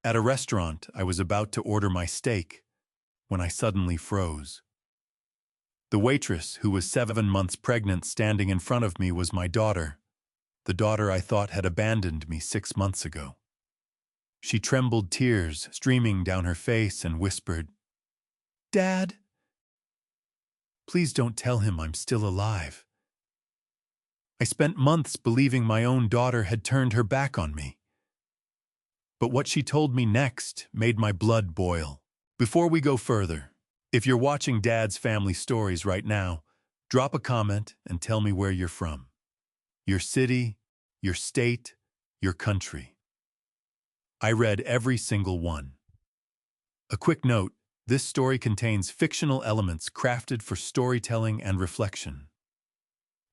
At a restaurant, I was about to order my steak when I suddenly froze. The waitress, who was 7 months pregnant, standing in front of me was my daughter, the daughter I thought had abandoned me 6 months ago. She trembled, tears streaming down her face, and whispered, "Dad, please don't tell him I'm still alive." I spent months believing my own daughter had turned her back on me. But what she told me next made my blood boil. Before we go further, if you're watching Dad's Family Stories right now, drop a comment and tell me where you're from. Your city, your state, your country. I read every single one. A quick note, this story contains fictional elements crafted for storytelling and reflection.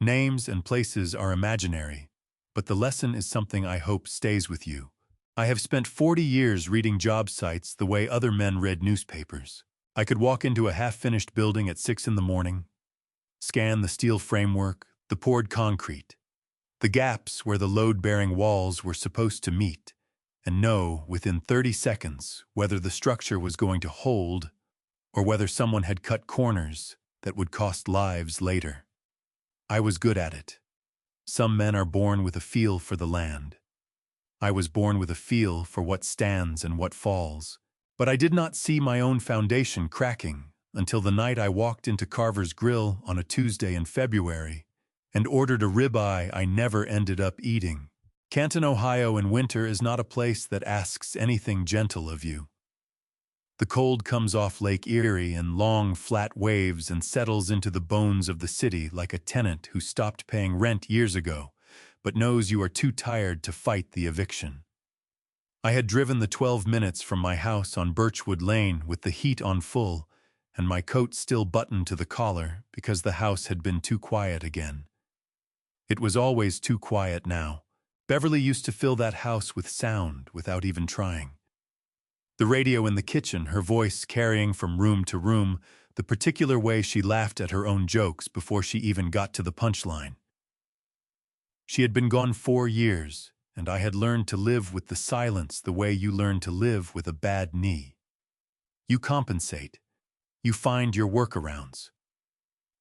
Names and places are imaginary, but the lesson is something I hope stays with you. I have spent 40 years reading job sites the way other men read newspapers. I could walk into a half-finished building at 6 in the morning, scan the steel framework, the poured concrete, the gaps where the load-bearing walls were supposed to meet, and know within 30 seconds whether the structure was going to hold or whether someone had cut corners that would cost lives later. I was good at it. Some men are born with a feel for the land. I was born with a feel for what stands and what falls. But I did not see my own foundation cracking until the night I walked into Carver's Grill on a Tuesday in February and ordered a ribeye I never ended up eating. Canton, Ohio in winter is not a place that asks anything gentle of you. The cold comes off Lake Erie in long, flat waves and settles into the bones of the city like a tenant who stopped paying rent years ago, but knows you are too tired to fight the eviction. I had driven the 12 minutes from my house on Birchwood Lane with the heat on full and my coat still buttoned to the collar because the house had been too quiet again. It was always too quiet now. Beverly used to fill that house with sound without even trying. The radio in the kitchen, her voice carrying from room to room, the particular way she laughed at her own jokes before she even got to the punchline. She had been gone 4 years, and I had learned to live with the silence the way you learn to live with a bad knee. You compensate. You find your workarounds.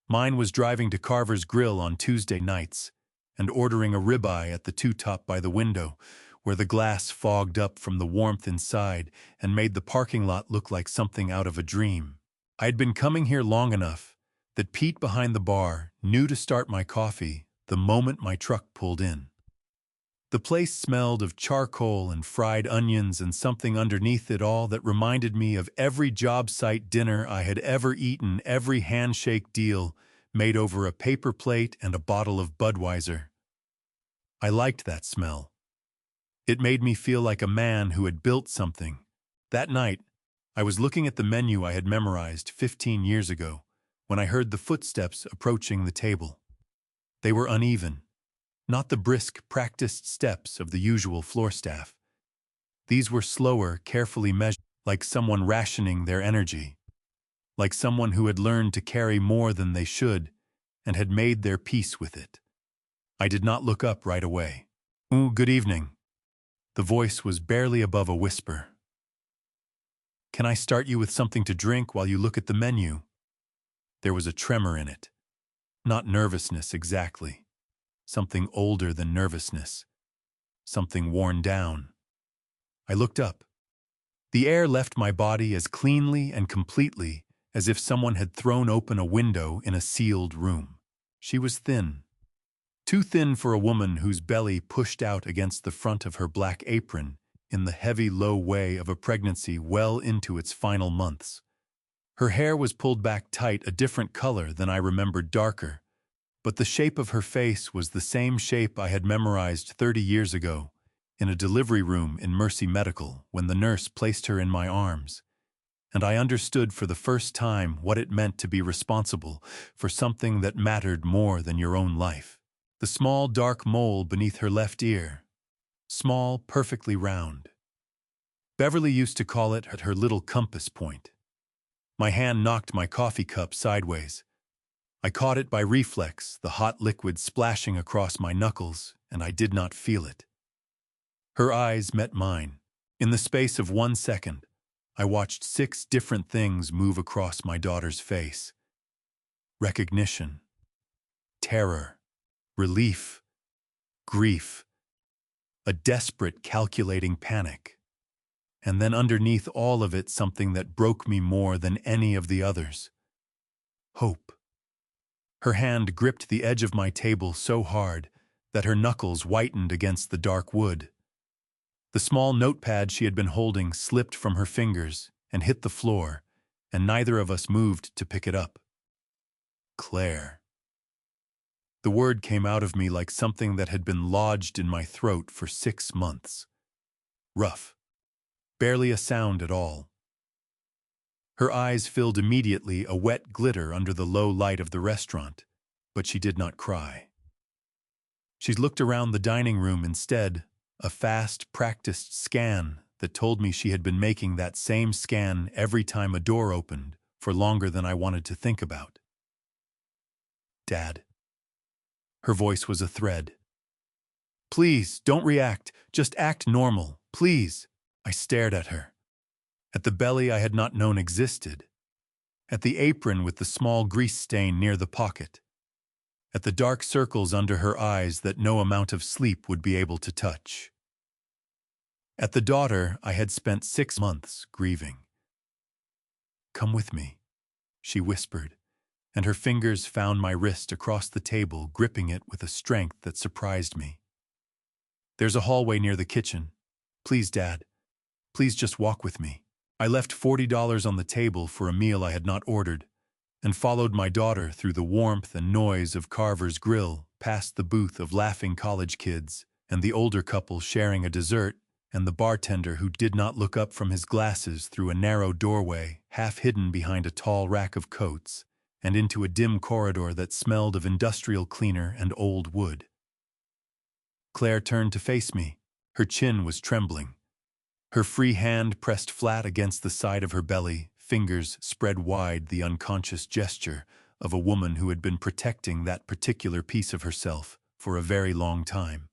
Mine was driving to Carver's Grill on Tuesday nights and ordering a ribeye at the two-top by the window, where the glass fogged up from the warmth inside and made the parking lot look like something out of a dream. I had been coming here long enough that Pete behind the bar knew to start my coffee the moment my truck pulled in. The place smelled of charcoal and fried onions and something underneath it all that reminded me of every job site dinner I had ever eaten, every handshake deal made over a paper plate and a bottle of Budweiser. I liked that smell. It made me feel like a man who had built something. That night, I was looking at the menu I had memorized 15 years ago when I heard the footsteps approaching the table. They were uneven. Not the brisk, practiced steps of the usual floor staff. These were slower, carefully measured, like someone rationing their energy, like someone who had learned to carry more than they should and had made their peace with it. I did not look up right away. Good evening." The voice was barely above a whisper. "Can I start you with something to drink while you look at the menu?" There was a tremor in it. Not nervousness exactly. Something older than nervousness. Something worn down. I looked up. The air left my body as cleanly and completely as if someone had thrown open a window in a sealed room. She was thin. Too thin for a woman whose belly pushed out against the front of her black apron in the heavy, low way of a pregnancy well into its final months. Her hair was pulled back tight, a different color than I remembered, darker. But the shape of her face was the same shape I had memorized 30 years ago in a delivery room in Mercy Medical when the nurse placed her in my arms. And I understood for the first time what it meant to be responsible for something that mattered more than your own life. The small, dark mole beneath her left ear. Small, perfectly round. Beverly used to call it her little compass point. My hand knocked my coffee cup sideways. I caught it by reflex, the hot liquid splashing across my knuckles, and I did not feel it. Her eyes met mine. In the space of 1 second, I watched 6 different things move across my daughter's face. Recognition, terror, relief, grief, a desperate, calculating panic. And then underneath all of it, something that broke me more than any of the others. Hope. Her hand gripped the edge of my table so hard that her knuckles whitened against the dark wood. The small notepad she had been holding slipped from her fingers and hit the floor, and neither of us moved to pick it up. Claire. The word came out of me like something that had been lodged in my throat for 6 months. Rough. Barely a sound at all. Her eyes filled immediately, a wet glitter under the low light of the restaurant, but she did not cry. She looked around the dining room instead, a fast, practiced scan that told me she had been making that same scan every time a door opened for longer than I wanted to think about. Dad. Her voice was a thread. Please, don't react. Just act normal, please. I stared at her. At the belly I had not known existed. At the apron with the small grease stain near the pocket. At the dark circles under her eyes that no amount of sleep would be able to touch. At the daughter I had spent 6 months grieving. Come with me, she whispered, and her fingers found my wrist across the table, gripping it with a strength that surprised me. There's a hallway near the kitchen. Please, Dad. Please just walk with me. I left $40 on the table for a meal I had not ordered, and followed my daughter through the warmth and noise of Carver's Grill, past the booth of laughing college kids, and the older couple sharing a dessert, and the bartender who did not look up from his glasses through a narrow doorway, half hidden behind a tall rack of coats, and into a dim corridor that smelled of industrial cleaner and old wood. Claire turned to face me. Her chin was trembling. Her free hand pressed flat against the side of her belly, fingers spread wide, the unconscious gesture of a woman who had been protecting that particular piece of herself for a very long time.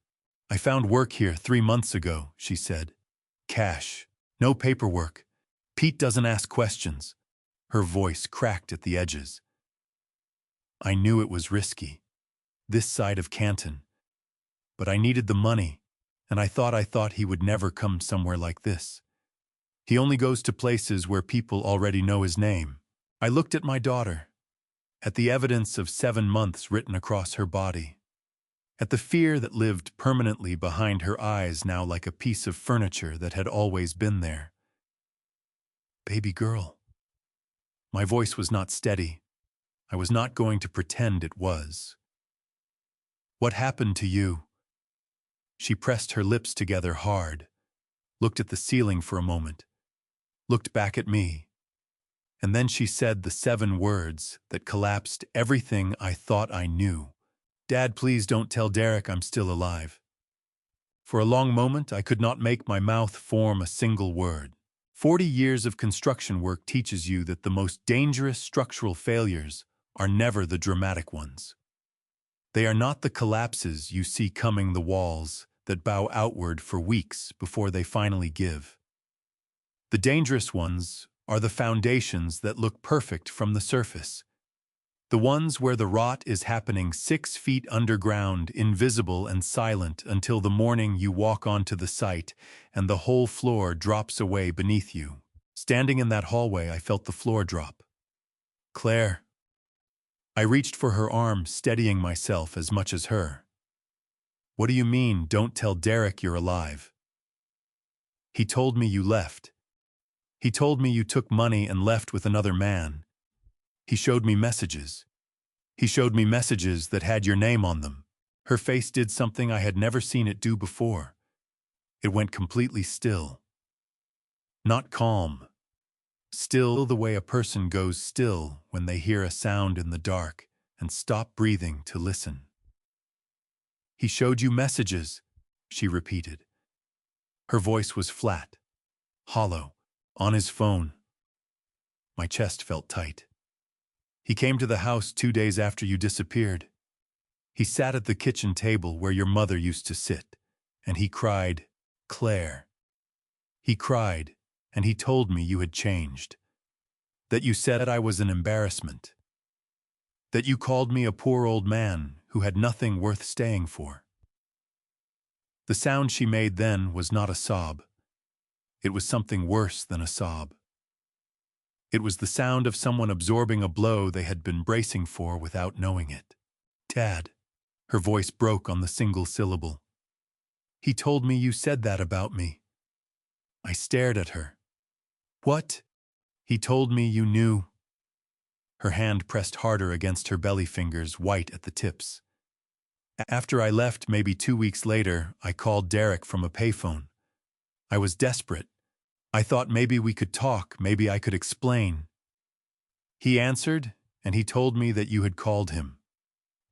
I found work here 3 months ago, she said. Cash. No paperwork. Pete doesn't ask questions. Her voice cracked at the edges. I knew it was risky. This side of Canton. But I needed the money, and I thought he would never come somewhere like this. He only goes to places where people already know his name. I looked at my daughter, at the evidence of 7 months written across her body, at the fear that lived permanently behind her eyes, now like a piece of furniture that had always been there. Baby girl. My voice was not steady. I was not going to pretend it was. What happened to you? She pressed her lips together hard, looked at the ceiling for a moment, looked back at me, and then she said the 7 words that collapsed everything I thought I knew. Dad, please don't tell Derek I'm still alive. For a long moment I could not make my mouth form a single word. 40 years of construction work teaches you that the most dangerous structural failures are never the dramatic ones. They are not the collapses you see coming, the walls that bow outward for weeks before they finally give. The dangerous ones are the foundations that look perfect from the surface. The ones where the rot is happening 6 feet underground, invisible and silent, until the morning you walk onto the site and the whole floor drops away beneath you. Standing in that hallway, I felt the floor drop. Claire. I reached for her arm, steadying myself as much as her. What do you mean, don't tell Derek you're alive? He told me you left. He told me you took money and left with another man. He showed me messages. He showed me messages that had your name on them. Her face did something I had never seen it do before. It went completely still. Not calm. Still the way a person goes still when they hear a sound in the dark and stop breathing to listen. He showed you messages, she repeated. Her voice was flat, hollow, on his phone. My chest felt tight. He came to the house 2 days after you disappeared. He sat at the kitchen table where your mother used to sit, and he cried, Claire. He cried, and he told me you had changed. That you said I was an embarrassment. That you called me a poor old man who had nothing worth staying for. The sound she made then was not a sob. It was something worse than a sob. It was the sound of someone absorbing a blow they had been bracing for without knowing it. Dad. Her voice broke on the single syllable. He told me you said that about me. I stared at her. What? He told me you knew. Her hand pressed harder against her belly fingers, white at the tips. After I left, maybe 2 weeks later, I called Derek from a payphone. I was desperate. I thought maybe we could talk, maybe I could explain. He answered, and he told me that you had called him.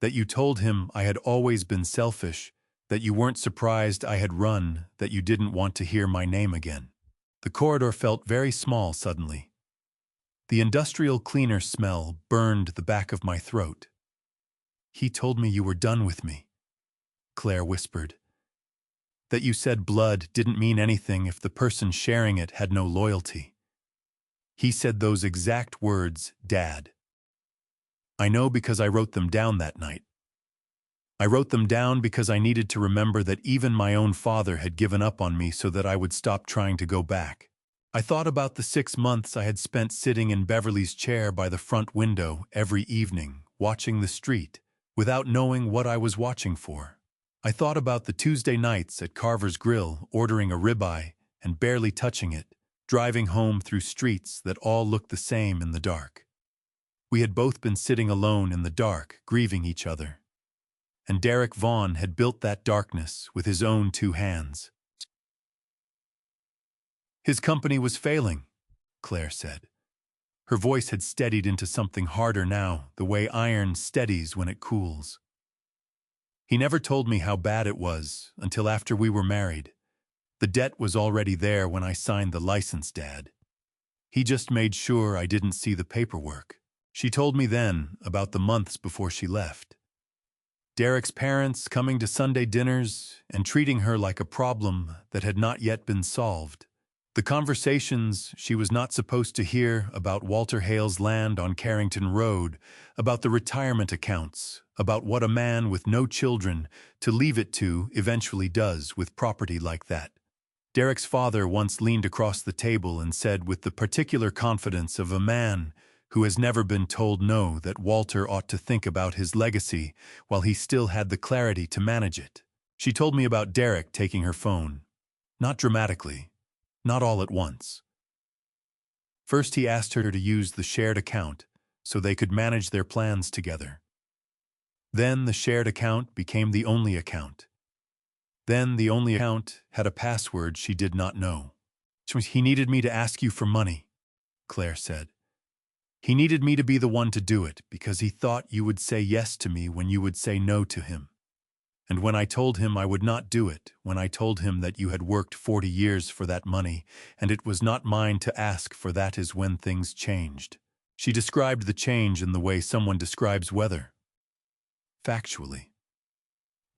That you told him I had always been selfish, that you weren't surprised I had run, that you didn't want to hear my name again. The corridor felt very small suddenly. The industrial cleaner smell burned the back of my throat. He told me you were done with me, Claire whispered. That you said blood didn't mean anything if the person sharing it had no loyalty. He said those exact words, Dad. I know because I wrote them down that night. I wrote them down because I needed to remember that even my own father had given up on me so that I would stop trying to go back. I thought about the 6 months I had spent sitting in Beverly's chair by the front window every evening, watching the street, without knowing what I was watching for. I thought about the Tuesday nights at Carver's Grill, ordering a ribeye and barely touching it, driving home through streets that all looked the same in the dark. We had both been sitting alone in the dark, grieving each other. And Derek Vaughn had built that darkness with his own 2 hands. His company was failing, Claire said. Her voice had steadied into something harder now, the way iron steadies when it cools. He never told me how bad it was until after we were married. The debt was already there when I signed the license, Dad. He just made sure I didn't see the paperwork. She told me then about the months before she left. Derek's parents coming to Sunday dinners and treating her like a problem that had not yet been solved. The conversations she was not supposed to hear about Walter Hale's land on Carrington Road, about the retirement accounts, about what a man with no children to leave it to eventually does with property like that. Derek's father once leaned across the table and said with the particular confidence of a man who has never been told no that Walter ought to think about his legacy while he still had the clarity to manage it. She told me about Derek taking her phone. Not dramatically. Not all at once. First he asked her to use the shared account so they could manage their plans together. Then the shared account became the only account. Then the only account had a password she did not know. He needed me to ask you for money, Claire said. He needed me to be the one to do it because he thought you would say yes to me when you would say no to him. And when I told him I would not do it, when I told him that you had worked 40 years for that money, and it was not mine to ask for, that is when things changed. She described the change in the way someone describes weather. Factually.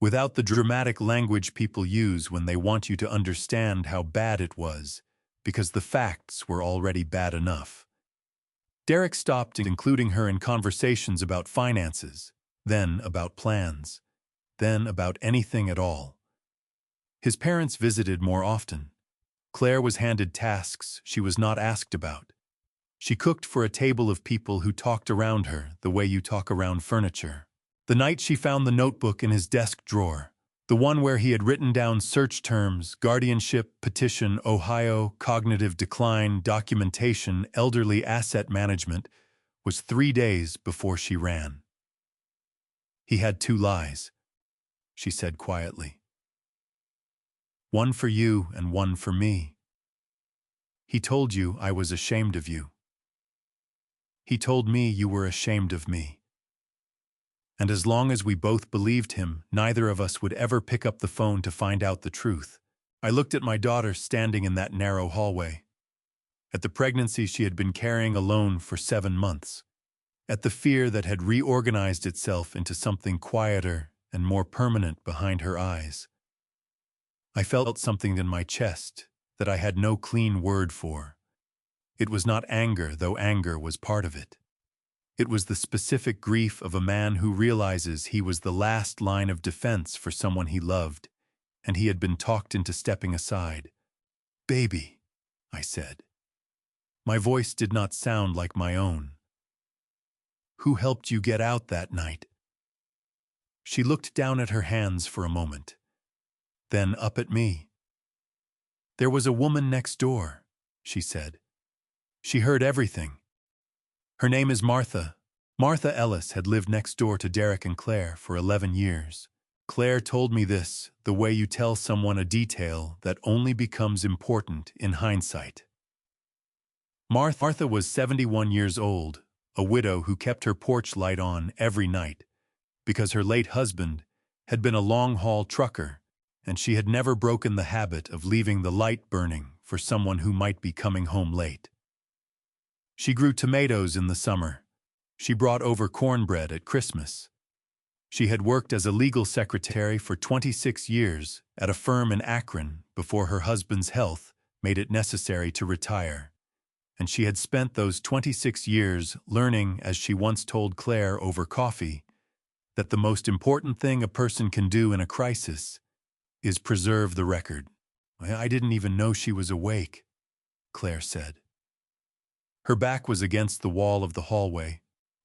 Without the dramatic language people use when they want you to understand how bad it was, because the facts were already bad enough. Derek stopped including her in conversations about finances, then about plans. Then about anything at all. His parents visited more often. Claire was handed tasks she was not asked about. She cooked for a table of people who talked around her the way you talk around furniture. The night she found the notebook in his desk drawer, the one where he had written down search terms, guardianship, petition, Ohio, cognitive decline, documentation, elderly asset management, was 3 days before she ran. He had 2 lies. She said quietly. One for you and one for me. He told you I was ashamed of you. He told me you were ashamed of me. And as long as we both believed him, neither of us would ever pick up the phone to find out the truth. I looked at my daughter standing in that narrow hallway. At the pregnancy she had been carrying alone for 7 months. At the fear that had reorganized itself into something quieter and more permanent behind her eyes. I felt something in my chest, that I had no clean word for. It was not anger, though anger was part of it. It was the specific grief of a man who realizes he was the last line of defense for someone he loved, and he had been talked into stepping aside. "Baby," I said. My voice did not sound like my own. "Who helped you get out that night?" She looked down at her hands for a moment, then up at me. "There was a woman next door," she said. "She heard everything. Her name is Martha." Martha Ellis had lived next door to Derek and Claire for 11 years. Claire told me this, the way you tell someone a detail that only becomes important in hindsight. Martha was 71 years old, a widow who kept her porch light on every night, because her late husband had been a long-haul trucker, and she had never broken the habit of leaving the light burning for someone who might be coming home late. She grew tomatoes in the summer. She brought over cornbread at Christmas. She had worked as a legal secretary for 26 years at a firm in Akron before her husband's health made it necessary to retire. And she had spent those 26 years learning, as she once told Claire over coffee, that the most important thing a person can do in a crisis is preserve the record. "I didn't even know she was awake," Claire said. Her back was against the wall of the hallway,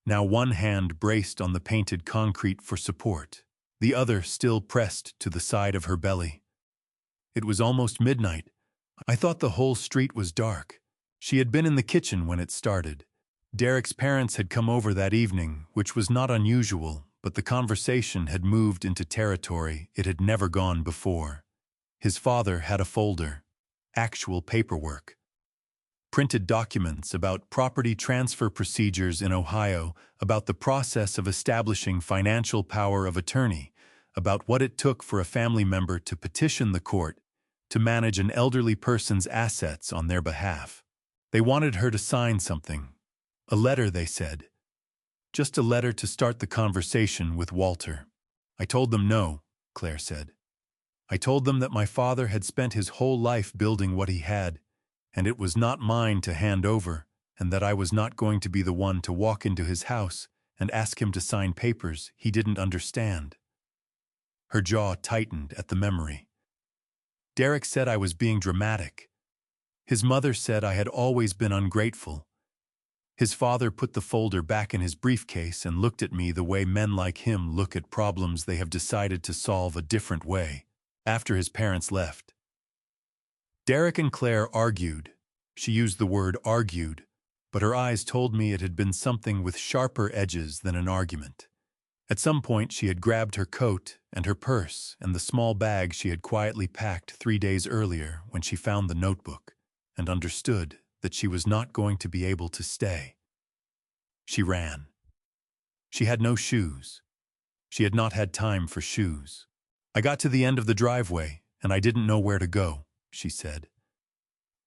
now one hand braced on the painted concrete for support, the other still pressed to the side of her belly. It was almost midnight. I thought the whole street was dark. She had been in the kitchen when it started. Derek's parents had come over that evening, which was not unusual, but the conversation had moved into territory it had never gone before. His father had a folder, actual paperwork, printed documents about property transfer procedures in Ohio, about the process of establishing financial power of attorney, about what it took for a family member to petition the court to manage an elderly person's assets on their behalf. They wanted her to sign something. A letter, they said. Just a letter to start the conversation with Walter. I told them no, Claire said. I told them that my father had spent his whole life building what he had, and it was not mine to hand over, and that I was not going to be the one to walk into his house and ask him to sign papers he didn't understand. Her jaw tightened at the memory. Derek said I was being dramatic. His mother said I had always been ungrateful. His father put the folder back in his briefcase and looked at me the way men like him look at problems they have decided to solve a different way, after his parents left. Derek and Claire argued. She used the word argued, but her eyes told me it had been something with sharper edges than an argument. At some point she had grabbed her coat and her purse and the small bag she had quietly packed 3 days earlier when she found the notebook, and understood that she was not going to be able to stay. She ran. She had no shoes. She had not had time for shoes. I got to the end of the driveway, and I didn't know where to go, she said.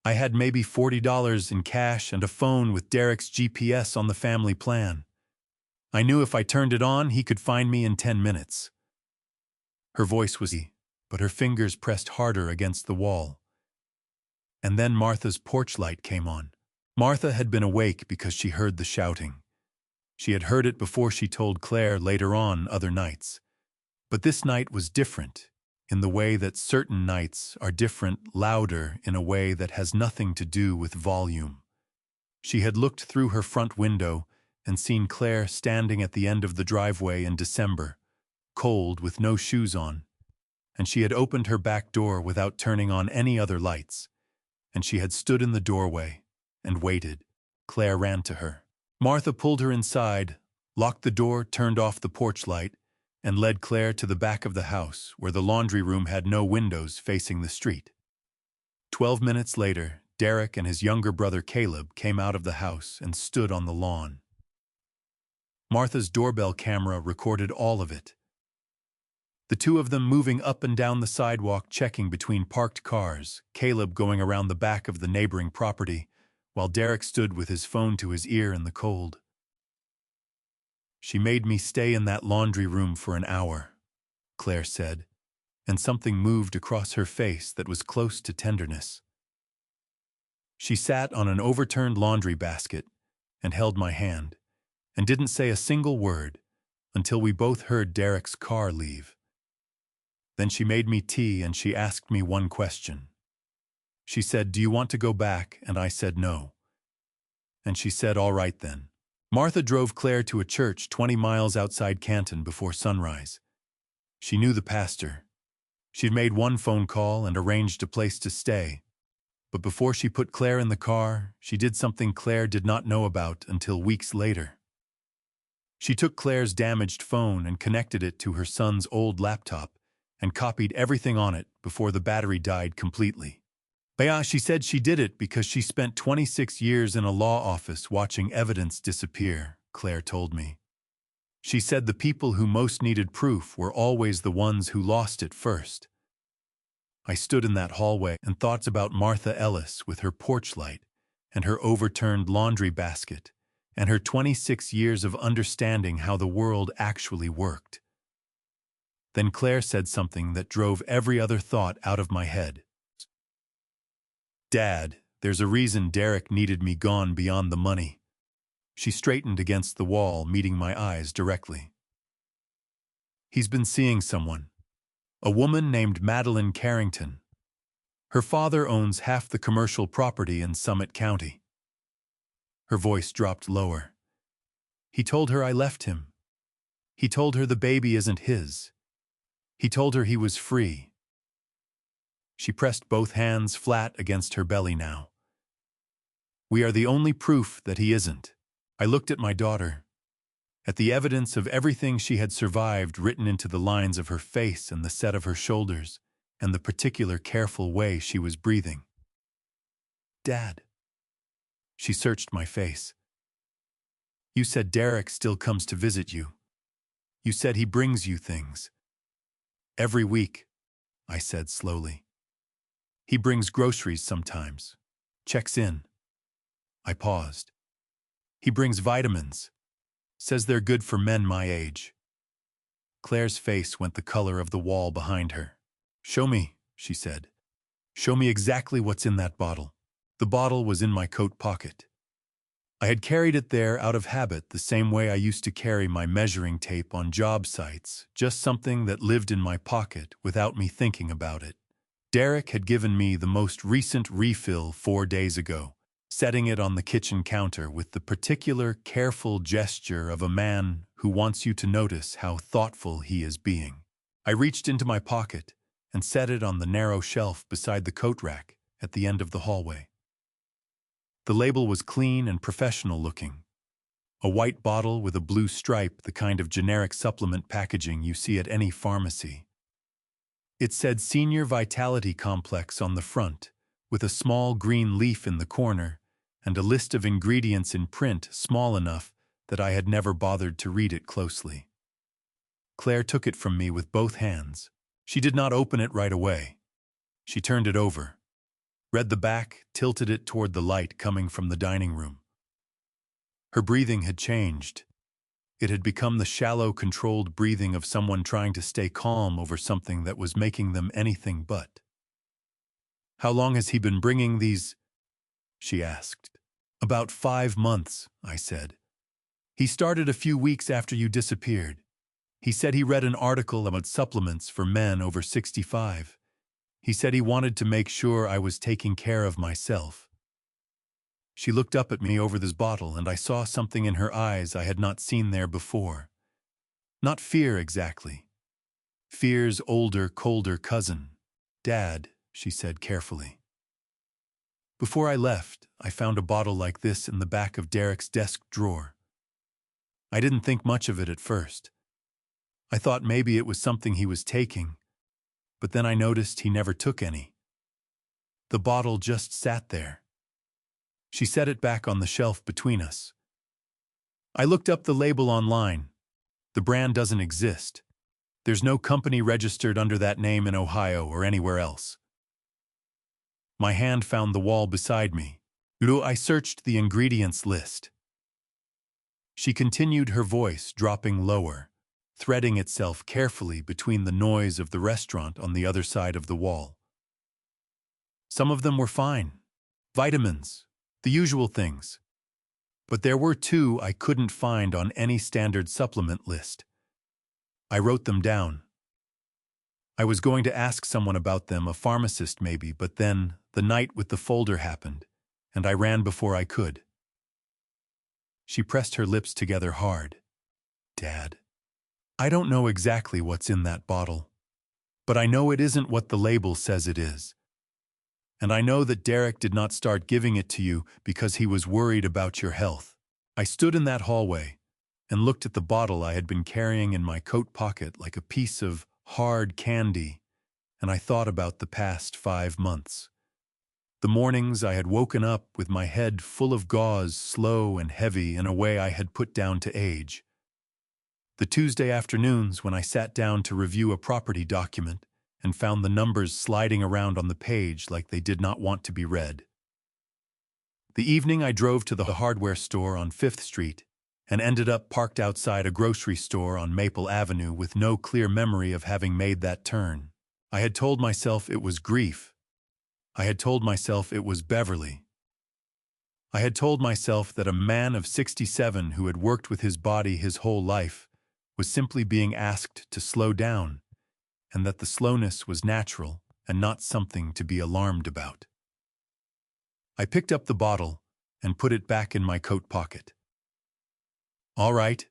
I had maybe $40 in cash and a phone with Derek's GPS on the family plan. I knew if I turned it on, he could find me in 10 minutes. Her voice was easy, but her fingers pressed harder against the wall. And then Martha's porch light came on. Martha had been awake because she heard the shouting. She had heard it before she told Claire later on other nights. But this night was different, in the way that certain nights are different, louder in a way that has nothing to do with volume. She had looked through her front window and seen Claire standing at the end of the driveway in December, cold with no shoes on, and she had opened her back door without turning on any other lights, and she had stood in the doorway and waited. Claire ran to her. Martha pulled her inside, locked the door, turned off the porch light, and led Claire to the back of the house where the laundry room had no windows facing the street. 12 minutes later, Derek and his younger brother Caleb came out of the house and stood on the lawn. Martha's doorbell camera recorded all of it. The two of them moving up and down the sidewalk, checking between parked cars, Caleb going around the back of the neighboring property, while Derek stood with his phone to his ear in the cold. She made me stay in that laundry room for an hour, Claire said, and something moved across her face that was close to tenderness. She sat on an overturned laundry basket and held my hand, and didn't say a single word until we both heard Derek's car leave. Then she made me tea and she asked me one question. She said, "Do you want to go back?" And I said no. And she said, "All right then." Martha drove Claire to a church 20 miles outside Canton before sunrise. She knew the pastor. She'd made one phone call and arranged a place to stay. But before she put Claire in the car, she did something Claire did not know about until weeks later. She took Claire's damaged phone and connected it to her son's old laptop and copied everything on it before the battery died completely. She said she did it because she spent 26 years in a law office watching evidence disappear, Claire told me. She said the people who most needed proof were always the ones who lost it first. I stood in that hallway and thought about Martha Ellis with her porch light and her overturned laundry basket and her 26 years of understanding how the world actually worked. Then Claire said something that drove every other thought out of my head. "Dad, there's a reason Derek needed me gone beyond the money." She straightened against the wall, meeting my eyes directly. "He's been seeing someone. A woman named Madeline Carrington. Her father owns half the commercial property in Summit County." Her voice dropped lower. "He told her I left him. He told her the baby isn't his. He told her he was free." She pressed both hands flat against her belly now. "We are the only proof that he isn't." I looked at my daughter, at the evidence of everything she had survived written into the lines of her face and the set of her shoulders, and the particular careful way she was breathing. "Dad." She searched my face. "You said Derek still comes to visit you. You said he brings you things." "Every week," I said slowly. "He brings groceries sometimes. Checks in." I paused. "He brings vitamins. Says they're good for men my age." Claire's face went the color of the wall behind her. "Show me," she said. "Show me exactly what's in that bottle." The bottle was in my coat pocket. I had carried it there out of habit, the same way I used to carry my measuring tape on job sites, just something that lived in my pocket without me thinking about it. Derek had given me the most recent refill 4 days ago, setting it on the kitchen counter with the particular careful gesture of a man who wants you to notice how thoughtful he is being. I reached into my pocket and set it on the narrow shelf beside the coat rack at the end of the hallway. The label was clean and professional looking. A white bottle with a blue stripe, the kind of generic supplement packaging you see at any pharmacy. It said Senior Vitality Complex on the front, with a small green leaf in the corner, and a list of ingredients in print small enough that I had never bothered to read it closely. Claire took it from me with both hands. She did not open it right away. She turned it over, read the back, tilted it toward the light coming from the dining room. Her breathing had changed. It had become the shallow, controlled breathing of someone trying to stay calm over something that was making them anything but. "How long has he been bringing these?" she asked. "About 5 months," I said. "He started a few weeks after you disappeared. He said he read an article about supplements for men over 65. He said he wanted to make sure I was taking care of myself." She looked up at me over this bottle, and I saw something in her eyes I had not seen there before. Not fear exactly. Fear's older, colder cousin. "Dad," she said carefully. "Before I left, I found a bottle like this in the back of Derek's desk drawer. I didn't think much of it at first. I thought maybe it was something he was taking, but then I noticed he never took any. The bottle just sat there." She set it back on the shelf between us. "I looked up the label online. The brand doesn't exist. There's no company registered under that name in Ohio or anywhere else." My hand found the wall beside me. I searched the ingredients list. She continued, her voice dropping lower, threading itself carefully between the noise of the restaurant on the other side of the wall. "Some of them were fine. Vitamins, the usual things. But there were two I couldn't find on any standard supplement list. I wrote them down. I was going to ask someone about them, a pharmacist maybe, but then the night with the folder happened, and I ran before I could. She pressed her lips together hard. Dad, I don't know exactly what's in that bottle, but I know it isn't what the label says it is. And I know that Derek did not start giving it to you because he was worried about your health. I stood in that hallway and looked at the bottle I had been carrying in my coat pocket like a piece of hard candy, and I thought about the past 5 months. The mornings I had woken up with my head full of gauze, slow and heavy in a way I had put down to age. The Tuesday afternoons when I sat down to review a property document and found the numbers sliding around on the page like they did not want to be read. The evening I drove to the hardware store on 5th Street and ended up parked outside a grocery store on Maple Avenue with no clear memory of having made that turn. I had told myself it was grief. I had told myself it was Beverly. I had told myself that a man of 67 who had worked with his body his whole life was simply being asked to slow down, and that the slowness was natural and not something to be alarmed about. I picked up the bottle and put it back in my coat pocket. "All right,"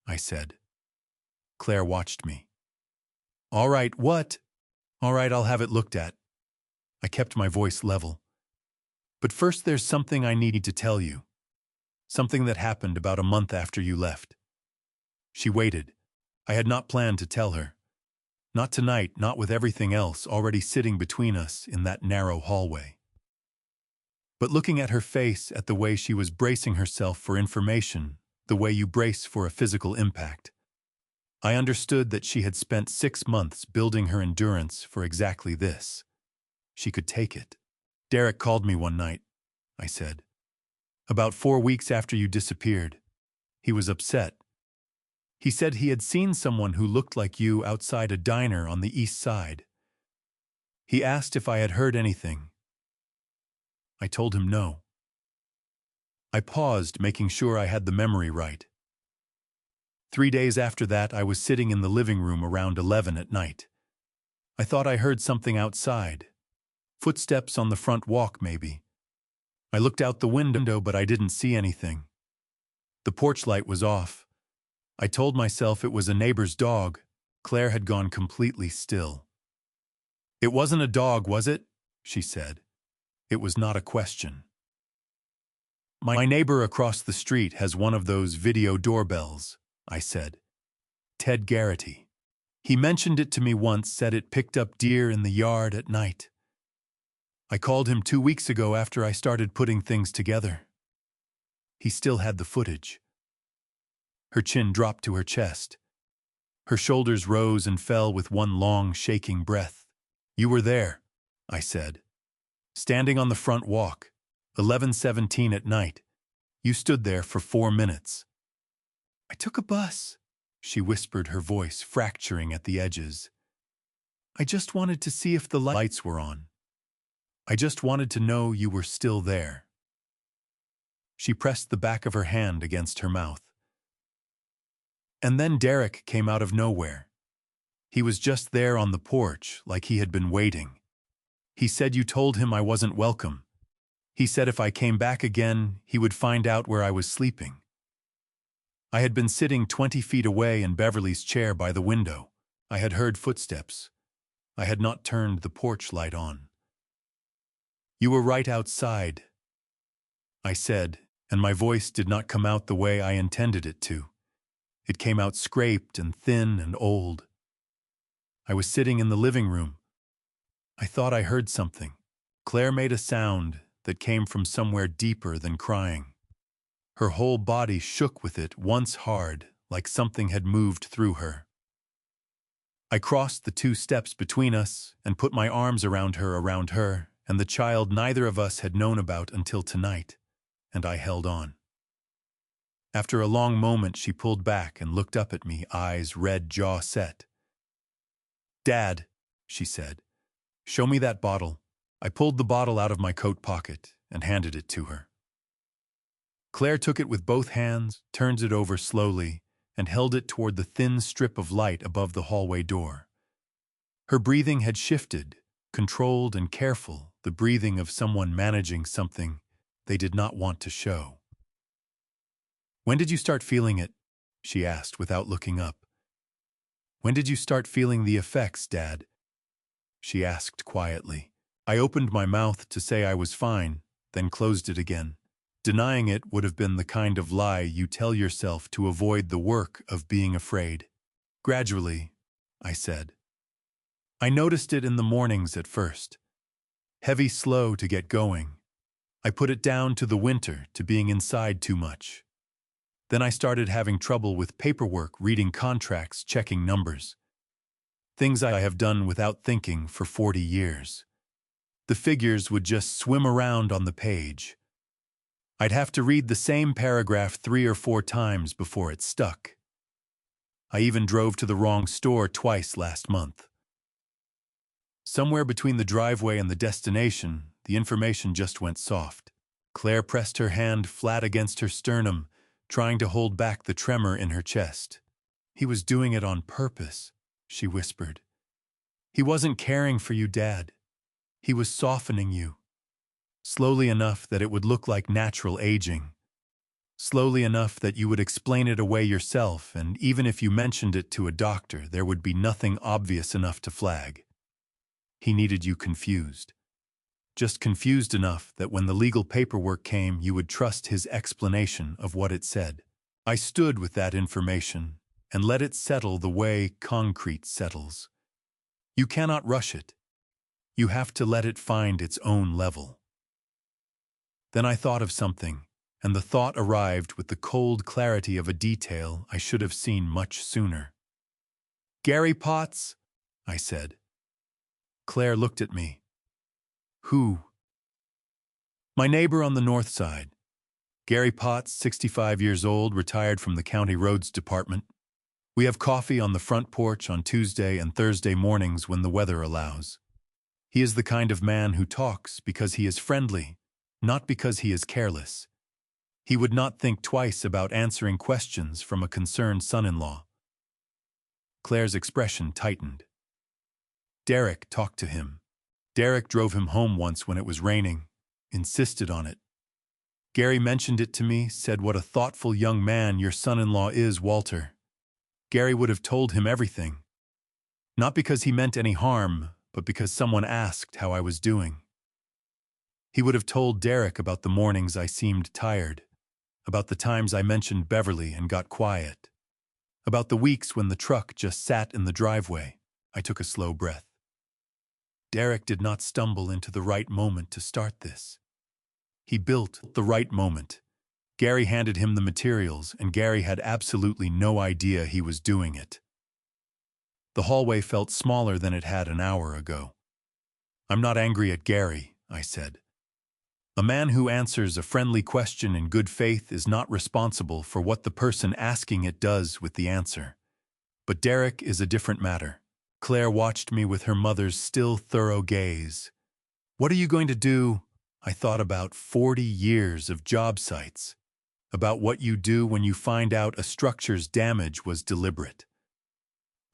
I said. Claire watched me. "All right, what?" "All right, I'll have it looked at." I kept my voice level. "But first there's something I need to tell you. Something that happened about a month after you left." She waited. I had not planned to tell her. Not tonight, not with everything else already sitting between us in that narrow hallway. But looking at her face, at the way she was bracing herself for information, the way you brace for a physical impact, I understood that she had spent 6 months building her endurance for exactly this. She could take it. "Derek called me one night," I said. "About 4 weeks after you disappeared. He was upset. He said he had seen someone who looked like you outside a diner on the east side. He asked if I had heard anything. I told him no." I paused, making sure I had the memory right. 3 days after that, I was sitting in the living room around 11 at night. I thought I heard something outside. Footsteps on the front walk, maybe. I looked out the window, but I didn't see anything. The porch light was off. I told myself it was a neighbor's dog. Claire had gone completely still. "It wasn't a dog, was it?" she said. It was not a question. "My neighbor across the street has one of those video doorbells," I said. "Ted Garrity. He mentioned it to me once, said it picked up deer in the yard at night. I called him 2 weeks ago after I started putting things together. He still had the footage." Her chin dropped to her chest. Her shoulders rose and fell with one long, shaking breath. "You were there," I said. "Standing on the front walk, 11:17 at night. You stood there for 4 minutes." "I took a bus," she whispered, her voice fracturing at the edges. "I just wanted to see if the lights were on. I just wanted to know you were still there." She pressed the back of her hand against her mouth. And then Derek came out of nowhere. He was just there on the porch, like he had been waiting. He said you told him I wasn't welcome. He said if I came back again, he would find out where I was sleeping. I had been sitting 20 feet away in Beverly's chair by the window. I had heard footsteps. I had not turned the porch light on. "You were right outside," I said, and my voice did not come out the way I intended it to. It came out scraped and thin and old. I was sitting in the living room. I thought I heard something. Claire made a sound that came from somewhere deeper than crying. Her whole body shook with it, once hard, like something had moved through her. I crossed the 2 steps between us and put my arms around her, and the child neither of us had known about until tonight, and I held on. After a long moment, she pulled back and looked up at me, eyes red, jaw set. "Dad," she said, "show me that bottle." I pulled the bottle out of my coat pocket and handed it to her. Claire took it with both hands, turned it over slowly, and held it toward the thin strip of light above the hallway door. Her breathing had shifted, controlled and careful, the breathing of someone managing something they did not want to show. "When did you start feeling it?" she asked without looking up. "When did you start feeling the effects, Dad?" she asked quietly. I opened my mouth to say I was fine, then closed it again. Denying it would have been the kind of lie you tell yourself to avoid the work of being afraid. "Gradually," I said. "I noticed it in the mornings at first. Heavy, slow to get going. I put it down to the winter, to being inside too much. Then I started having trouble with paperwork, reading contracts, checking numbers. Things I have done without thinking for 40 years. The figures would just swim around on the page. I'd have to read the same paragraph 3 or 4 times before it stuck. I even drove to the wrong store twice last month. Somewhere between the driveway and the destination, the information just went soft." Claire pressed her hand flat against her sternum, trying to hold back the tremor in her chest. "He was doing it on purpose," she whispered. "He wasn't caring for you, Dad. He was softening you. Slowly enough that it would look like natural aging. Slowly enough that you would explain it away yourself, and even if you mentioned it to a doctor, there would be nothing obvious enough to flag. He needed you confused. Just confused enough that when the legal paperwork came, you would trust his explanation of what it said. I stood with that information and let it settle the way concrete settles. You cannot rush it. You have to let it find its own level." Then I thought of something, and the thought arrived with the cold clarity of a detail I should have seen much sooner. "Gary Potts," I said. Claire looked at me. "Who?" "My neighbor on the north side. Gary Potts, 65 years old, retired from the county roads department. We have coffee on the front porch on Tuesday and Thursday mornings when the weather allows. He is the kind of man who talks because he is friendly, not because he is careless. He would not think twice about answering questions from a concerned son-in-law." Claire's expression tightened. "Derek talked to him. Derek drove him home once when it was raining, insisted on it. Gary mentioned it to me, said what a thoughtful young man your son-in-law is, Walter. Gary would have told him everything. Not because he meant any harm, but because someone asked how I was doing. He would have told Derek about the mornings I seemed tired, about the times I mentioned Beverly and got quiet, about the weeks when the truck just sat in the driveway." I took a slow breath. "Derek did not stumble into the right moment to start this. He built the right moment. Gary handed him the materials, and Gary had absolutely no idea he was doing it." The hallway felt smaller than it had an hour ago. "I'm not angry at Gary," I said. "A man who answers a friendly question in good faith is not responsible for what the person asking it does with the answer. But Derek is a different matter." Claire watched me with her mother's still thorough gaze. "What are you going to do?" I thought about 40 years of job sites, about what you do when you find out a structure's damage was deliberate.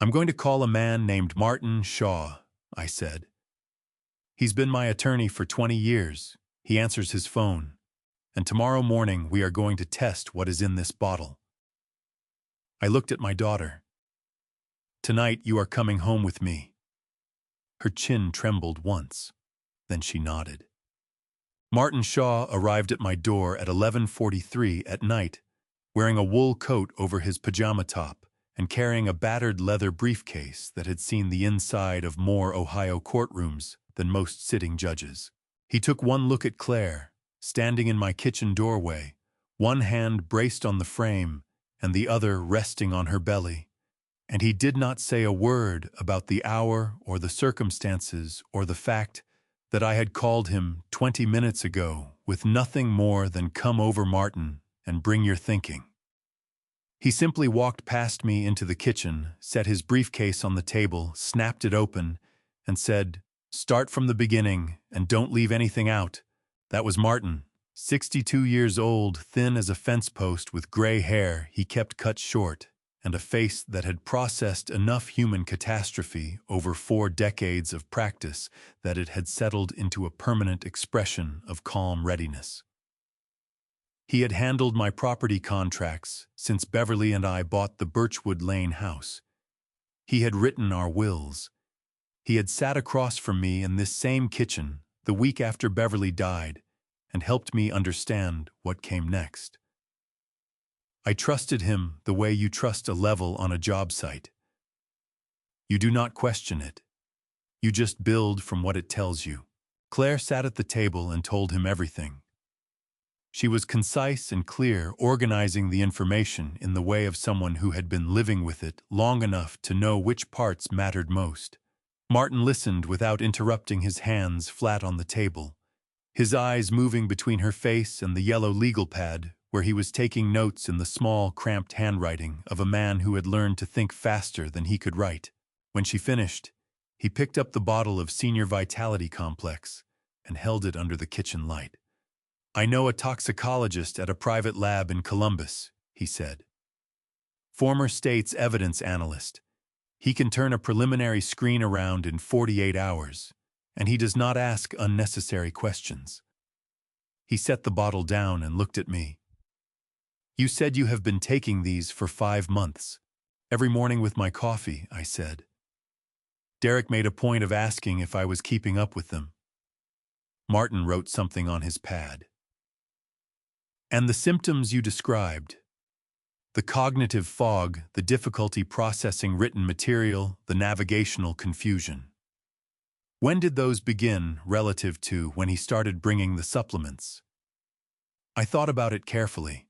"I'm going to call a man named Martin Shaw," I said. "He's been my attorney for 20 years. He answers his phone. And tomorrow morning we are going to test what is in this bottle." I looked at my daughter. "Tonight you are coming home with me." Her chin trembled once. Then she nodded. Martin Shaw arrived at my door at 11:43 at night, wearing a wool coat over his pajama top and carrying a battered leather briefcase that had seen the inside of more Ohio courtrooms than most sitting judges. He took one look at Claire, standing in my kitchen doorway, one hand braced on the frame and the other resting on her belly, and he did not say a word about the hour or the circumstances or the fact that I had called him 20 minutes ago with nothing more than "Come over, Martin, and bring your thinking." He simply walked past me into the kitchen, set his briefcase on the table, snapped it open, and said, "Start from the beginning and don't leave anything out. That was Martin. 62 years old, thin as a fence post with gray hair he kept cut short, and a face that had processed enough human catastrophe over 4 decades of practice that it had settled into a permanent expression of calm readiness. He had handled my property contracts since Beverly and I bought the Birchwood Lane house. He had written our wills. He had sat across from me in this same kitchen the week after Beverly died and helped me understand what came next. I trusted him the way you trust a level on a job site. You do not question it. You just build from what it tells you. Claire sat at the table and told him everything. She was concise and clear, organizing the information in the way of someone who had been living with it long enough to know which parts mattered most. Martin listened without interrupting, his hands flat on the table, his eyes moving between her face and the yellow legal pad where he was taking notes in the small, cramped handwriting of a man who had learned to think faster than he could write. When she finished, he picked up the bottle of Senior Vitality Complex and held it under the kitchen light. I know a toxicologist at a private lab in Columbus, he said. Former state's evidence analyst. He can turn a preliminary screen around in 48 hours, and he does not ask unnecessary questions. He set the bottle down and looked at me. You said you have been taking these for 5 months. Every morning with my coffee, I said. Derek made a point of asking if I was keeping up with them. Martin wrote something on his pad. And the symptoms you described. The cognitive fog, the difficulty processing written material, the navigational confusion. When did those begin relative to when he started bringing the supplements? I thought about it carefully.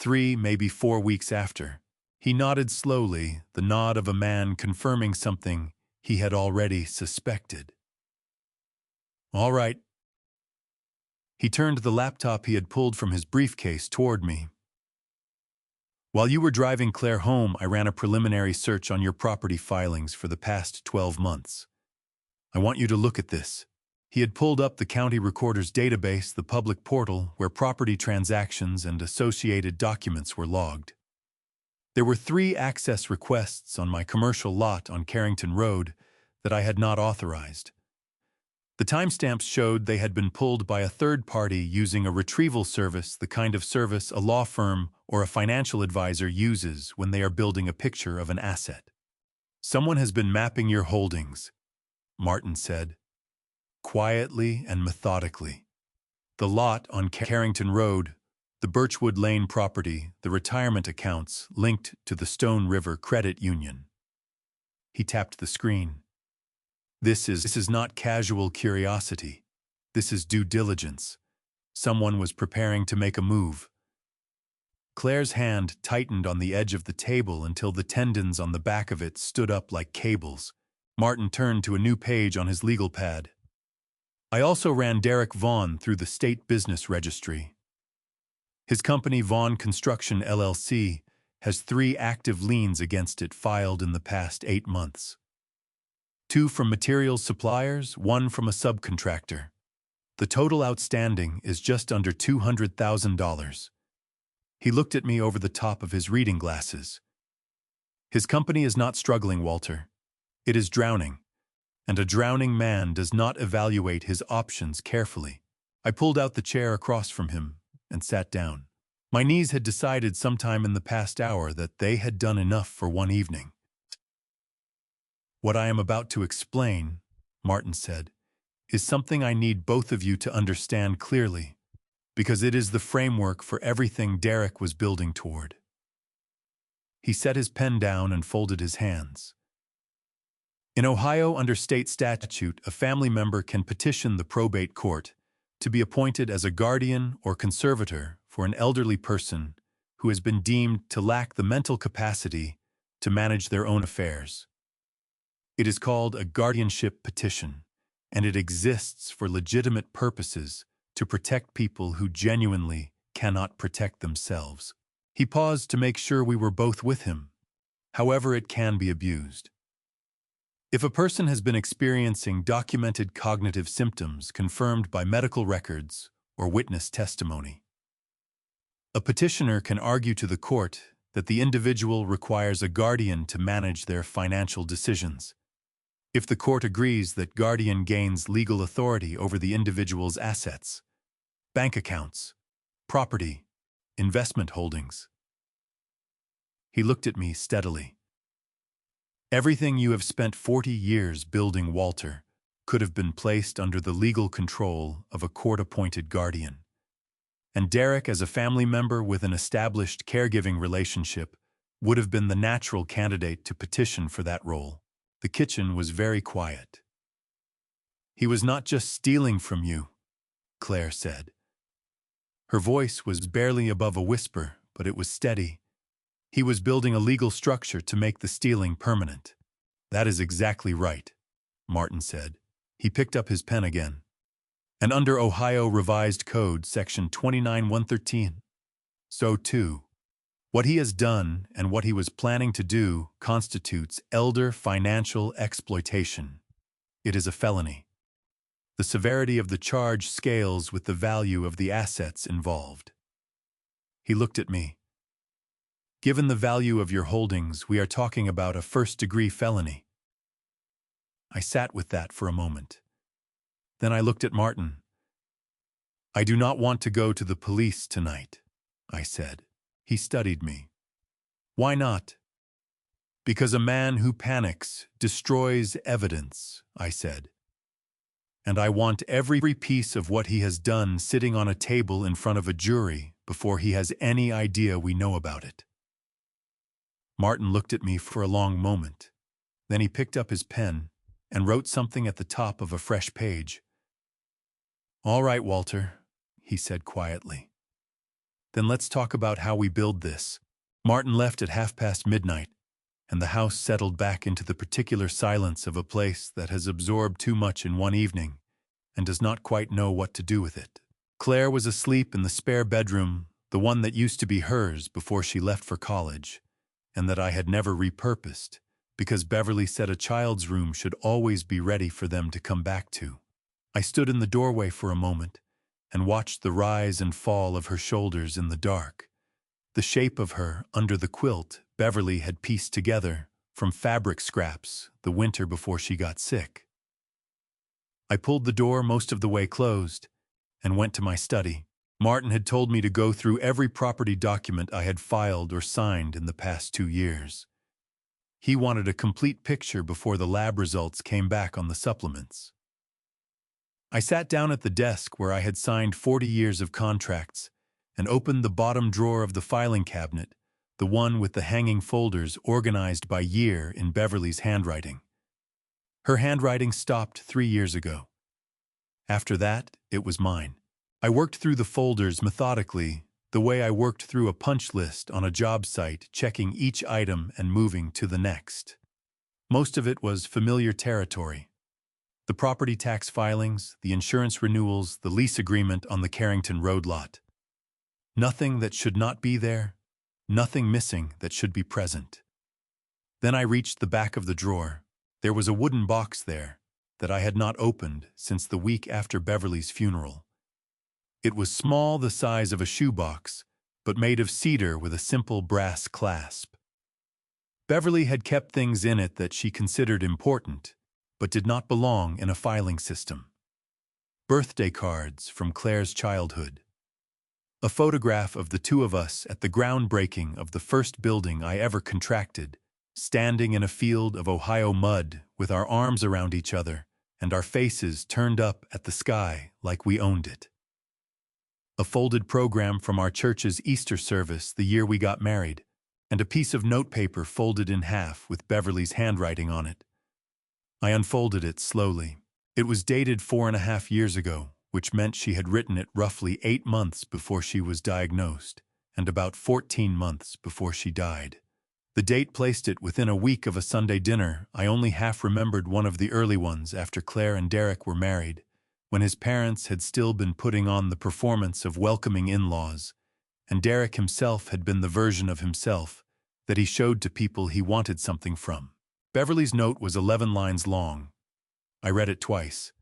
3, maybe 4 weeks after. He nodded slowly, the nod of a man confirming something he had already suspected. All right. He turned the laptop he had pulled from his briefcase toward me. While you were driving Claire home, I ran a preliminary search on your property filings for the past 12 months. I want you to look at this. He had pulled up the county recorder's database, the public portal where property transactions and associated documents were logged. There were 3 access requests on my commercial lot on Carrington Road that I had not authorized. The timestamps showed they had been pulled by a third party using a retrieval service, the kind of service a law firm or a financial advisor uses when they are building a picture of an asset. Someone has been mapping your holdings, Martin said, quietly and methodically. The lot on Carrington Road, the Birchwood Lane property, the retirement accounts linked to the Stone River Credit Union. He tapped the screen. This is not casual curiosity. This is due diligence. Someone was preparing to make a move. Claire's hand tightened on the edge of the table until the tendons on the back of it stood up like cables. Martin turned to a new page on his legal pad. I also ran Derek Vaughn through the state business registry. His company, Vaughn Construction LLC, has 3 active liens against it filed in the past 8 months. 2 from materials suppliers, 1 from a subcontractor. The total outstanding is just under $200,000. He looked at me over the top of his reading glasses. His company is not struggling, Walter. It is drowning. And a drowning man does not evaluate his options carefully. I pulled out the chair across from him and sat down. My knees had decided sometime in the past hour that they had done enough for one evening. What I am about to explain, Martin said, is something I need both of you to understand clearly, because it is the framework for everything Derek was building toward. He set his pen down and folded his hands. In Ohio, under state statute, a family member can petition the probate court to be appointed as a guardian or conservator for an elderly person who has been deemed to lack the mental capacity to manage their own affairs. It is called a guardianship petition, and it exists for legitimate purposes to protect people who genuinely cannot protect themselves. He paused to make sure we were both with him. However, it can be abused. If a person has been experiencing documented cognitive symptoms confirmed by medical records or witness testimony, a petitioner can argue to the court that the individual requires a guardian to manage their financial decisions. If the court agrees that guardian gains legal authority over the individual's assets, bank accounts, property, investment holdings. He looked at me steadily. Everything you have spent 40 years building, Walter, could have been placed under the legal control of a court-appointed guardian. And Derek, as a family member with an established caregiving relationship, would have been the natural candidate to petition for that role. The kitchen was very quiet. He was not just stealing from you, Claire said. Her voice was barely above a whisper, but it was steady. He was building a legal structure to make the stealing permanent. That is exactly right, Martin said. He picked up his pen again. And under Ohio Revised Code, Section 29113. So, too, what he has done and what he was planning to do constitutes elder financial exploitation. It is a felony. The severity of the charge scales with the value of the assets involved. He looked at me. Given the value of your holdings, we are talking about a first-degree felony. I sat with that for a moment. Then I looked at Martin. I do not want to go to the police tonight, I said. He studied me. Why not? Because a man who panics destroys evidence, I said. And I want every piece of what he has done sitting on a table in front of a jury before he has any idea we know about it. Martin looked at me for a long moment. Then he picked up his pen and wrote something at the top of a fresh page. All right, Walter, he said quietly. Then let's talk about how we build this. Martin left at midnight, and the house settled back into the particular silence of a place that has absorbed too much in one evening and does not quite know what to do with it. Claire was asleep in the spare bedroom, the one that used to be hers before she left for college, and that I had never repurposed, because Beverly said a child's room should always be ready for them to come back to. I stood in the doorway for a moment and watched the rise and fall of her shoulders in the dark, the shape of her under the quilt Beverly had pieced together from fabric scraps the winter before she got sick. I pulled the door most of the way closed and went to my study. Martin had told me to go through every property document I had filed or signed in the past 2 years. He wanted a complete picture before the lab results came back on the supplements. I sat down at the desk where I had signed 40 years of contracts and opened the bottom drawer of the filing cabinet, the one with the hanging folders organized by year in Beverly's handwriting. Her handwriting stopped 3 years ago. After that, it was mine. I worked through the folders methodically, the way I worked through a punch list on a job site, checking each item and moving to the next. Most of it was familiar territory. The property tax filings, the insurance renewals, the lease agreement on the Carrington Road lot. Nothing that should not be there, nothing missing that should be present. Then I reached the back of the drawer. There was a wooden box there that I had not opened since the week after Beverly's funeral. It was small, the size of a shoebox, but made of cedar with a simple brass clasp. Beverly had kept things in it that she considered important, but did not belong in a filing system. Birthday cards from Claire's childhood. A photograph of the two of us at the groundbreaking of the first building I ever contracted, standing in a field of Ohio mud with our arms around each other and our faces turned up at the sky like we owned it. A folded program from our church's Easter service the year we got married, and a piece of notepaper folded in half with Beverly's handwriting on it. I unfolded it slowly. It was dated 4.5 years ago, which meant she had written it roughly 8 months before she was diagnosed, and about 14 months before she died. The date placed it within a week of a Sunday dinner. I only half remembered one of the early ones after Claire and Derek were married, when his parents had still been putting on the performance of welcoming in-laws, and Derek himself had been the version of himself that he showed to people he wanted something from. Beverly's note was 11 lines long. I read it twice.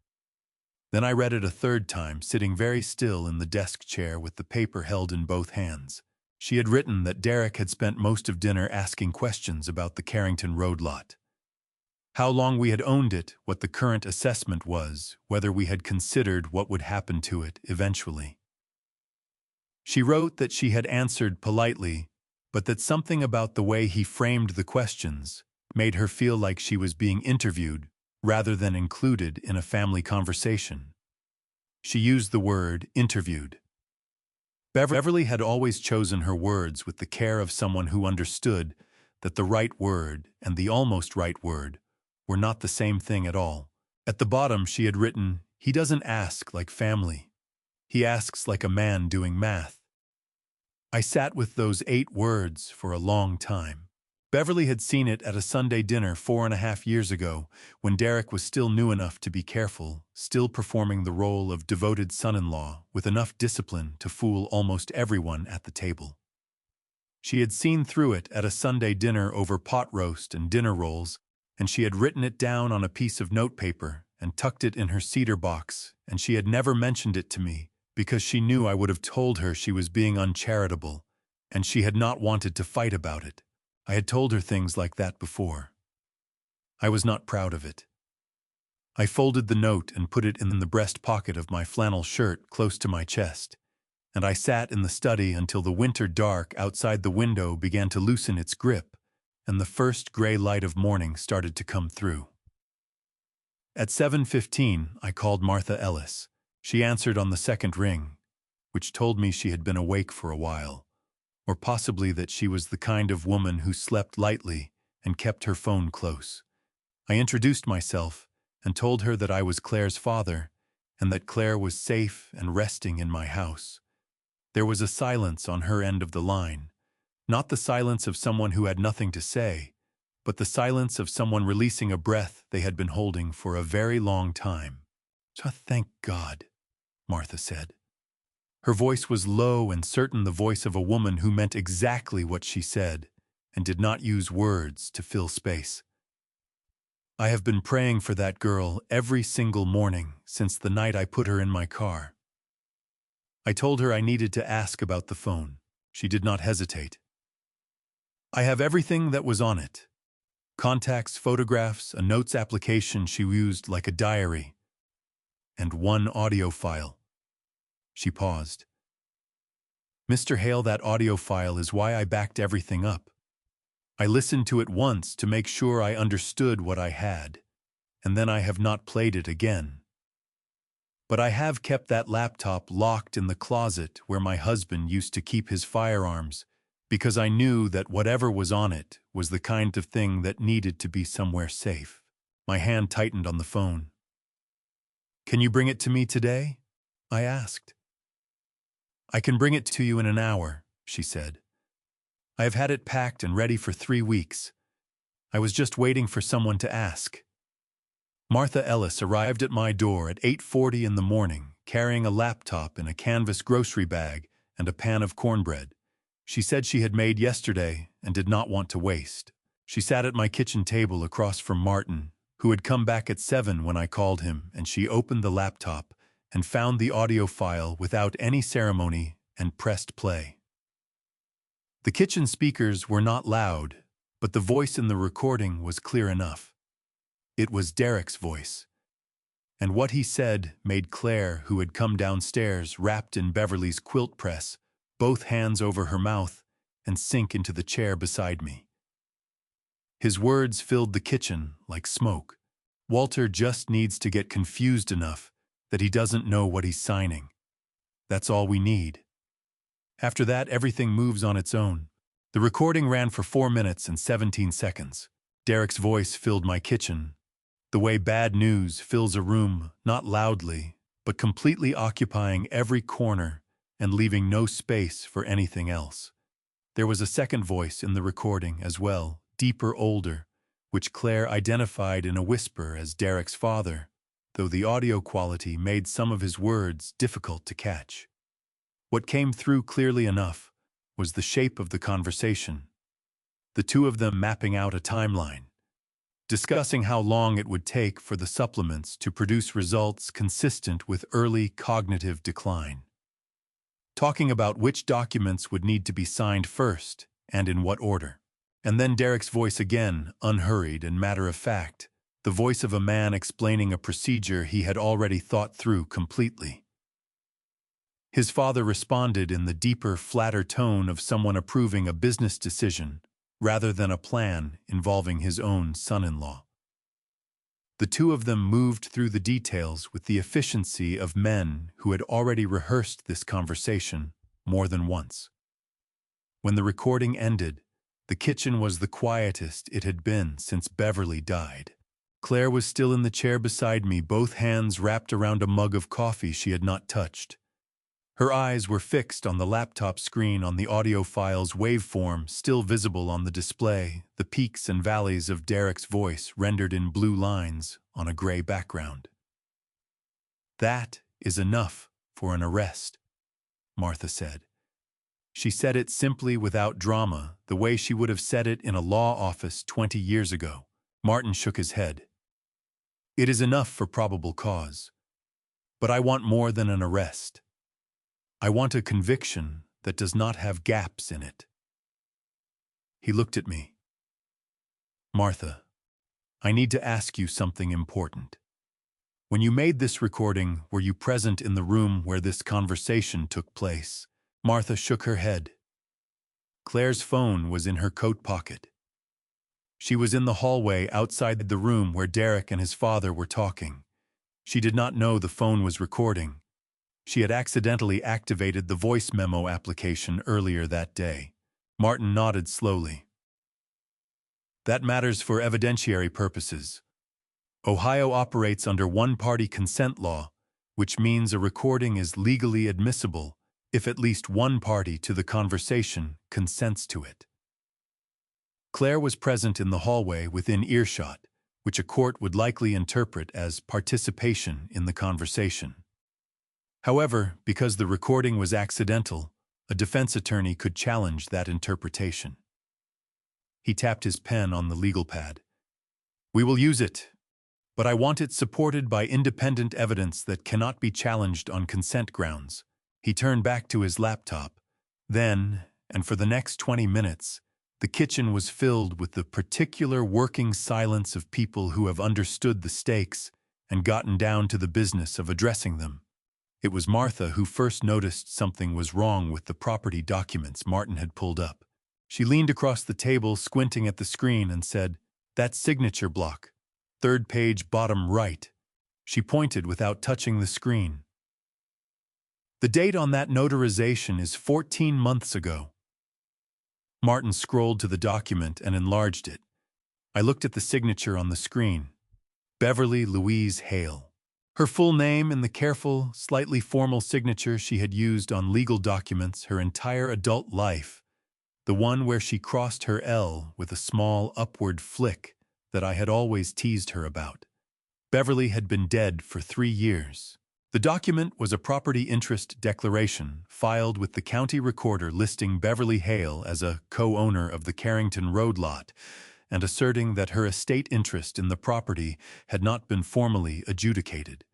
Then I read it a third time, sitting very still in the desk chair with the paper held in both hands. She had written that Derek had spent most of dinner asking questions about the Carrington Road lot. How long we had owned it, what the current assessment was, whether we had considered what would happen to it eventually. She wrote that she had answered politely, but that something about the way he framed the questions made her feel like she was being interviewed rather than included in a family conversation. She used the word interviewed. Beverly had always chosen her words with the care of someone who understood that the right word and the almost right word were not the same thing at all. At the bottom she had written, "He doesn't ask like family. He asks like a man doing math." I sat with those 8 words for a long time. Beverly had seen it at a Sunday dinner 4.5 years ago, when Derek was still new enough to be careful, still performing the role of devoted son-in-law with enough discipline to fool almost everyone at the table. She had seen through it at a Sunday dinner over pot roast and dinner rolls, and she had written it down on a piece of notepaper and tucked it in her cedar box, and she had never mentioned it to me because she knew I would have told her she was being uncharitable, and she had not wanted to fight about it. I had told her things like that before. I was not proud of it. I folded the note and put it in the breast pocket of my flannel shirt close to my chest, and I sat in the study until the winter dark outside the window began to loosen its grip, and the first gray light of morning started to come through. At 7:15, I called Martha Ellis. She answered on the second ring, which told me she had been awake for a while, or possibly that she was the kind of woman who slept lightly and kept her phone close. I introduced myself and told her that I was Claire's father and that Claire was safe and resting in my house. There was a silence on her end of the line, not the silence of someone who had nothing to say, but the silence of someone releasing a breath they had been holding for a very long time. "So thank God," Martha said. Her voice was low and certain, the voice of a woman who meant exactly what she said and did not use words to fill space. "I have been praying for that girl every single morning since the night I put her in my car." I told her I needed to ask about the phone. She did not hesitate. "I have everything that was on it. Contacts, photographs, a notes application she used like a diary, and one audio file." She paused. "Mr. Hale, that audio file is why I backed everything up. I listened to it once to make sure I understood what I had, and then I have not played it again. But I have kept that laptop locked in the closet where my husband used to keep his firearms, because I knew that whatever was on it was the kind of thing that needed to be somewhere safe." My hand tightened on the phone. "Can you bring it to me today?" I asked. "I can bring it to you in an hour," she said. "I have had it packed and ready for 3 weeks. I was just waiting for someone to ask." Martha Ellis arrived at my door at 8:40 in the morning, carrying a laptop in a canvas grocery bag and a pan of cornbread. She said she had made yesterday and did not want to waste. She sat at my kitchen table across from Martin, who had come back at 7 when I called him, and she opened the laptop and found the audio file without any ceremony and pressed play. The kitchen speakers were not loud, but the voice in the recording was clear enough. It was Derek's voice. And what he said made Claire, who had come downstairs wrapped in Beverly's quilt press, both hands over her mouth, and sink into the chair beside me. His words filled the kitchen like smoke. "Walter just needs to get confused enough that he doesn't know what he's signing. That's all we need. After that, everything moves on its own." The recording ran for 4 minutes and 17 seconds. Derek's voice filled my kitchen, the way bad news fills a room, not loudly, but completely occupying every corner and leaving no space for anything else. There was a second voice in the recording as well, deeper, older, which Claire identified in a whisper as Derek's father, though the audio quality made some of his words difficult to catch. What came through clearly enough was the shape of the conversation, the two of them mapping out a timeline, discussing how long it would take for the supplements to produce results consistent with early cognitive decline. Talking about which documents would need to be signed first and in what order. And then Derek's voice again, unhurried and matter-of-fact, the voice of a man explaining a procedure he had already thought through completely. His father responded in the deeper, flatter tone of someone approving a business decision rather than a plan involving his own son-in-law. The two of them moved through the details with the efficiency of men who had already rehearsed this conversation more than once. When the recording ended, the kitchen was the quietest it had been since Beverly died. Claire was still in the chair beside me, both hands wrapped around a mug of coffee she had not touched. Her eyes were fixed on the laptop screen on the audio file's waveform still visible on the display, the peaks and valleys of Derek's voice rendered in blue lines on a gray background. "That is enough for an arrest," Martha said. She said it simply without drama, the way she would have said it in a law office 20 years ago. Martin shook his head. "It is enough for probable cause. But I want more than an arrest. I want a conviction that does not have gaps in it." He looked at me. "Martha, I need to ask you something important. When you made this recording, were you present in the room where this conversation took place?" Martha shook her head. Claire's phone was in her coat pocket. She was in the hallway outside the room where Derek and his father were talking. She did not know the phone was recording. She had accidentally activated the voice memo application earlier that day. Martin nodded slowly. "That matters for evidentiary purposes. Ohio operates under one-party consent law, which means a recording is legally admissible if at least one party to the conversation consents to it." Claire was present in the hallway within earshot, which a court would likely interpret as participation in the conversation. However, because the recording was accidental, a defense attorney could challenge that interpretation. He tapped his pen on the legal pad. "We will use it, but I want it supported by independent evidence that cannot be challenged on consent grounds." He turned back to his laptop. Then, and for the next 20 minutes, the kitchen was filled with the particular working silence of people who have understood the stakes and gotten down to the business of addressing them. It was Martha who first noticed something was wrong with the property documents Martin had pulled up. She leaned across the table, squinting at the screen, and said, "That signature block, third page bottom right." She pointed without touching the screen. "The date on that notarization is 14 months ago." Martin scrolled to the document and enlarged it. I looked at the signature on the screen. Beverly Louise Hale. Her full name in the careful, slightly formal signature she had used on legal documents her entire adult life, the one where she crossed her L with a small upward flick that I had always teased her about. Beverly had been dead for 3 years. The document was a property interest declaration filed with the county recorder listing Beverly Hale as a co-owner of the Carrington Road lot and asserting that her estate interest in the property had not been formally adjudicated.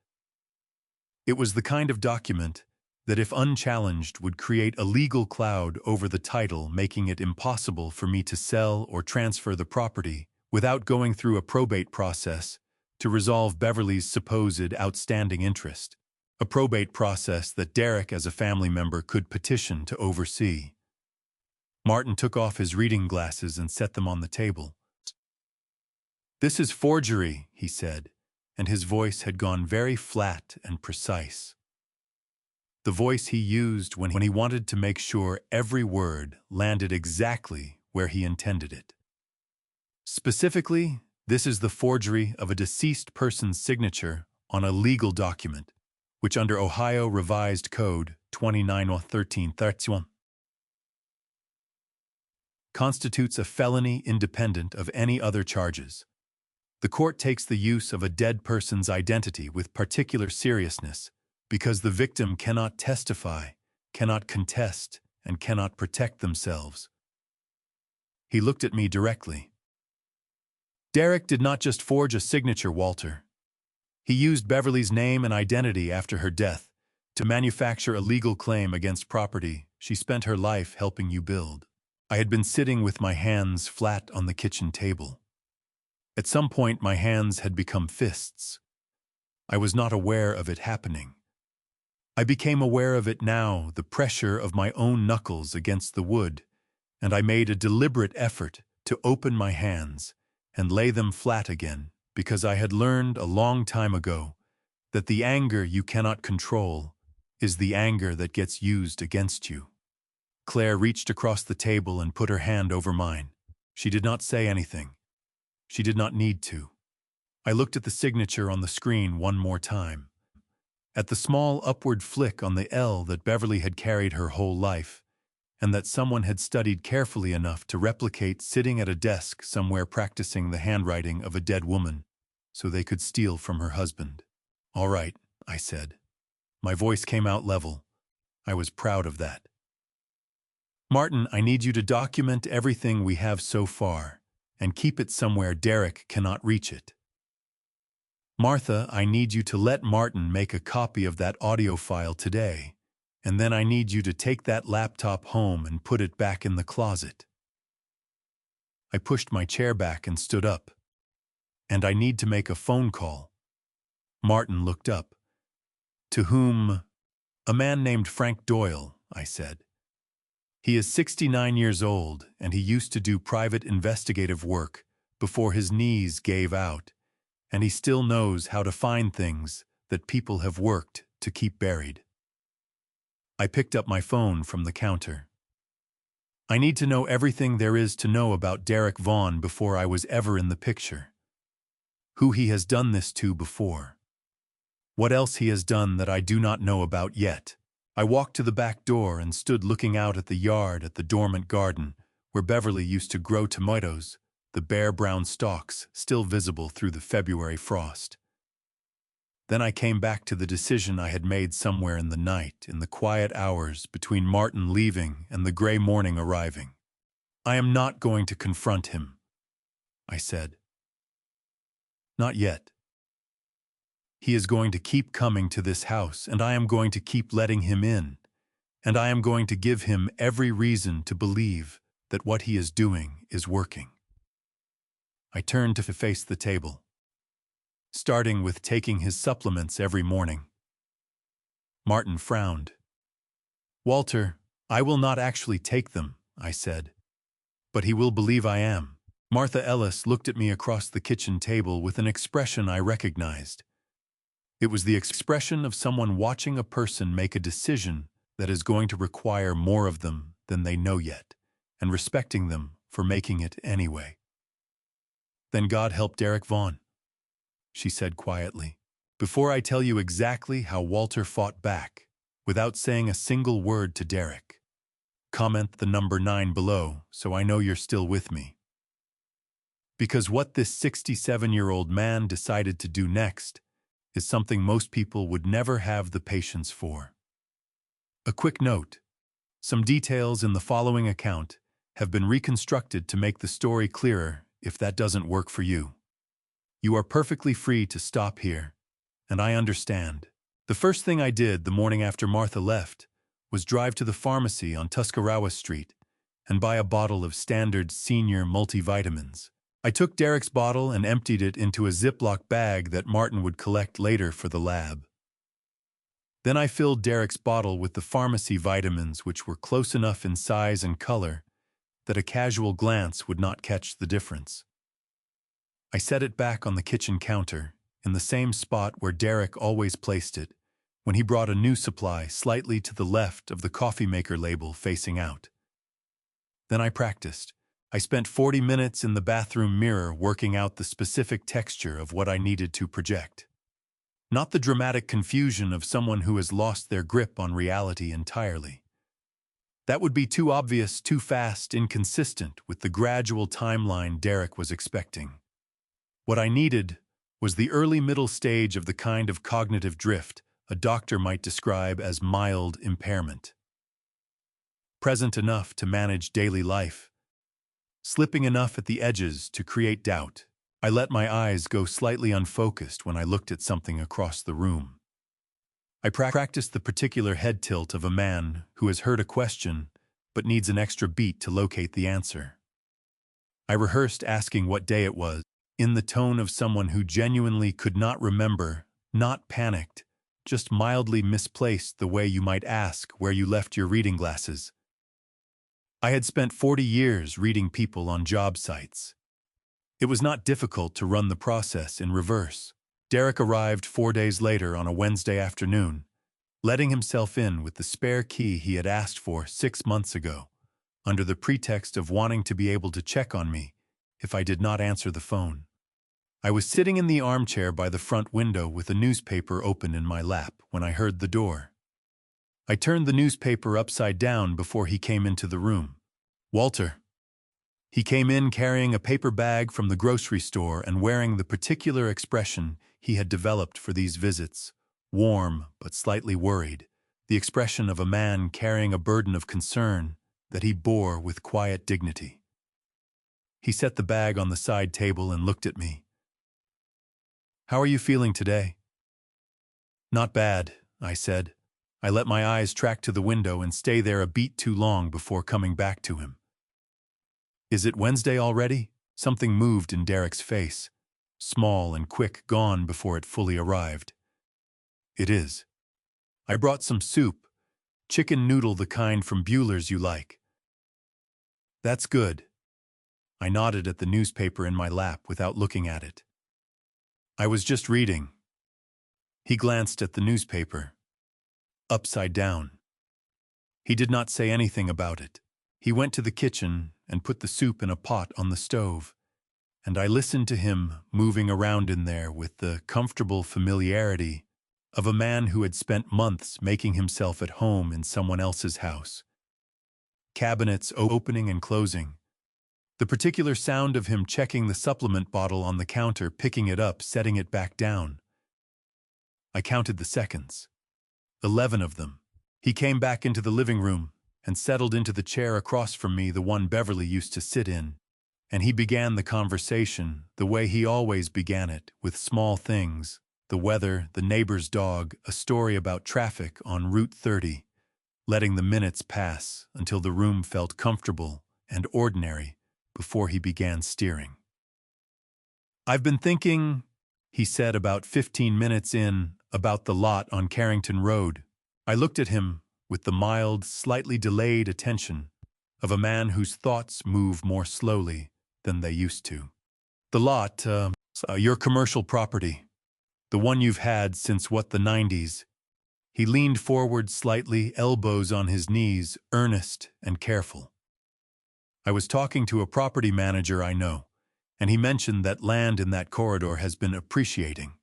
It was the kind of document that, if unchallenged, would create a legal cloud over the title, making it impossible for me to sell or transfer the property without going through a probate process to resolve Beverly's supposed outstanding interest, a probate process that Derek, as a family member, could petition to oversee. Martin took off his reading glasses and set them on the table. "This is forgery," he said, and his voice had gone very flat and precise. The voice he used when he wanted to make sure every word landed exactly where he intended it. "Specifically, this is the forgery of a deceased person's signature on a legal document, which under Ohio Revised Code 29-1331 constitutes a felony independent of any other charges. The court takes the use of a dead person's identity with particular seriousness because the victim cannot testify, cannot contest, and cannot protect themselves." He looked at me directly. Derek did not just forge a signature, Walter. He used Beverly's name and identity after her death to manufacture a legal claim against property she spent her life helping you build. I had been sitting with my hands flat on the kitchen table. At some point, my hands had become fists. I was not aware of it happening. I became aware of it now, the pressure of my own knuckles against the wood, and I made a deliberate effort to open my hands and lay them flat again, because I had learned a long time ago that the anger you cannot control is the anger that gets used against you. Claire reached across the table and put her hand over mine. She did not say anything. She did not need to. I looked at the signature on the screen one more time. At the small upward flick on the L that Beverly had carried her whole life, and that someone had studied carefully enough to replicate sitting at a desk somewhere practicing the handwriting of a dead woman so they could steal from her husband. "All right," I said. My voice came out level. I was proud of that. "Martin, I need you to document everything we have so far and keep it somewhere Derek cannot reach it. Martha, I need you to let Martin make a copy of that audio file today, and then I need you to take that laptop home and put it back in the closet." I pushed my chair back and stood up. "And I need to make a phone call." Martin looked up. "To whom?" "A man named Frank Doyle," I said. "He is 69 years old, and he used to do private investigative work before his knees gave out, and he still knows how to find things that people have worked to keep buried." I picked up my phone from the counter. "I need to know everything there is to know about Derek Vaughn before I was ever in the picture. Who he has done this to before. What else he has done that I do not know about yet." I walked to the back door and stood looking out at the yard at the dormant garden where Beverly used to grow tomatoes, the bare brown stalks still visible through the February frost. Then I came back to the decision I had made somewhere in the night, in the quiet hours between Martin leaving and the gray morning arriving. "I am not going to confront him," I said. "Not yet. He is going to keep coming to this house, and I am going to keep letting him in, and I am going to give him every reason to believe that what he is doing is working." I turned to face the table, starting with taking his supplements every morning. Martin frowned. "Walter, I will not actually take them," I said, "but he will believe I am." Martha Ellis looked at me across the kitchen table with an expression I recognized. It was the expression of someone watching a person make a decision that is going to require more of them than they know yet, and respecting them for making it anyway. "Then God help Derek Vaughn," she said quietly. "Before I tell you exactly how Walter fought back, without saying a single word to Derek, comment the number 9 below so I know you're still with me. Because what this 67-year-old man decided to do next is something most people would never have the patience for. A quick note: some details in the following account have been reconstructed to make the story clearer if that doesn't work for you. You are perfectly free to stop here, and I understand. The first thing I did the morning after Martha left was drive to the pharmacy on Tuscarawas Street and buy a bottle of standard senior multivitamins. I took Derek's bottle and emptied it into a Ziploc bag that Martin would collect later for the lab. Then I filled Derek's bottle with the pharmacy vitamins, which were close enough in size and color that a casual glance would not catch the difference. I set it back on the kitchen counter, in the same spot where Derek always placed it, when he brought a new supply slightly to the left of the coffee maker label facing out. Then I practiced. I spent 40 minutes in the bathroom mirror working out the specific texture of what I needed to project. Not the dramatic confusion of someone who has lost their grip on reality entirely. That would be too obvious, too fast, inconsistent with the gradual timeline Derek was expecting. What I needed was the early middle stage of the kind of cognitive drift a doctor might describe as mild impairment. Present enough to manage daily life, slipping enough at the edges to create doubt. I let my eyes go slightly unfocused when I looked at something across the room. I practiced the particular head tilt of a man who has heard a question but needs an extra beat to locate the answer. I rehearsed asking what day it was, in the tone of someone who genuinely could not remember, not panicked, just mildly misplaced the way you might ask where you left your reading glasses. I had spent 40 years reading people on job sites. It was not difficult to run the process in reverse. Derek arrived 4 days later on a Wednesday afternoon, letting himself in with the spare key he had asked for 6 months ago, under the pretext of wanting to be able to check on me if I did not answer the phone. I was sitting in the armchair by the front window with a newspaper open in my lap when I heard the door. I turned the newspaper upside down before he came into the room. Walter. He came in carrying a paper bag from the grocery store and wearing the particular expression he had developed for these visits, warm but slightly worried, the expression of a man carrying a burden of concern that he bore with quiet dignity. He set the bag on the side table and looked at me. "How are you feeling today?" "Not bad," I said. I let my eyes track to the window and stay there a beat too long before coming back to him. "Is it Wednesday already?" Something moved in Derek's face, small and quick, gone before it fully arrived. "It is. I brought some soup, chicken noodle, the kind from Bueller's you like." "That's good." I nodded at the newspaper in my lap without looking at it. "I was just reading." He glanced at the newspaper. Upside down. He did not say anything about it. He went to the kitchen and put the soup in a pot on the stove, and I listened to him moving around in there with the comfortable familiarity of a man who had spent months making himself at home in someone else's house. Cabinets opening and closing. The particular sound of him checking the supplement bottle on the counter, picking it up, setting it back down. I counted the seconds. 11 of them. He came back into the living room and settled into the chair across from me, the one Beverly used to sit in, and he began the conversation the way he always began it, with small things, the weather, the neighbor's dog, a story about traffic on Route 30, letting the minutes pass until the room felt comfortable and ordinary before he began steering. "I've been thinking," he said about 15 minutes in, "about the lot on Carrington Road." I looked at him with the mild, slightly delayed attention of a man whose thoughts move more slowly than they used to. "The lot, your commercial property, the one you've had since the 90s. He leaned forward slightly, elbows on his knees, earnest and careful. "I was talking to a property manager I know, and he mentioned that land in that corridor has been appreciating.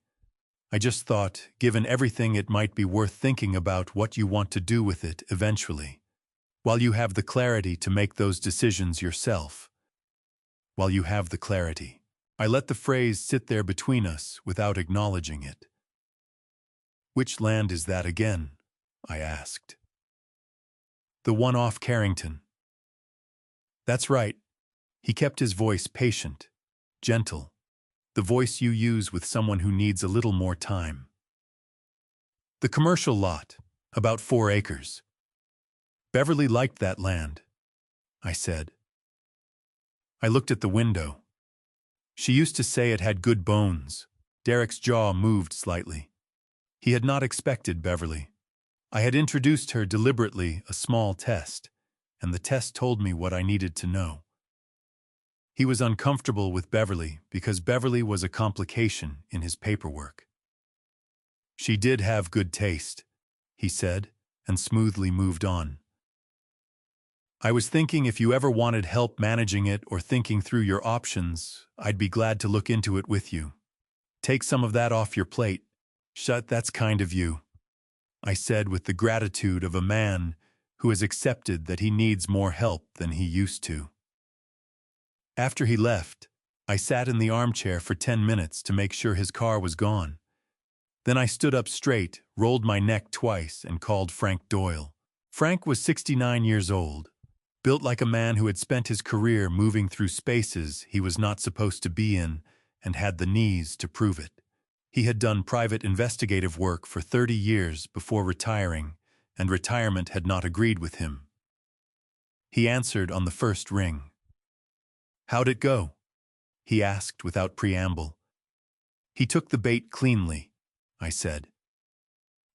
I just thought, given everything, it might be worth thinking about what you want to do with it eventually, while you have the clarity to make those decisions yourself. While you have the clarity." I let the phrase sit there between us without acknowledging it. "Which land is that again?" I asked. "The one off Carrington." "That's right." He kept his voice patient, gentle, the voice you use with someone who needs a little more time. "The commercial lot, about 4 acres. Beverly liked that land," I said. I looked at the window. "She used to say it had good bones." Derek's jaw moved slightly. He had not expected Beverly. I had introduced her deliberately, a small test, and the test told me what I needed to know. He was uncomfortable with Beverly because Beverly was a complication in his paperwork. "She did have good taste," he said, and smoothly moved on. "I was thinking if you ever wanted help managing it or thinking through your options, I'd be glad to look into it with you. Take some of that off your plate." That's kind of you," I said with the gratitude of a man who has accepted that he needs more help than he used to. After he left, I sat in the armchair for 10 minutes to make sure his car was gone. Then I stood up straight, rolled my neck twice, and called Frank Doyle. Frank was 69 years old, built like a man who had spent his career moving through spaces he was not supposed to be in and had the knees to prove it. He had done private investigative work for 30 years before retiring, and retirement had not agreed with him. He answered on the first ring. "How'd it go?" he asked without preamble. "He took the bait cleanly," I said.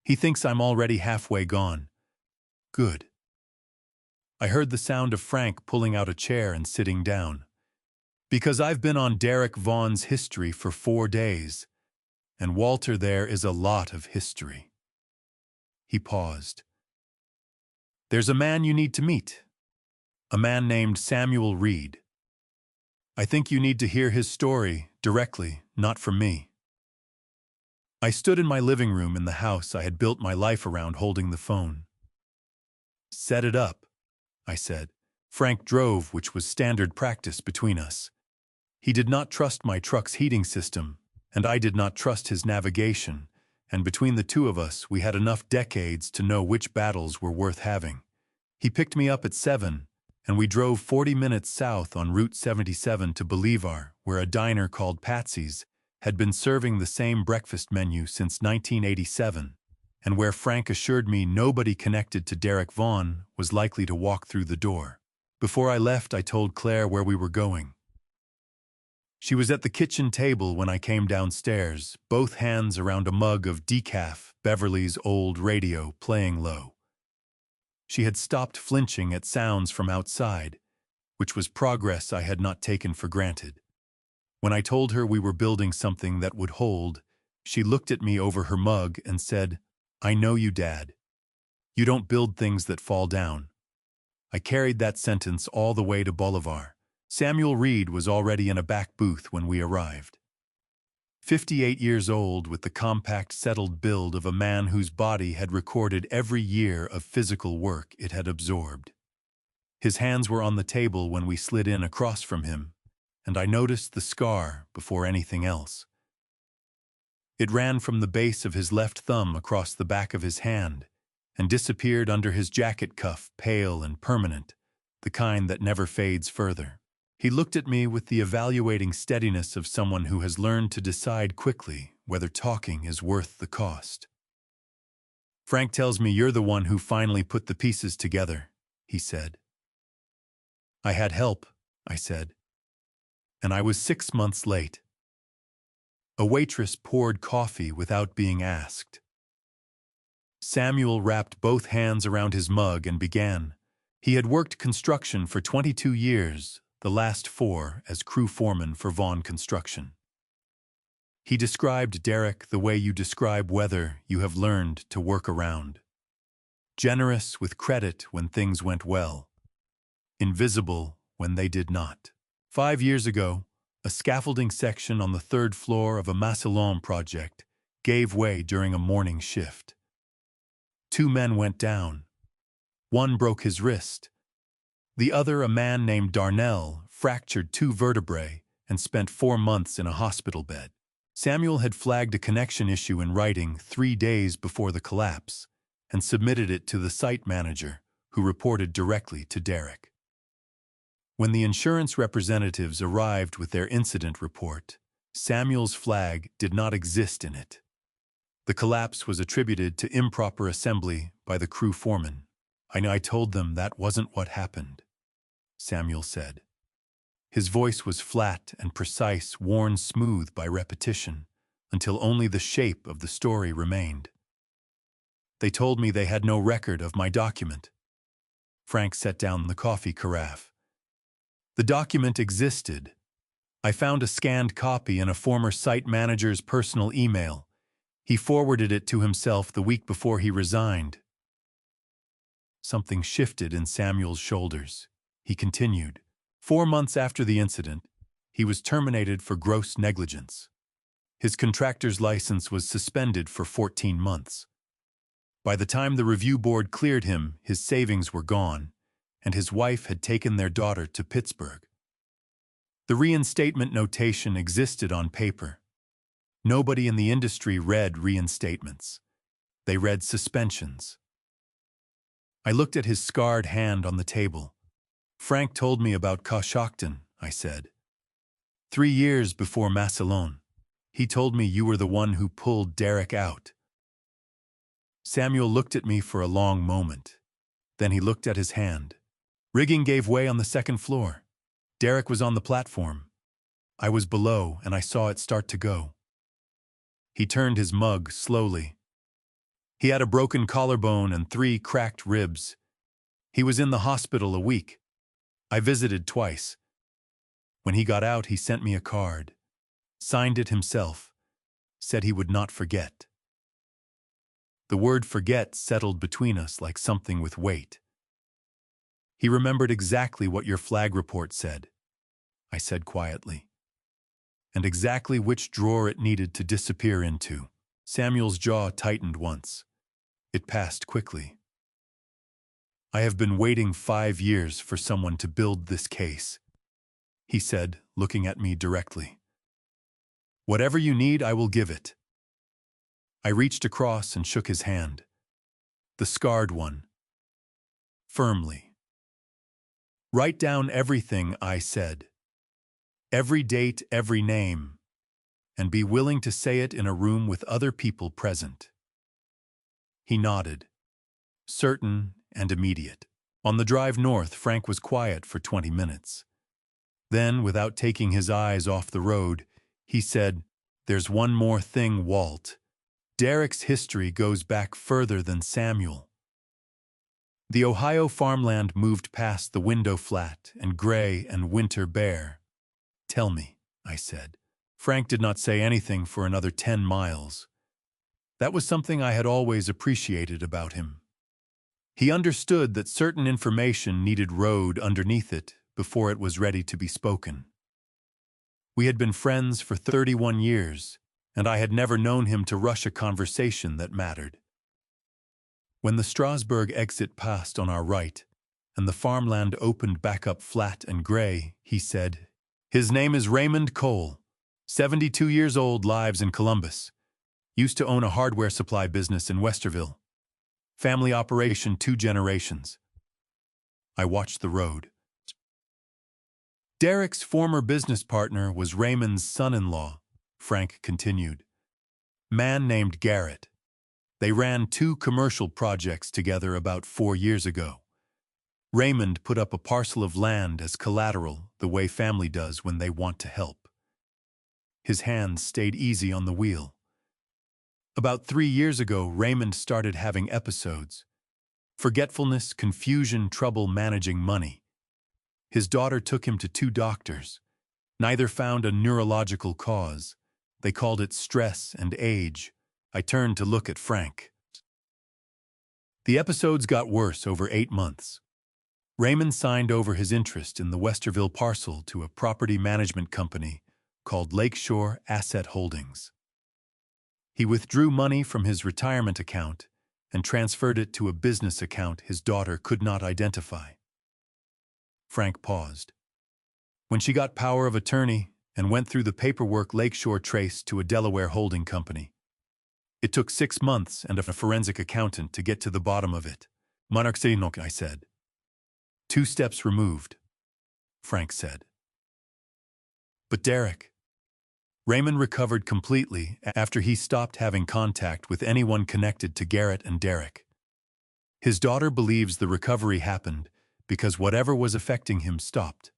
"He thinks I'm already halfway gone." "Good." I heard the sound of Frank pulling out a chair and sitting down. "Because I've been on Derek Vaughan's history for 4 days, and Walter, there is a lot of history." He paused. "There's a man you need to meet. A man named Samuel Reed. I think you need to hear his story directly, not from me." I stood in my living room in the house I had built my life around, holding the phone. "Set it up," I said. Frank drove, which was standard practice between us. He did not trust my truck's heating system, and I did not trust his navigation, and between the two of us we had enough decades to know which battles were worth having. He picked me up at 7, and we drove 40 minutes south on Route 77 to Bolivar, where a diner called Patsy's had been serving the same breakfast menu since 1987, and where Frank assured me nobody connected to Derek Vaughan was likely to walk through the door. Before I left, I told Claire where we were going. She was at the kitchen table when I came downstairs, both hands around a mug of decaf, Beverly's old radio, playing low. She had stopped flinching at sounds from outside, which was progress I had not taken for granted. When I told her we were building something that would hold, she looked at me over her mug and said, "I know you, Dad. You don't build things that fall down." I carried that sentence all the way to Bolivar. Samuel Reed was already in a back booth when we arrived. 58 years old, with the compact, settled build of a man whose body had recorded every year of physical work it had absorbed. His hands were on the table when we slid in across from him, and I noticed the scar before anything else. It ran from the base of his left thumb across the back of his hand and disappeared under his jacket cuff, pale and permanent, the kind that never fades further. He looked at me with the evaluating steadiness of someone who has learned to decide quickly whether talking is worth the cost. "Frank tells me you're the one who finally put the pieces together," he said. "I had help," I said. "And I was 6 months late." A waitress poured coffee without being asked. Samuel wrapped both hands around his mug and began. He had worked construction for 22 years, the last 4 as crew foreman for Vaughan Construction. He described Derek the way you describe weather you have learned to work around. Generous with credit when things went well. Invisible when they did not. 5 years ago, a scaffolding section on the 3rd floor of a Massillon project gave way during a morning shift. 2 men went down. One broke his wrist. The other, a man named Darnell, fractured 2 vertebrae and spent 4 months in a hospital bed. Samuel had flagged a connection issue in writing 3 days before the collapse and submitted it to the site manager, who reported directly to Derek. When the insurance representatives arrived with their incident report, Samuel's flag did not exist in it. The collapse was attributed to improper assembly by the crew foreman. "I told them that wasn't what happened," Samuel said. His voice was flat and precise, worn smooth by repetition, until only the shape of the story remained. "They told me they had no record of my document." Frank set down the coffee carafe. "The document existed. I found a scanned copy in a former site manager's personal email. He forwarded it to himself the week before he resigned." Something shifted in Samuel's shoulders. He continued. 4 months after the incident, he was terminated for gross negligence. His contractor's license was suspended for 14 months. By the time the review board cleared him, his savings were gone, and his wife had taken their daughter to Pittsburgh. The reinstatement notation existed on paper. Nobody in the industry read reinstatements. They read suspensions. I looked at his scarred hand on the table. "Frank told me about Coshocton," I said. 3 years before Massillon. He told me you were the one who pulled Derek out. Samuel looked at me for a long moment. Then he looked at his hand. Rigging gave way on the second floor. Derek was on the platform. I was below, and I saw it start to go. He turned his mug slowly. He had a broken collarbone and 3 cracked ribs. He was in the hospital a week. I visited twice. When he got out, he sent me a card. Signed it himself. Said he would not forget. The word forget settled between us like something with weight. He remembered exactly what your flag report said, I said quietly, and exactly which drawer it needed to disappear into. Samuel's jaw tightened once. It passed quickly. I have been waiting 5 years for someone to build this case, he said, looking at me directly. Whatever you need, I will give it. I reached across and shook his hand. The scarred one. Firmly. Write down everything, I said. Every date, every name. And be willing to say it in a room with other people present. He nodded. Certain and immediate. On the drive north, Frank was quiet for 20 minutes. Then, without taking his eyes off the road, he said, "There's one more thing, Walt. Derek's history goes back further than Samuel." The Ohio farmland moved past the window flat and gray and winter bare. "Tell me," I said. Frank did not say anything for another 10 miles. That was something I had always appreciated about him. He understood that certain information needed road underneath it before it was ready to be spoken. We had been friends for 31 years, and I had never known him to rush a conversation that mattered. When the Strasburg exit passed on our right, and the farmland opened back up flat and gray, he said, "His name is Raymond Cole, 72 years old, lives in Columbus. Used to own a hardware supply business in Westerville. Family operation 2 generations." I watched the road. Derek's former business partner was Raymond's son-in-law, Frank continued. Man named Garrett. They ran 2 commercial projects together about 4 years ago. Raymond put up a parcel of land as collateral, the way family does when they want to help. His hands stayed easy on the wheel. About 3 years ago, Raymond started having episodes. Forgetfulness, confusion, trouble managing money. His daughter took him to 2 doctors. Neither found a neurological cause. They called it stress and age. I turned to look at Frank. The episodes got worse over 8 months. Raymond signed over his interest in the Westerville parcel to a property management company called Lakeshore Asset Holdings. He withdrew money from his retirement account and transferred it to a business account his daughter could not identify. Frank paused. When she got power of attorney and went through the paperwork, Lakeshore traced to a Delaware holding company. It took 6 months and a forensic accountant to get to the bottom of it. "Monarchsinok," I said. 2 steps removed, Frank said. But Derek. Raymond recovered completely after he stopped having contact with anyone connected to Garrett and Derek. His daughter believes the recovery happened because whatever was affecting him stopped,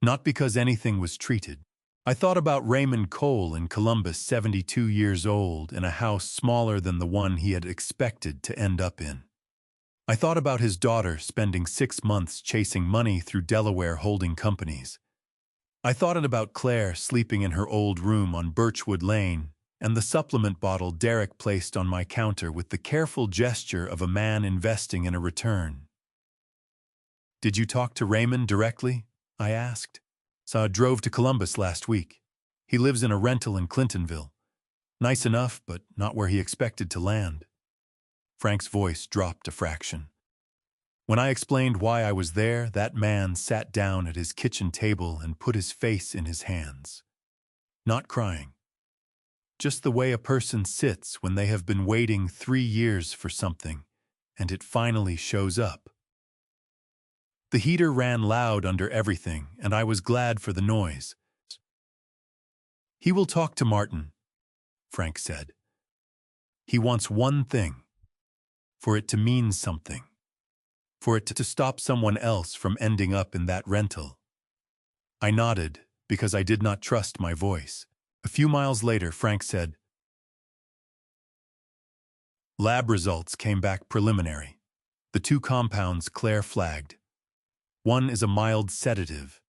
not because anything was treated. I thought about Raymond Cole in Columbus, 72 years old, in a house smaller than the one he had expected to end up in. I thought about his daughter spending 6 months chasing money through Delaware holding companies. I thought about Claire sleeping in her old room on Birchwood Lane and the supplement bottle Derek placed on my counter with the careful gesture of a man investing in a return. "Did you talk to Raymond directly?" I asked. "So I drove to Columbus last week. He lives in a rental in Clintonville. Nice enough, but not where he expected to land." Frank's voice dropped a fraction. When I explained why I was there, that man sat down at his kitchen table and put his face in his hands. Not crying. Just the way a person sits when they have been waiting 3 years for something, and it finally shows up. The heater ran loud under everything, and I was glad for the noise. He will talk to Martin, Frank said. He wants one thing, for it to mean something, for it to stop someone else from ending up in that rental. I nodded because I did not trust my voice. A few miles later, Frank said, lab results came back preliminary. The two compounds Claire flagged. One is a mild sedative.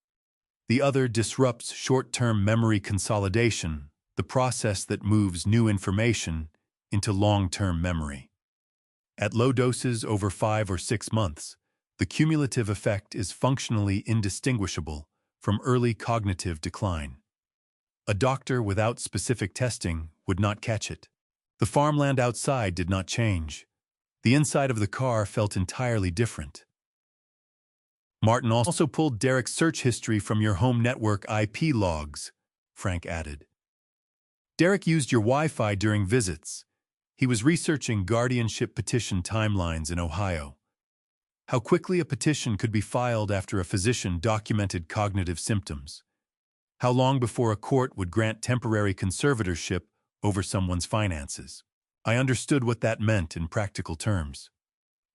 The other disrupts short-term memory consolidation, the process that moves new information into long-term memory. At low doses over 5 or 6 months, the cumulative effect is functionally indistinguishable from early cognitive decline. A doctor without specific testing would not catch it. The farmland outside did not change. The inside of the car felt entirely different. Martin also pulled Derek's search history from your home network IP logs, Frank added. Derek used your Wi-Fi during visits. He was researching guardianship petition timelines in Ohio. How quickly a petition could be filed after a physician documented cognitive symptoms. How long before a court would grant temporary conservatorship over someone's finances. I understood what that meant in practical terms.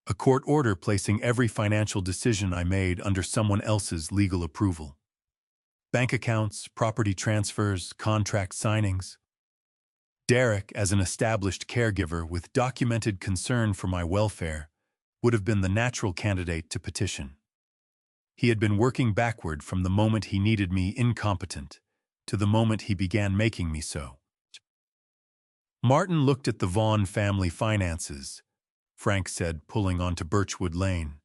A court order placing every financial decision I made under someone else's legal approval. Bank accounts, property transfers, contract signings. Derek, as an established caregiver with documented concern for my welfare, would have been the natural candidate to petition. He had been working backward from the moment he needed me incompetent to the moment he began making me so. Martin looked at the Vaughn family finances, Frank said, pulling onto Birchwood Lane.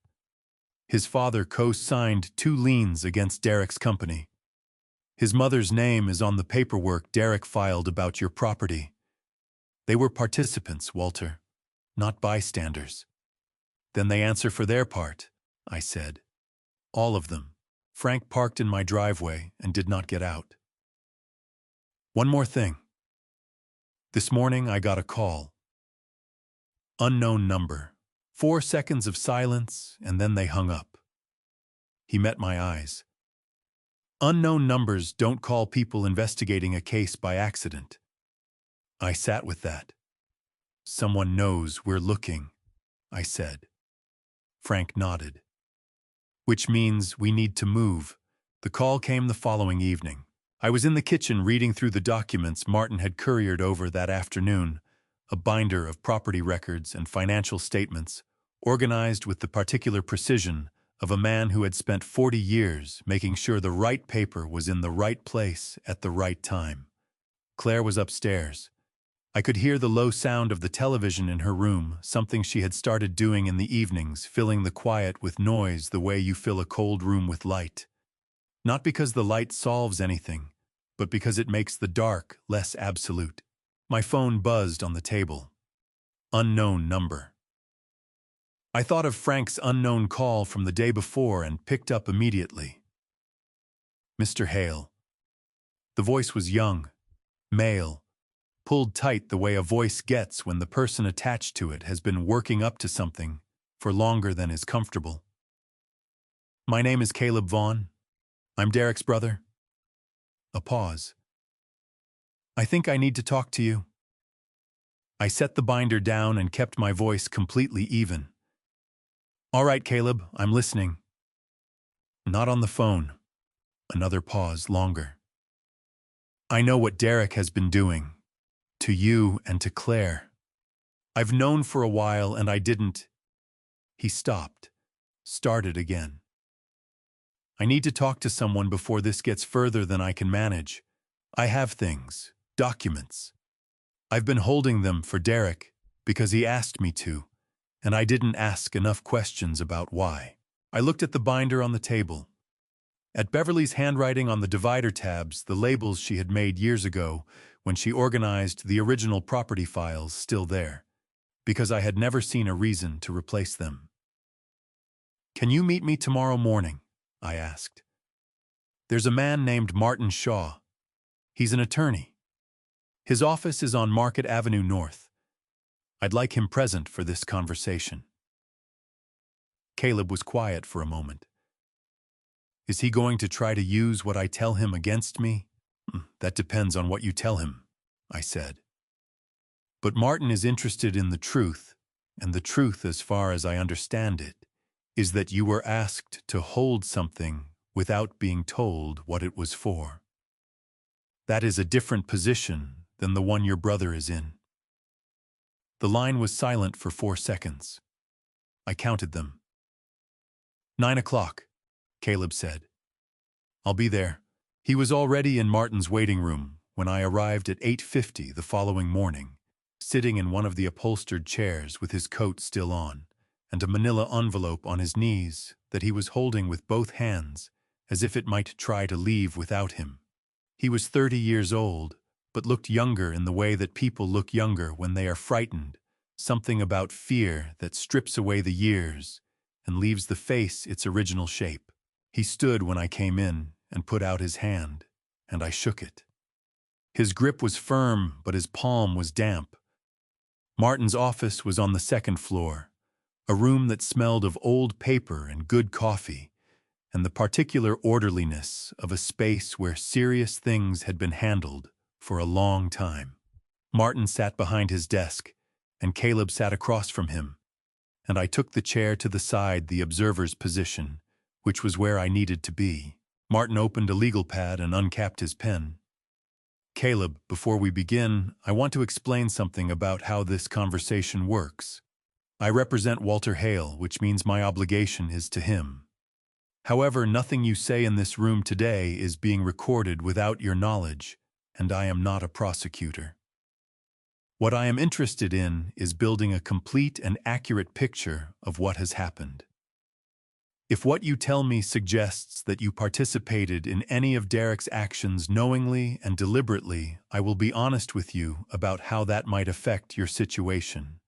His father co-signed 2 liens against Derek's company. His mother's name is on the paperwork Derek filed about your property. They were participants, Walter, not bystanders. Then they answer for their part, I said. All of them. Frank parked in my driveway and did not get out. One more thing. This morning I got a call. Unknown number. 4 seconds of silence, and then they hung up. He met my eyes. Unknown numbers don't call people investigating a case by accident. I sat with that. Someone knows we're looking, I said. Frank nodded. Which means we need to move. The call came the following evening. I was in the kitchen reading through the documents Martin had couriered over that afternoon, a binder of property records and financial statements, organized with the particular precision of a man who had spent 40 years making sure the right paper was in the right place at the right time. Claire was upstairs. I could hear the low sound of the television in her room, something she had started doing in the evenings, filling the quiet with noise the way you fill a cold room with light. Not because the light solves anything, but because it makes the dark less absolute. My phone buzzed on the table. Unknown number. I thought of Frank's unknown call from the day before and picked up immediately. Mr. Hale. The voice was young, male, pulled tight the way a voice gets when the person attached to it has been working up to something for longer than is comfortable. My name is Caleb Vaughn. I'm Derek's brother. A pause. I think I need to talk to you. I set the binder down and kept my voice completely even. All right, Caleb, I'm listening. Not on the phone. Another pause, longer. I know what Derek has been doing. To you and to Claire. I've known for a while and I didn't. He stopped, started again. I need to talk to someone before this gets further than I can manage. I have things, documents. I've been holding them for Derek because he asked me to, and I didn't ask enough questions about why. I looked at the binder on the table. At Beverly's handwriting on the divider tabs, the labels she had made years ago when she organized the original property files still there, because I had never seen a reason to replace them. Can you meet me tomorrow morning? I asked. There's a man named Martin Shaw. He's an attorney. His office is on Market Avenue North. I'd like him present for this conversation. Caleb was quiet for a moment. Is he going to try to use what I tell him against me? That depends on what you tell him," I said. "But Martin is interested in the truth, and the truth, as far as I understand it, is that you were asked to hold something without being told what it was for. That is a different position than the one your brother is in." The line was silent for 4 seconds. I counted them. 9 o'clock, Caleb said. "I'll be there." He was already in Martin's waiting room when I arrived at 8:50 the following morning, sitting in one of the upholstered chairs with his coat still on, and a manila envelope on his knees that he was holding with both hands, as if it might try to leave without him. He was 30 years old, but looked younger in the way that people look younger when they are frightened, something about fear that strips away the years and leaves the face its original shape. He stood when I came in and put out his hand, and I shook it. His grip was firm, but his palm was damp. Martin's office was on the 2nd floor, a room that smelled of old paper and good coffee, and the particular orderliness of a space where serious things had been handled for a long time. Martin sat behind his desk, and Caleb sat across from him, and I took the chair to the side, the observer's position, which was where I needed to be. Martin opened a legal pad and uncapped his pen. "Caleb, before we begin, I want to explain something about how this conversation works. I represent Walter Hale, which means my obligation is to him. However, nothing you say in this room today is being recorded without your knowledge, and I am not a prosecutor. What I am interested in is building a complete and accurate picture of what has happened. If what you tell me suggests that you participated in any of Derek's actions knowingly and deliberately, I will be honest with you about how that might affect your situation.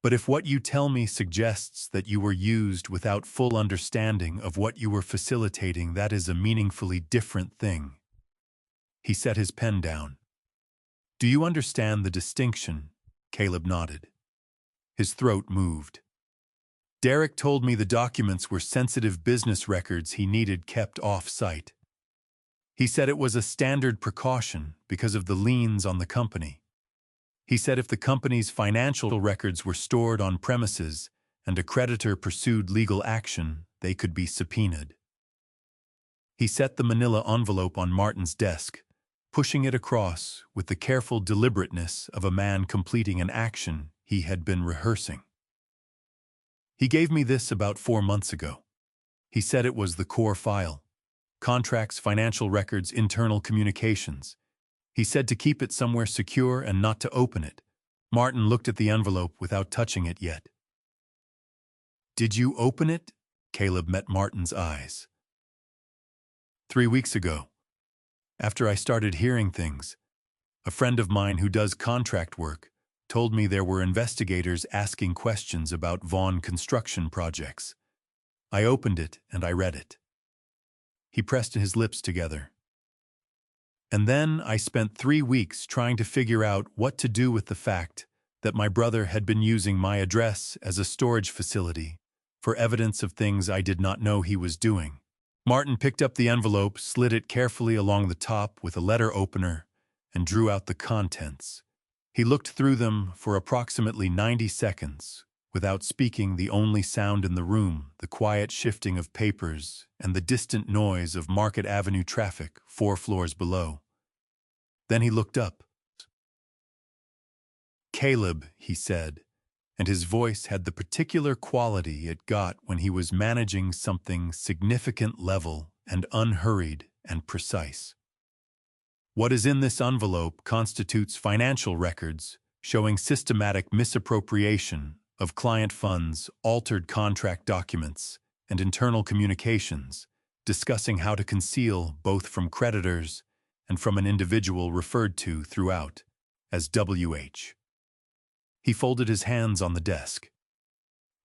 But if what you tell me suggests that you were used without full understanding of what you were facilitating, that is a meaningfully different thing." He set his pen down. "Do you understand the distinction?" Caleb nodded. His throat moved. "Derek told me the documents were sensitive business records he needed kept off-site. He said it was a standard precaution because of the liens on the company. He said if the company's financial records were stored on premises and a creditor pursued legal action, they could be subpoenaed." He set the manila envelope on Martin's desk, pushing it across with the careful deliberateness of a man completing an action he had been rehearsing. "He gave me this about 4 months ago. He said it was the core file. Contracts, financial records, internal communications. He said to keep it somewhere secure and not to open it." Martin looked at the envelope without touching it yet. "Did you open it?" Caleb met Martin's eyes. 3 weeks ago. After I started hearing things, a friend of mine who does contract work told me there were investigators asking questions about Vaughn construction projects. I opened it and I read it." He pressed his lips together. "And then I spent 3 weeks trying to figure out what to do with the fact that my brother had been using my address as a storage facility for evidence of things I did not know he was doing." Martin picked up the envelope, slid it carefully along the top with a letter opener, and drew out the contents. He looked through them for approximately 90 seconds, without speaking, the only sound in the room, the quiet shifting of papers and the distant noise of Market Avenue traffic 4 floors below. Then he looked up. "Caleb," he said, and his voice had the particular quality it got when he was managing something significant, level and unhurried and precise. "What is in this envelope constitutes financial records showing systematic misappropriation of client funds, altered contract documents, and internal communications, discussing how to conceal both from creditors and from an individual referred to throughout as WH." He folded his hands on the desk.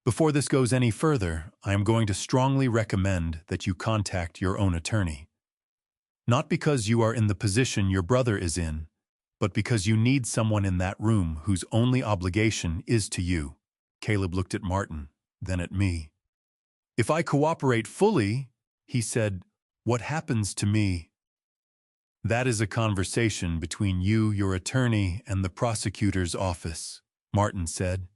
"Before this goes any further, I am going to strongly recommend that you contact your own attorney. Not because you are in the position your brother is in, but because you need someone in that room whose only obligation is to you." Caleb looked at Martin, then at me. "If I cooperate fully," he said, "what happens to me?" That is a conversation between you, your attorney, and the prosecutor's office, Martin said.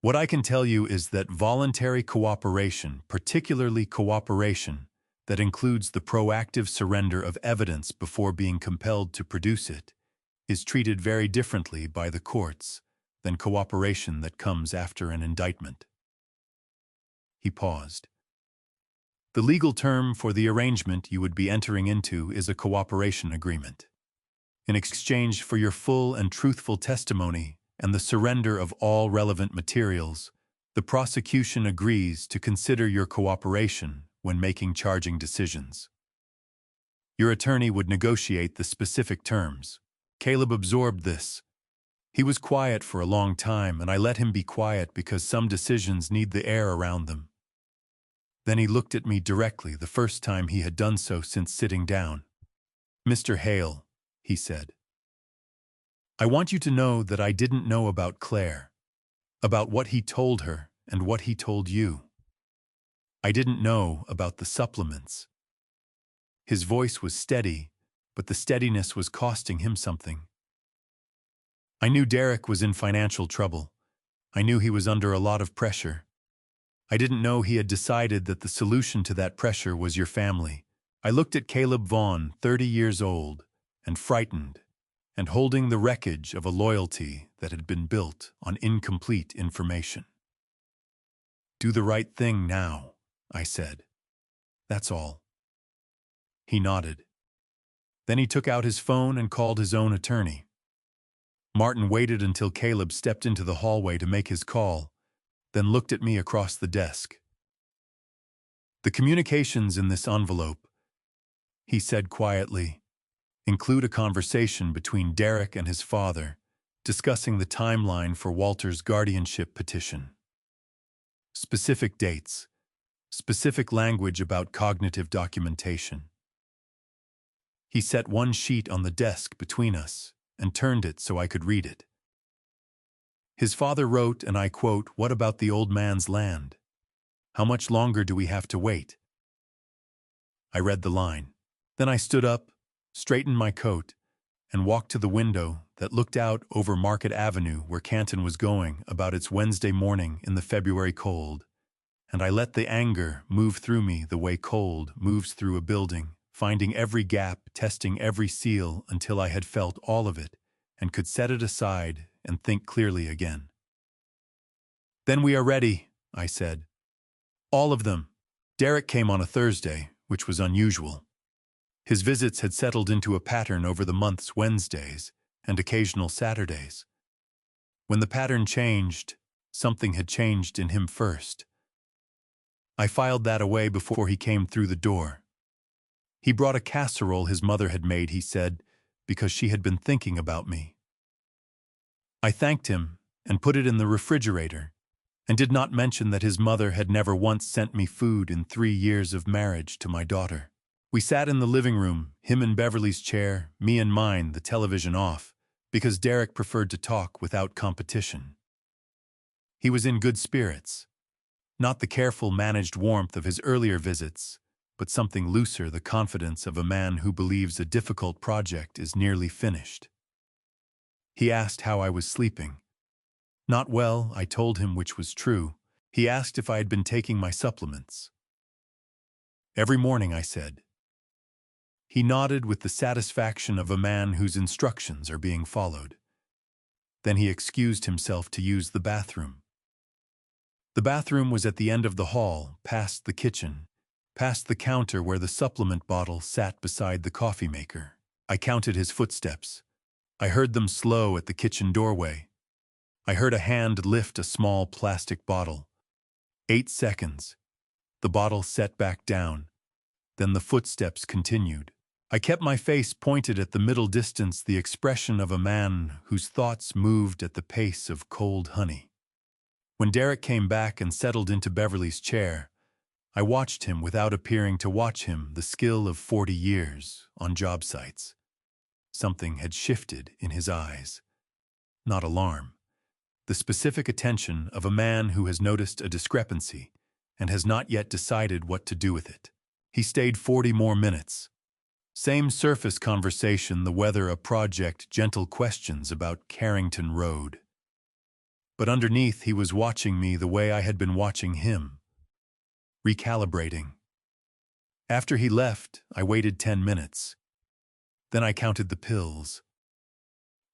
What I can tell you is that voluntary cooperation, particularly cooperation that includes the proactive surrender of evidence before being compelled to produce it, is treated very differently by the courts than cooperation that comes after an indictment. He paused. The legal term for the arrangement you would be entering into is a cooperation agreement. In exchange for your full and truthful testimony and the surrender of all relevant materials, the prosecution agrees to consider your cooperation when making charging decisions. Your attorney would negotiate the specific terms. Caleb absorbed this. He was quiet for a long time, and I let him be quiet because some decisions need the air around them. Then he looked at me directly, the first time he had done so since sitting down. "Mr. Hale," he said, "I want you to know that I didn't know about Claire, about what he told her and what he told you. I didn't know about the supplements." His voice was steady, but the steadiness was costing him something. "I knew Derek was in financial trouble. I knew he was under a lot of pressure. I didn't know he had decided that the solution to that pressure was your family." I looked at Caleb Vaughn, 30 years old, and frightened, and holding the wreckage of a loyalty that had been built on incomplete information. "Do the right thing now," I said. "That's all." He nodded. Then he took out his phone and called his own attorney. Martin waited until Caleb stepped into the hallway to make his call, then looked at me across the desk. "The communications in this envelope," he said quietly, "include a conversation between Derek and his father, discussing the timeline for Walter's guardianship petition. Specific dates, specific language about cognitive documentation." He set one sheet on the desk between us and turned it so I could read it. His father wrote, and I quote, "What about the old man's land? How much longer do we have to wait?" I read the line. Then I stood up, straightened my coat, and walked to the window that looked out over Market Avenue where Canton was going about its Wednesday morning in the February cold, and I let the anger move through me the way cold moves through a building, finding every gap, testing every seal until I had felt all of it and could set it aside and think clearly again. "Then we are ready," I said. "All of them." Derek came on a Thursday, which was unusual. His visits had settled into a pattern over the month's Wednesdays and occasional Saturdays. When the pattern changed, something had changed in him first. I filed that away before he came through the door. He brought a casserole his mother had made, he said, because she had been thinking about me. I thanked him and put it in the refrigerator, and did not mention that his mother had never once sent me food in 3 years of marriage to my daughter. We sat in the living room, him in Beverly's chair, me in mine, the television off, because Derek preferred to talk without competition. He was in good spirits. Not the careful, managed warmth of his earlier visits, but something looser, the confidence of a man who believes a difficult project is nearly finished. He asked how I was sleeping. Not well, I told him, which was true. He asked if I had been taking my supplements. "Every morning," I said. He nodded with the satisfaction of a man whose instructions are being followed. Then he excused himself to use the bathroom. The bathroom was at the end of the hall, past the kitchen, past the counter where the supplement bottle sat beside the coffee maker. I counted his footsteps. I heard them slow at the kitchen doorway. I heard a hand lift a small plastic bottle. 8 seconds. The bottle set back down. Then the footsteps continued. I kept my face pointed at the middle distance, the expression of a man whose thoughts moved at the pace of cold honey. When Derek came back and settled into Beverly's chair, I watched him without appearing to watch him, the skill of 40 years on job sites. Something had shifted in his eyes. Not alarm. The specific attention of a man who has noticed a discrepancy and has not yet decided what to do with it. He stayed 40 more minutes. Same surface conversation, the weather, a project, gentle questions about Carrington Road. But underneath, he was watching me the way I had been watching him, recalibrating. After he left, I waited 10 minutes. Then I counted the pills.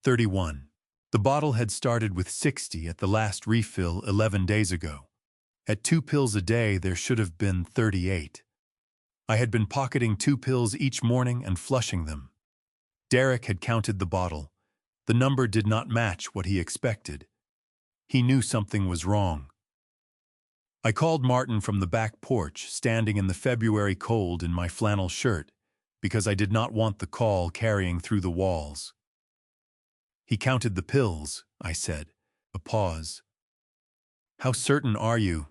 31. The bottle had started with 60 at the last refill 11 days ago. At 2 pills a day, there should have been 38. I had been pocketing 2 pills each morning and flushing them. Derek had counted the bottle. The number did not match what he expected. He knew something was wrong. I called Martin from the back porch, standing in the February cold in my flannel shirt, because I did not want the call carrying through the walls. He counted the pills, I said. A pause. How certain are you?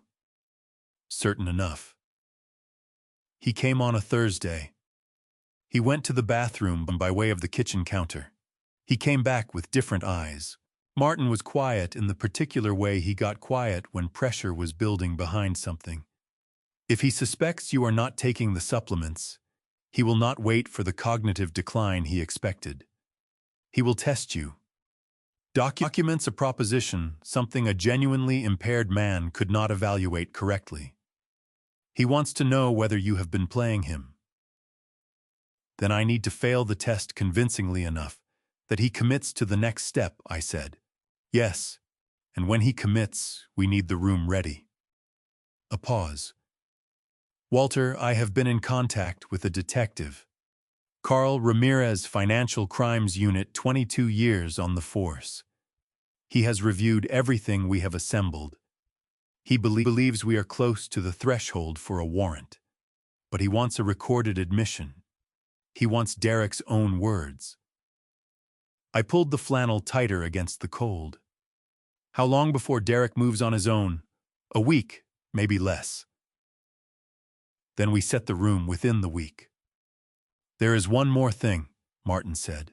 Certain enough. He came on a Thursday. He went to the bathroom by way of the kitchen counter. He came back with different eyes. Martin was quiet in the particular way he got quiet when pressure was building behind something. If he suspects you are not taking the supplements, he will not wait for the cognitive decline he expected. He will test you. Documents a proposition, something a genuinely impaired man could not evaluate correctly. He wants to know whether you have been playing him. Then I need to fail the test convincingly enough that he commits to the next step, I said. Yes, and when he commits, we need the room ready. A pause. Walter, I have been in contact with a detective. Carl Ramirez, Financial Crimes Unit, 22 years on the force. He has reviewed everything we have assembled. He believes we are close to the threshold for a warrant. But he wants a recorded admission. He wants Derek's own words. I pulled the flannel tighter against the cold. How long before Derek moves on his own? A week, maybe less. Then we set the room within the week. There is one more thing, Martin said.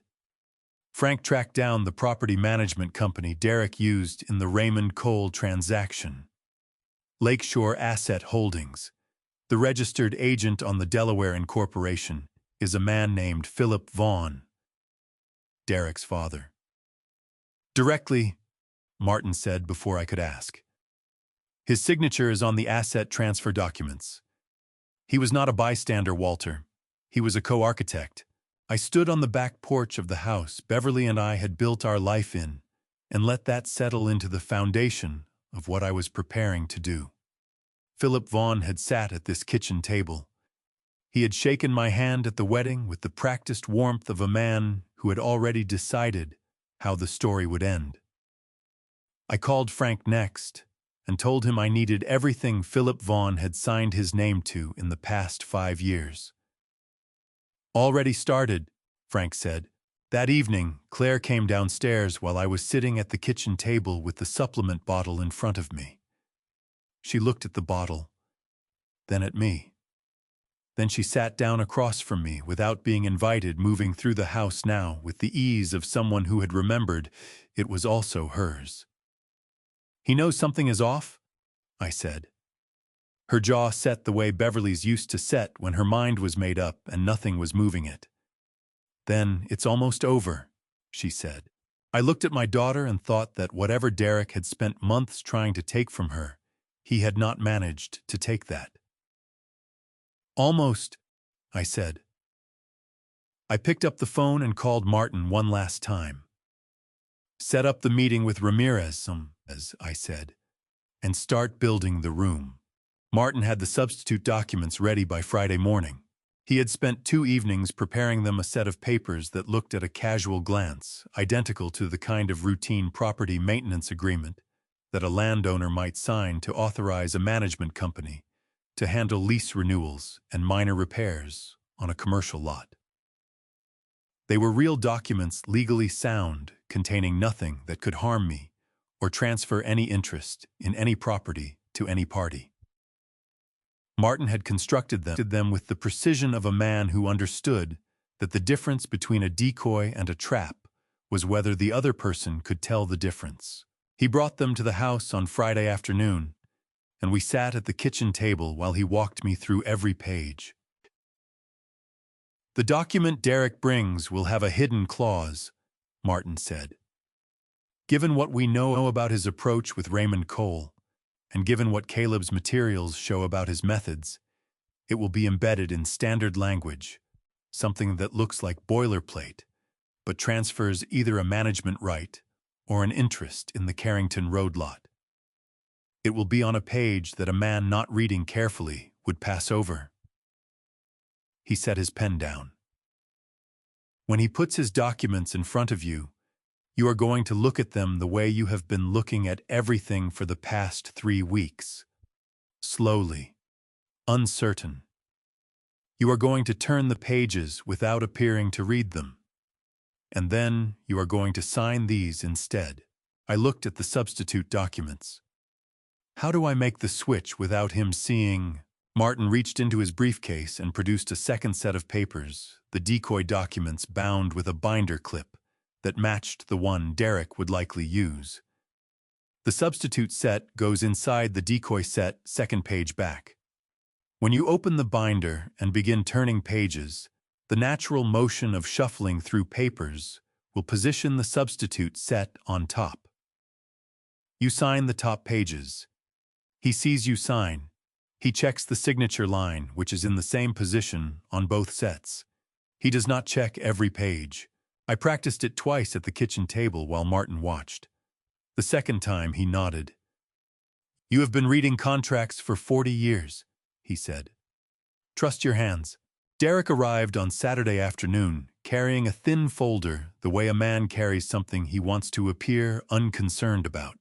Frank tracked down the property management company Derek used in the Raymond Cole transaction. Lakeshore Asset Holdings. The registered agent on the Delaware Incorporation is a man named Philip Vaughn, Derek's father. Directly, Martin said before I could ask. His signature is on the asset transfer documents. He was not a bystander, Walter. He was a co-architect. I stood on the back porch of the house Beverly and I had built our life in, and let that settle into the foundation of what I was preparing to do. Philip Vaughn had sat at this kitchen table. He had shaken my hand at the wedding with the practiced warmth of a man who had already decided how the story would end. I called Frank next and told him I needed everything Philip Vaughn had signed his name to in the past 5 years. Already started, Frank said. That evening, Claire came downstairs while I was sitting at the kitchen table with the supplement bottle in front of me. She looked at the bottle, then at me. Then she sat down across from me without being invited, moving through the house now with the ease of someone who had remembered it was also hers. He knows something is off? I said. Her jaw set the way Beverly's used to set when her mind was made up and nothing was moving it. Then, it's almost over, she said. I looked at my daughter and thought that whatever Derek had spent months trying to take from her, he had not managed to take that. Almost, I said. I picked up the phone and called Martin one last time. Set up the meeting with Ramirez, as I said, and start building the room. Martin had the substitute documents ready by Friday morning. He had spent 2 evenings preparing them, a set of papers that looked at a casual glance identical to the kind of routine property maintenance agreement that a landowner might sign to authorize a management company to handle lease renewals and minor repairs on a commercial lot. They were real documents, legally sound, containing nothing that could harm me or transfer any interest in any property to any party. Martin had constructed them with the precision of a man who understood that the difference between a decoy and a trap was whether the other person could tell the difference. He brought them to the house on Friday afternoon, and we sat at the kitchen table while he walked me through every page. The document Derek brings will have a hidden clause, Martin said. Given what we know about his approach with Raymond Cole, and given what Caleb's materials show about his methods, it will be embedded in standard language, something that looks like boilerplate, but transfers either a management right or an interest in the Carrington Road lot. It will be on a page that a man not reading carefully would pass over. He set his pen down. When he puts his documents in front of you, you are going to look at them the way you have been looking at everything for the past 3 weeks. Slowly, uncertain. You are going to turn the pages without appearing to read them. And then you are going to sign these instead. I looked at the substitute documents. How do I make the switch without him seeing? Martin reached into his briefcase and produced a second set of papers, the decoy documents bound with a binder clip that matched the one Derek would likely use. The substitute set goes inside the decoy set, second page back. When you open the binder and begin turning pages, the natural motion of shuffling through papers will position the substitute set on top. You sign the top pages. He sees you sign. He checks the signature line, which is in the same position on both sets. He does not check every page. I practiced it twice at the kitchen table while Martin watched. The second time he nodded. "You have been reading contracts for 40 years, he said. "Trust your hands." Derek arrived on Saturday afternoon, carrying a thin folder the way a man carries something he wants to appear unconcerned about.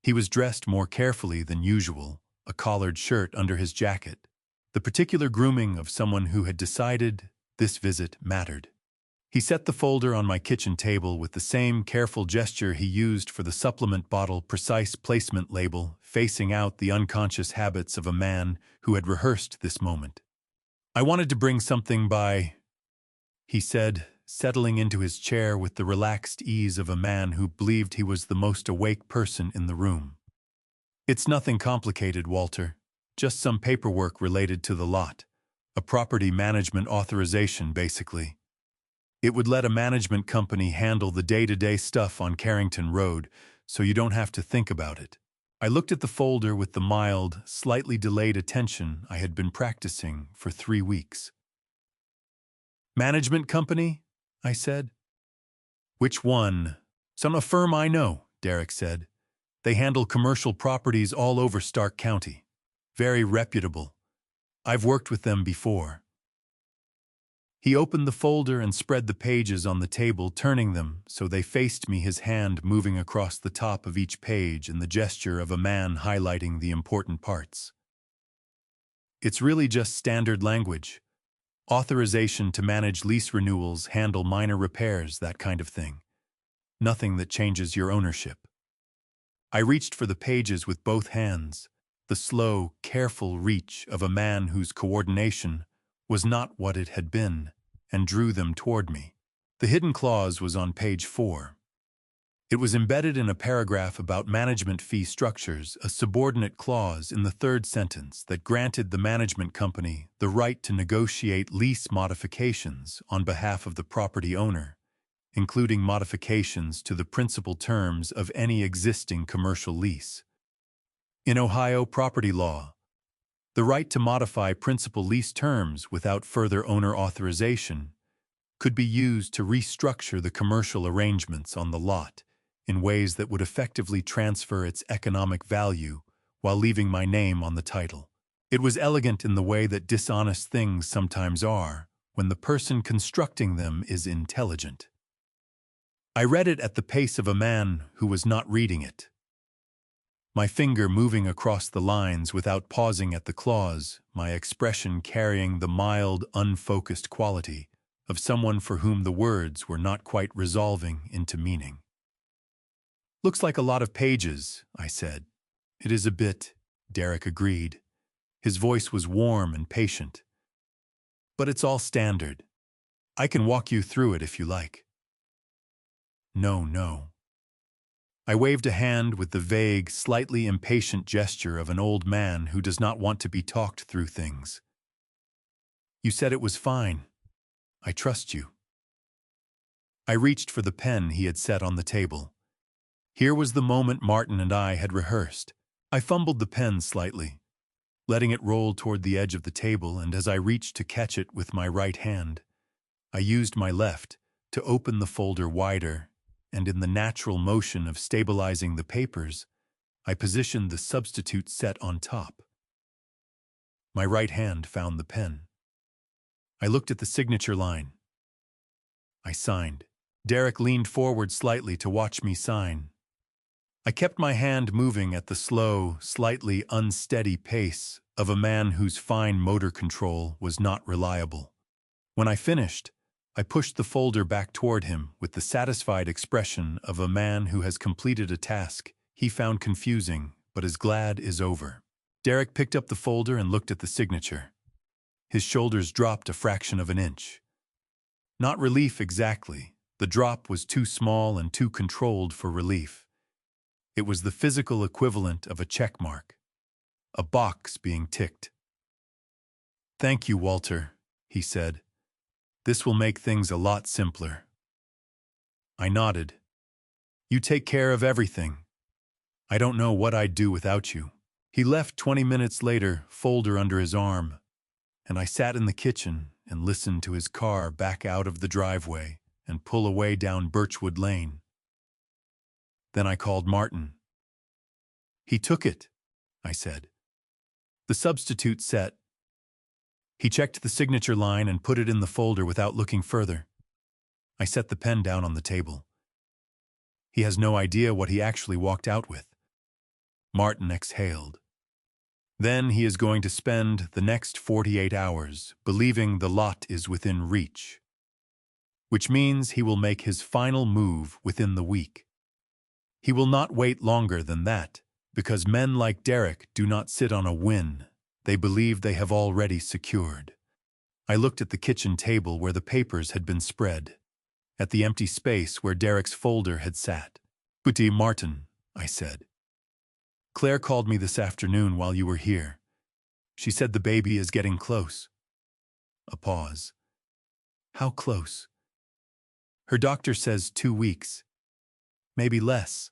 He was dressed more carefully than usual, a collared shirt under his jacket, the particular grooming of someone who had decided this visit mattered. He set the folder on my kitchen table with the same careful gesture he used for the supplement bottle precise placement label, facing out the unconscious habits of a man who had rehearsed this moment. "I wanted to bring something by," he said, settling into his chair with the relaxed ease of a man who believed he was the most awake person in the room. "It's nothing complicated, Walter. Just some paperwork related to the lot. A property management authorization, basically. It would let a management company handle the day-to-day stuff on Carrington Road, so you don't have to think about it." I looked at the folder with the mild, slightly delayed attention I had been practicing for 3 weeks. "Management company?" I said. "Which one?" "Some a firm I know," Derek said. "They handle commercial properties all over Stark County. Very reputable. I've worked with them before." He opened the folder and spread the pages on the table, turning them so they faced me, his hand moving across the top of each page in the gesture of a man highlighting the important parts. "It's really just standard language. Authorization to manage lease renewals, handle minor repairs, that kind of thing. Nothing that changes your ownership." I reached for the pages with both hands, the slow, careful reach of a man whose coordination was not what it had been, and drew them toward me. The hidden clause was on page 4. It was embedded in a paragraph about management fee structures, a subordinate clause in the third sentence that granted the management company the right to negotiate lease modifications on behalf of the property owner, including modifications to the principal terms of any existing commercial lease. In Ohio property law, the right to modify principal lease terms without further owner authorization could be used to restructure the commercial arrangements on the lot in ways that would effectively transfer its economic value while leaving my name on the title. It was elegant in the way that dishonest things sometimes are when the person constructing them is intelligent. I read it at the pace of a man who was not reading it, my finger moving across the lines without pausing at the clause, my expression carrying the mild, unfocused quality of someone for whom the words were not quite resolving into meaning. "Looks like a lot of pages," I said. "It is a bit," Derek agreed. His voice was warm and patient. "But it's all standard. I can walk you through it if you like." No. I waved a hand with the vague, slightly impatient gesture of an old man who does not want to be talked through things. "You said it was fine." I trust you. I reached for the pen he had set on the table. Here was the moment Martin and I had rehearsed. I fumbled the pen slightly, letting it roll toward the edge of the table, and as I reached to catch it with my right hand, I used my left to open the folder wider, and in the natural motion of stabilizing the papers, I positioned the substitute set on top. My right hand found the pen. I looked at the signature line. I signed. Derek leaned forward slightly to watch me sign. I kept my hand moving at the slow, slightly unsteady pace of a man whose fine motor control was not reliable. When I finished, I pushed the folder back toward him with the satisfied expression of a man who has completed a task he found confusing but is glad is over. Derek picked up the folder and looked at the signature. His shoulders dropped a fraction of an inch. Not relief exactly. The drop was too small and too controlled for relief. It was the physical equivalent of a check mark, a box being ticked. "Thank you, Walter," he said. "This will make things a lot simpler." I nodded. "You take care of everything. I don't know what I'd do without you." He left 20 minutes later, folder under his arm, and I sat in the kitchen and listened to his car back out of the driveway and pull away down Birchwood Lane. Then I called Martin. "He took it," I said. "The substitute set." He checked the signature line and put it in the folder without looking further. I set the pen down on the table. "He has no idea what he actually walked out with." Martin exhaled. "Then he is going to spend the next 48 hours believing the lot is within reach, which means he will make his final move within the week. He will not wait longer than that, because men like Derek do not sit on a win they believe they have already secured." I looked at the kitchen table where the papers had been spread, at the empty space where Derek's folder had sat. "Petit Martin," I said. "Claire called me this afternoon while you were here. She said the baby is getting close." A pause. "How close?" "Her doctor says 2 weeks. Maybe less."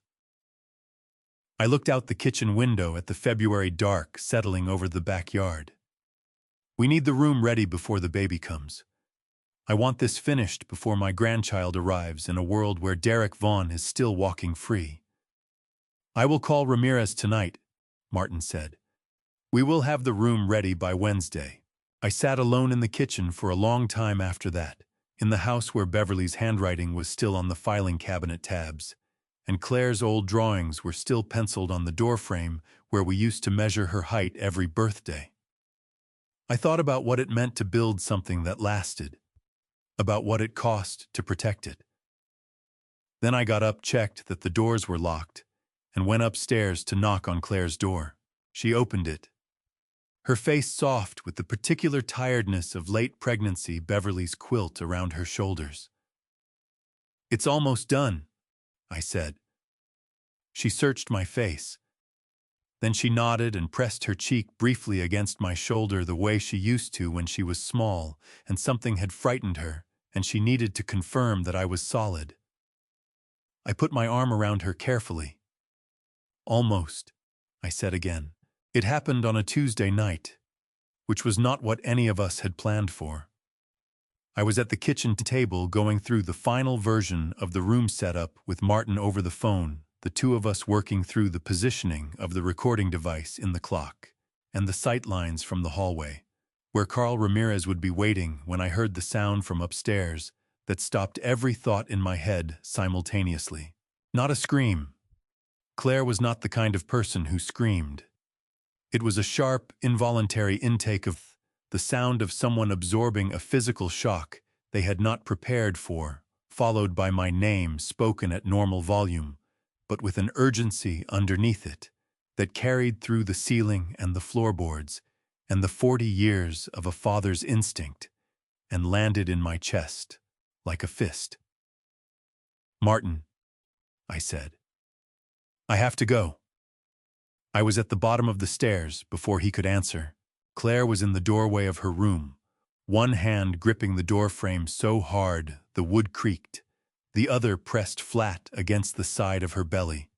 I looked out the kitchen window at the February dark settling over the backyard. "We need the room ready before the baby comes. I want this finished before my grandchild arrives in a world where Derek Vaughn is still walking free." "I will call Ramirez tonight," Martin said. "We will have the room ready by Wednesday." I sat alone in the kitchen for a long time after that, in the house where Beverly's handwriting was still on the filing cabinet tabs, and Claire's old drawings were still penciled on the doorframe where we used to measure her height every birthday. I thought about what it meant to build something that lasted, about what it cost to protect it. Then I got up, checked that the doors were locked, and went upstairs to knock on Claire's door. She opened it, her face soft with the particular tiredness of late pregnancy, Beverly's quilt around her shoulders. "It's almost done," I said. She searched my face. Then she nodded and pressed her cheek briefly against my shoulder the way she used to when she was small and something had frightened her and she needed to confirm that I was solid. I put my arm around her carefully. "Almost," I said again. It happened on a Tuesday night, which was not what any of us had planned for. I was at the kitchen table going through the final version of the room setup with Martin over the phone, the two of us working through the positioning of the recording device in the clock and the sight lines from the hallway, where Carl Ramirez would be waiting when I heard the sound from upstairs that stopped every thought in my head simultaneously. Not a scream. Claire was not the kind of person who screamed. It was a sharp, involuntary intake of the sound of someone absorbing a physical shock they had not prepared for, followed by my name spoken at normal volume, but with an urgency underneath it that carried through the ceiling and the floorboards and the 40 years of a father's instinct and landed in my chest like a fist. "Martin," I said. "I have to go." I was at the bottom of the stairs before he could answer. Claire was in the doorway of her room, one hand gripping the doorframe so hard the wood creaked, the other pressed flat against the side of her belly.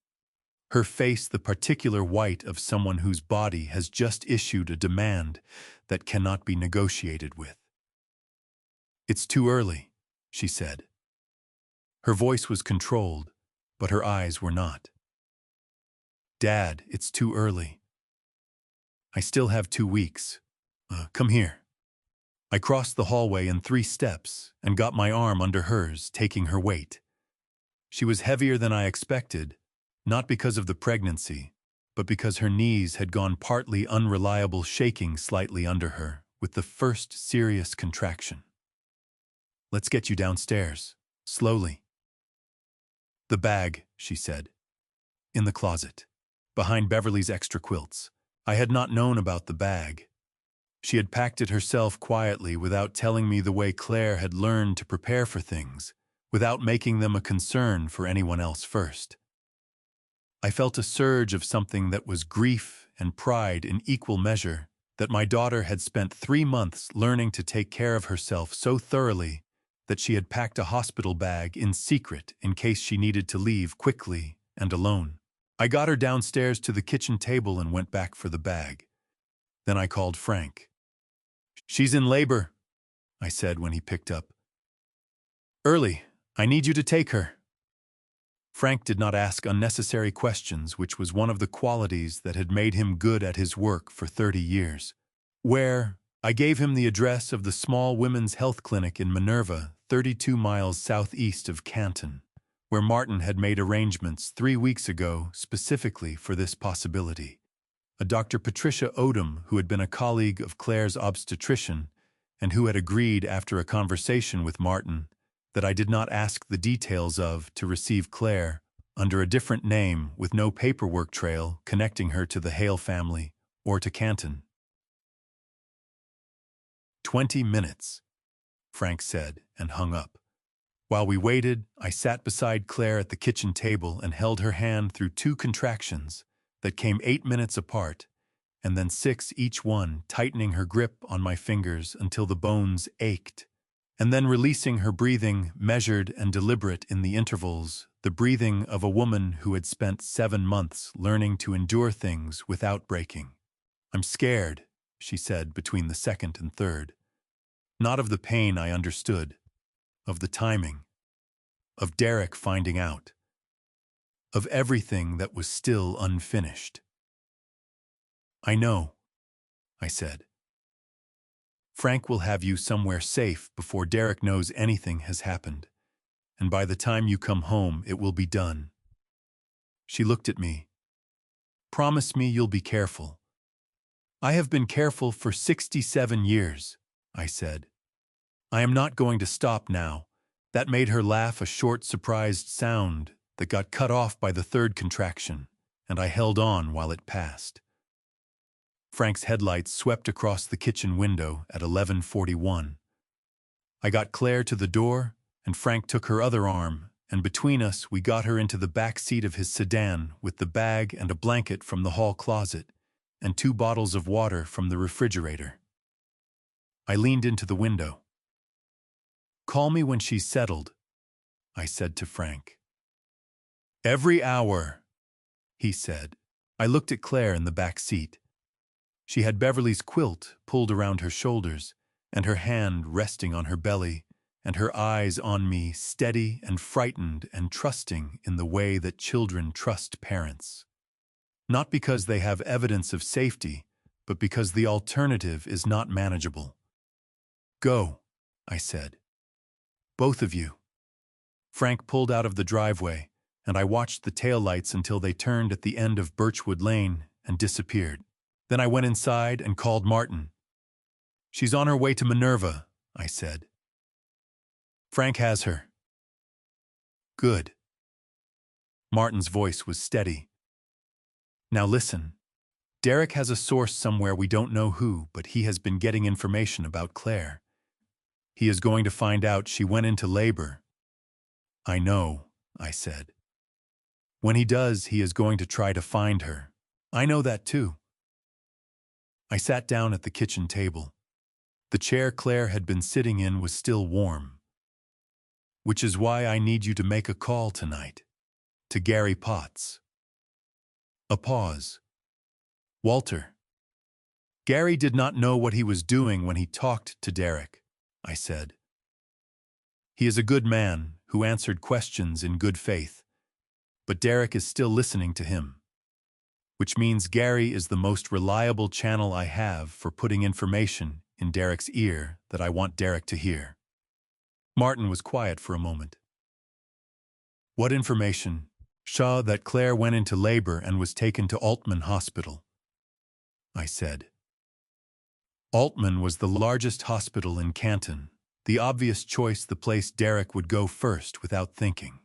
Her face the particular white of someone whose body has just issued a demand that cannot be negotiated with. "It's too early," she said. Her voice was controlled, but her eyes were not. "Dad, it's too early. I still have 2 weeks. Come here." I crossed the hallway in 3 steps and got my arm under hers, taking her weight. She was heavier than I expected, not because of the pregnancy, but because her knees had gone partly unreliable, shaking slightly under her with the first serious contraction. "Let's get you downstairs, slowly." "The bag," she said. "In the closet, behind Beverly's extra quilts." I had not known about the bag. She had packed it herself quietly without telling me, the way Claire had learned to prepare for things, without making them a concern for anyone else first. I felt a surge of something that was grief and pride in equal measure, that my daughter had spent 3 months learning to take care of herself so thoroughly that she had packed a hospital bag in secret in case she needed to leave quickly and alone. I got her downstairs to the kitchen table and went back for the bag. Then I called Frank. "She's in labor," I said when he picked up. "Early, I need you to take her." Frank did not ask unnecessary questions, which was one of the qualities that had made him good at his work for 30 years. I gave him the address of the small women's health clinic in Minerva, 32 miles southeast of Canton, where Martin had made arrangements 3 weeks ago specifically for this possibility. A Dr. Patricia Odom, who had been a colleague of Claire's obstetrician and who had agreed after a conversation with Martin that I did not ask the details of to receive Claire under a different name with no paperwork trail connecting her to the Hale family or to Canton. 20 minutes, Frank said and hung up. While we waited, I sat beside Claire at the kitchen table and held her hand through 2 contractions that came 8 minutes apart, and then 6 each one, tightening her grip on my fingers until the bones ached, and then releasing her breathing, measured and deliberate in the intervals, the breathing of a woman who had spent 7 months learning to endure things without breaking. "I'm scared," she said between the second and third. Not of the pain, I understood. Of the timing. Of Derek finding out. Of everything that was still unfinished. "I know," I said. "Frank will have you somewhere safe before Derek knows anything has happened, and by the time you come home it will be done." She looked at me. "Promise me you'll be careful." "I have been careful for 67 years, I said. "I am not going to stop now." That made her laugh, a short, surprised sound that got cut off by the 3rd contraction, and I held on while it passed. Frank's headlights swept across the kitchen window at 11:41. I got Claire to the door, and Frank took her other arm, and between us we got her into the back seat of his sedan with the bag and a blanket from the hall closet, and 2 bottles of water from the refrigerator. I leaned into the window. "Call me when she's settled," I said to Frank. "Every hour," he said. I looked at Claire in the back seat. She had Beverly's quilt pulled around her shoulders, and her hand resting on her belly, and her eyes on me, steady and frightened and trusting in the way that children trust parents. Not because they have evidence of safety, but because the alternative is not manageable. "Go," I said. "Both of you." Frank pulled out of the driveway, and I watched the taillights until they turned at the end of Birchwood Lane and disappeared. Then I went inside and called Martin. "She's on her way to Minerva," I said. "Frank has her." "Good." Martin's voice was steady. "Now listen. Derek has a source somewhere, we don't know who, but he has been getting information about Claire. He is going to find out she went into labor." "I know," I said. "When he does, he is going to try to find her. I know that too." I sat down at the kitchen table. The chair Claire had been sitting in was still warm. "Which is why I need you to make a call tonight. To Gary Potts." A pause. "Walter." Gary did not know what he was doing when he talked to Derek, I said. He is a good man who answered questions in good faith, but Derek is still listening to him, which means Gary is the most reliable channel I have for putting information in Derek's ear that I want Derek to hear. Martin was quiet for a moment. "What information?" "Shaw, that Claire went into labor and was taken to Altman Hospital," I said. Altman was the largest hospital in Canton, the obvious choice, the place Derek would go first without thinking.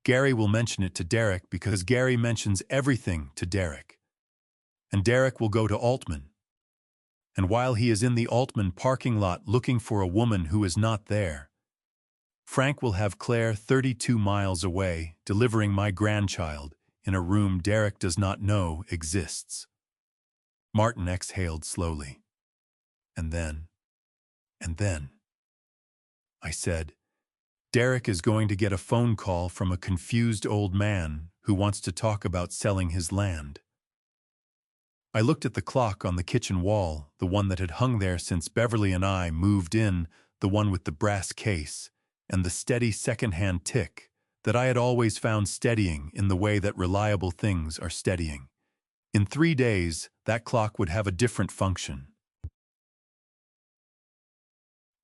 Gary will mention it to Derek because Gary mentions everything to Derek. And Derek will go to Altman. And while he is in the Altman parking lot looking for a woman who is not there, Frank will have Claire 32 miles away delivering my grandchild in a room Derek does not know exists. Martin exhaled slowly. And then, I said, Derek is going to get a phone call from a confused old man who wants to talk about selling his land. I looked at the clock on the kitchen wall, the one that had hung there since Beverly and I moved in, the one with the brass case, and the steady second-hand tick that I had always found steadying in the way that reliable things are steadying. In 3 days, that clock would have a different function.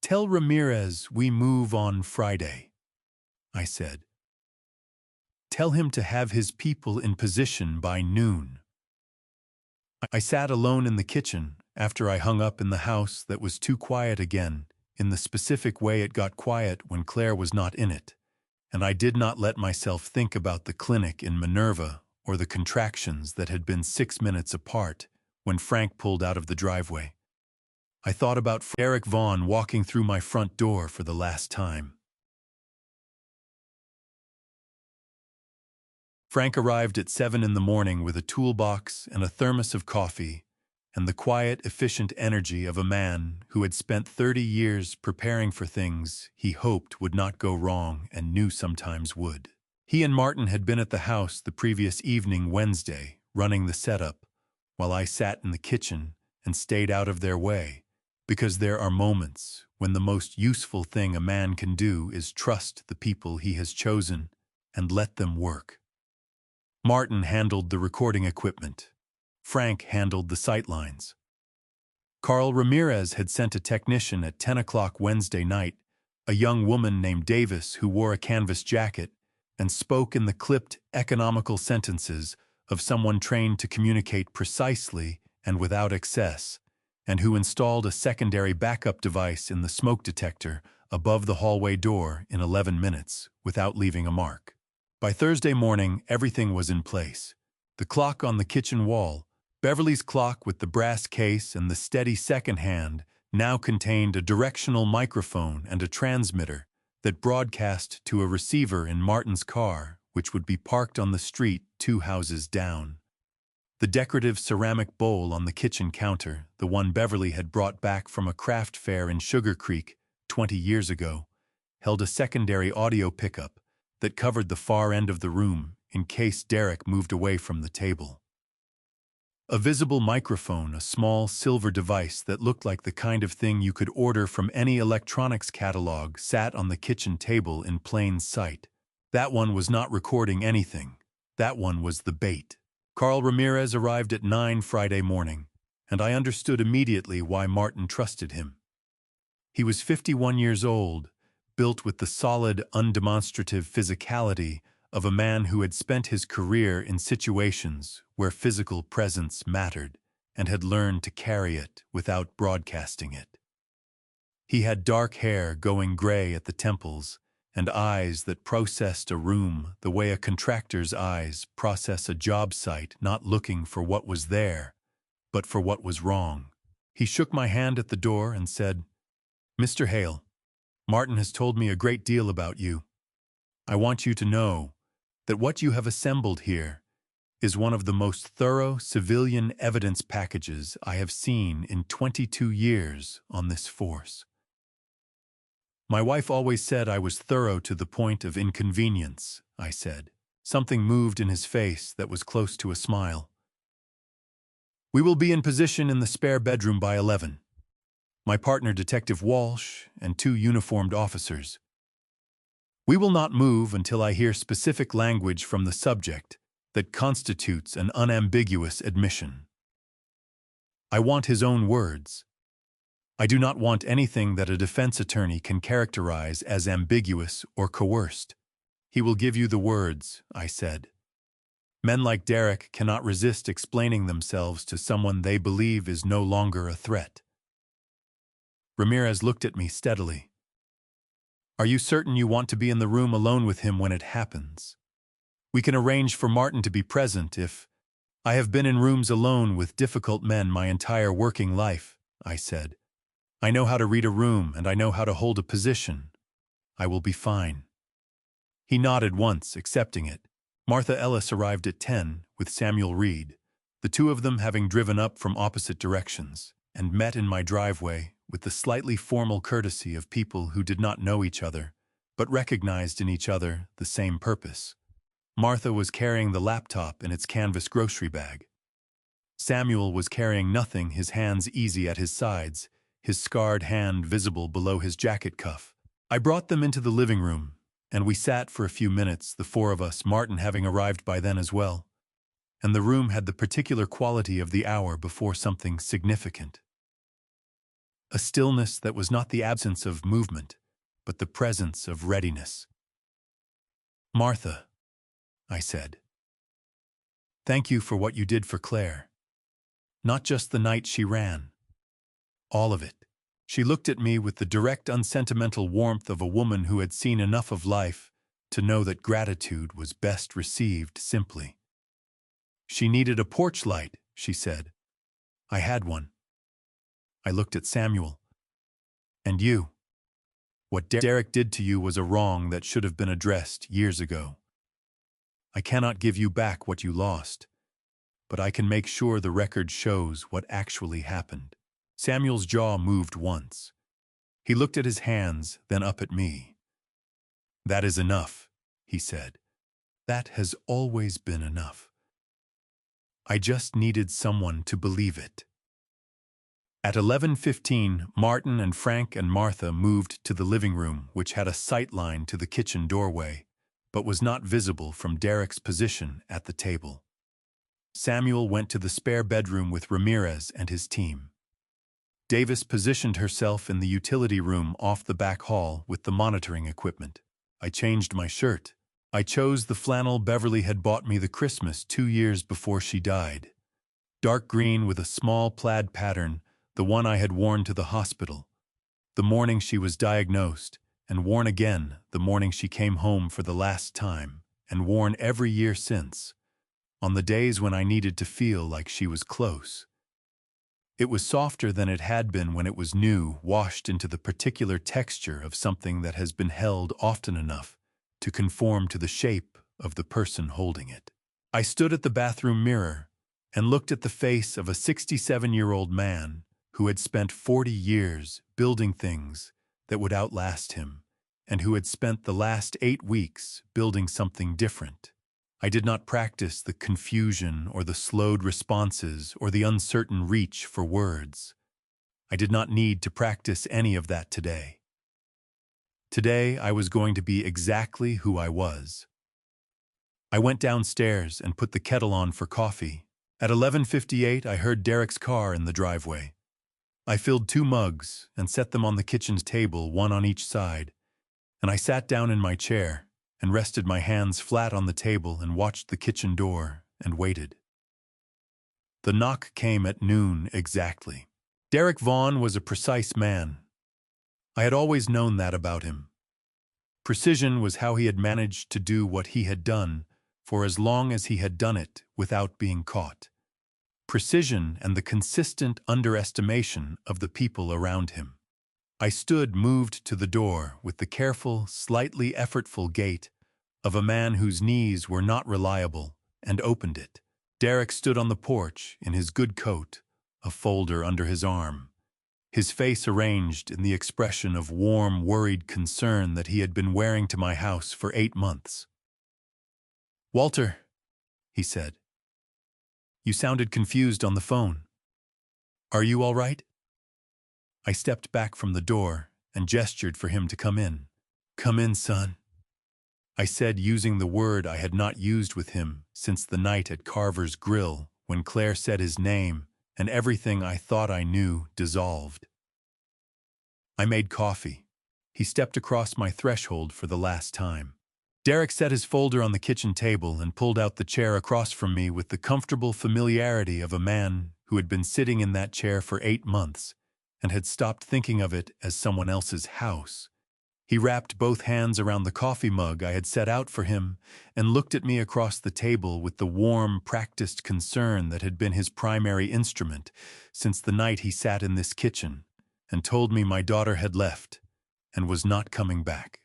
"Tell Ramirez we move on Friday," I said. "Tell him to have his people in position by noon." I sat alone in the kitchen after I hung up in the house that was too quiet again, in the specific way it got quiet when Claire was not in it, and I did not let myself think about the clinic in Minerva or the contractions that had been 6 minutes apart when Frank pulled out of the driveway. I thought about Eric Vaughn walking through my front door for the last time. Frank arrived at 7 in the morning with a toolbox and a thermos of coffee and the quiet, efficient energy of a man who had spent 30 years preparing for things he hoped would not go wrong and knew sometimes would. He and Martin had been at the house the previous evening, Wednesday, running the setup, while I sat in the kitchen and stayed out of their way, because there are moments when the most useful thing a man can do is trust the people he has chosen and let them work. Martin handled the recording equipment. Frank handled the sightlines. Carl Ramirez had sent a technician at 10 o'clock Wednesday night, a young woman named Davis who wore a canvas jacket and spoke in the clipped, economical sentences of someone trained to communicate precisely and without excess, and who installed a secondary backup device in the smoke detector above the hallway door in 11 minutes without leaving a mark. By Thursday morning, everything was in place. The clock on the kitchen wall, Beverly's clock with the brass case and the steady second hand, now contained a directional microphone and a transmitter that broadcast to a receiver in Martin's car, which would be parked on the street 2 houses down. The decorative ceramic bowl on the kitchen counter, the one Beverly had brought back from a craft fair in Sugar Creek 20 years ago, held a secondary audio pickup that covered the far end of the room in case Derek moved away from the table. A visible microphone, a small silver device that looked like the kind of thing you could order from any electronics catalog, sat on the kitchen table in plain sight. That one was not recording anything. That one was the bait. Carl Ramirez arrived at 9 Friday morning, and I understood immediately why Martin trusted him. He was 51 years old, built with the solid, undemonstrative physicality of a man who had spent his career in situations where physical presence mattered and had learned to carry it without broadcasting it. He had dark hair going gray at the temples and eyes that processed a room the way a contractor's eyes process a job site, not looking for what was there, but for what was wrong. He shook my hand at the door and said, "Mr. Hale, Martin has told me a great deal about you. I want you to know that what you have assembled here is one of the most thorough civilian evidence packages I have seen in 22 years on this force. My wife always said I was thorough to the point of inconvenience, I said. Something moved in his face that was close to a smile. We will be in position in the spare bedroom by 11. My partner, Detective Walsh, and 2 uniformed officers. We will not move until I hear specific language from the subject that constitutes an unambiguous admission. I want his own words. I do not want anything that a defense attorney can characterize as ambiguous or coerced. He will give you the words, I said. Men like Derek cannot resist explaining themselves to someone they believe is no longer a threat. Ramirez looked at me steadily. Are you certain you want to be in the room alone with him when it happens? We can arrange for Martin to be present if... I have been in rooms alone with difficult men my entire working life, I said. I know how to read a room and I know how to hold a position. I will be fine. He nodded once, accepting it. Martha Ellis arrived at 10 with Samuel Reed, the 2 of them having driven up from opposite directions, and met in my driveway with the slightly formal courtesy of people who did not know each other, but recognized in each other the same purpose. Martha was carrying the laptop in its canvas grocery bag. Samuel was carrying nothing, his hands easy at his sides, his scarred hand visible below his jacket cuff. I brought them into the living room, and we sat for a few minutes, the 4 of us, Martin having arrived by then as well. And the room had the particular quality of the hour before something significant. A stillness that was not the absence of movement, but the presence of readiness. Martha, I said. Thank you for what you did for Claire. Not just the night she ran. All of it. She looked at me with the direct, unsentimental warmth of a woman who had seen enough of life to know that gratitude was best received simply. She needed a porch light, she said. I had one. I looked at Samuel. And you. What Derek did to you was a wrong that should have been addressed years ago. I cannot give you back what you lost, but I can make sure the record shows what actually happened. Samuel's jaw moved once. He looked at his hands, then up at me. That is enough, he said. That has always been enough. I just needed someone to believe it. At 11:15, Martin and Frank and Martha moved to the living room, which had a sight line to the kitchen doorway, but was not visible from Derek's position at the table. Samuel went to the spare bedroom with Ramirez and his team. Davis positioned herself in the utility room off the back hall with the monitoring equipment. I changed my shirt. I chose the flannel Beverly had bought me the Christmas 2 years before she died. Dark green with a small plaid pattern, the one I had worn to the hospital, the morning she was diagnosed, and worn again the morning she came home for the last time, and worn every year since, on the days when I needed to feel like she was close. It was softer than it had been when it was new, washed into the particular texture of something that has been held often enough to conform to the shape of the person holding it. I stood at the bathroom mirror and looked at the face of a 67-year-old man who had spent 40 years building things that would outlast him, and who had spent the last 8 weeks building something different. I did not practice the confusion or the slowed responses or the uncertain reach for words. I did not need to practice any of that today. Today, I was going to be exactly who I was. I went downstairs and put the kettle on for coffee. At 11:58, I heard Derek's car in the driveway. I filled 2 mugs and set them on the kitchen's table, one on each side, and I sat down in my chair and rested my hands flat on the table and watched the kitchen door and waited. The knock came at noon exactly. Derek Vaughn was a precise man. I had always known that about him. Precision was how he had managed to do what he had done for as long as he had done it without being caught. Precision and the consistent underestimation of the people around him. I stood moved to the door with the careful, slightly effortful gait of a man whose knees were not reliable and opened it. Derek stood on the porch in his good coat, a folder under his arm, his face arranged in the expression of warm, worried concern that he had been wearing to my house for 8 months. "Walter," he said, "you sounded confused on the phone. Are you all right?" I stepped back from the door and gestured for him to come in. "Come in, son," I said, using the word I had not used with him since the night at Carver's Grill when Claire said his name and everything I thought I knew dissolved. I made coffee. He stepped across my threshold for the last time. Derek set his folder on the kitchen table and pulled out the chair across from me with the comfortable familiarity of a man who had been sitting in that chair for 8 months and had stopped thinking of it as someone else's house. He wrapped both hands around the coffee mug I had set out for him and looked at me across the table with the warm, practiced concern that had been his primary instrument since the night he sat in this kitchen and told me my daughter had left and was not coming back.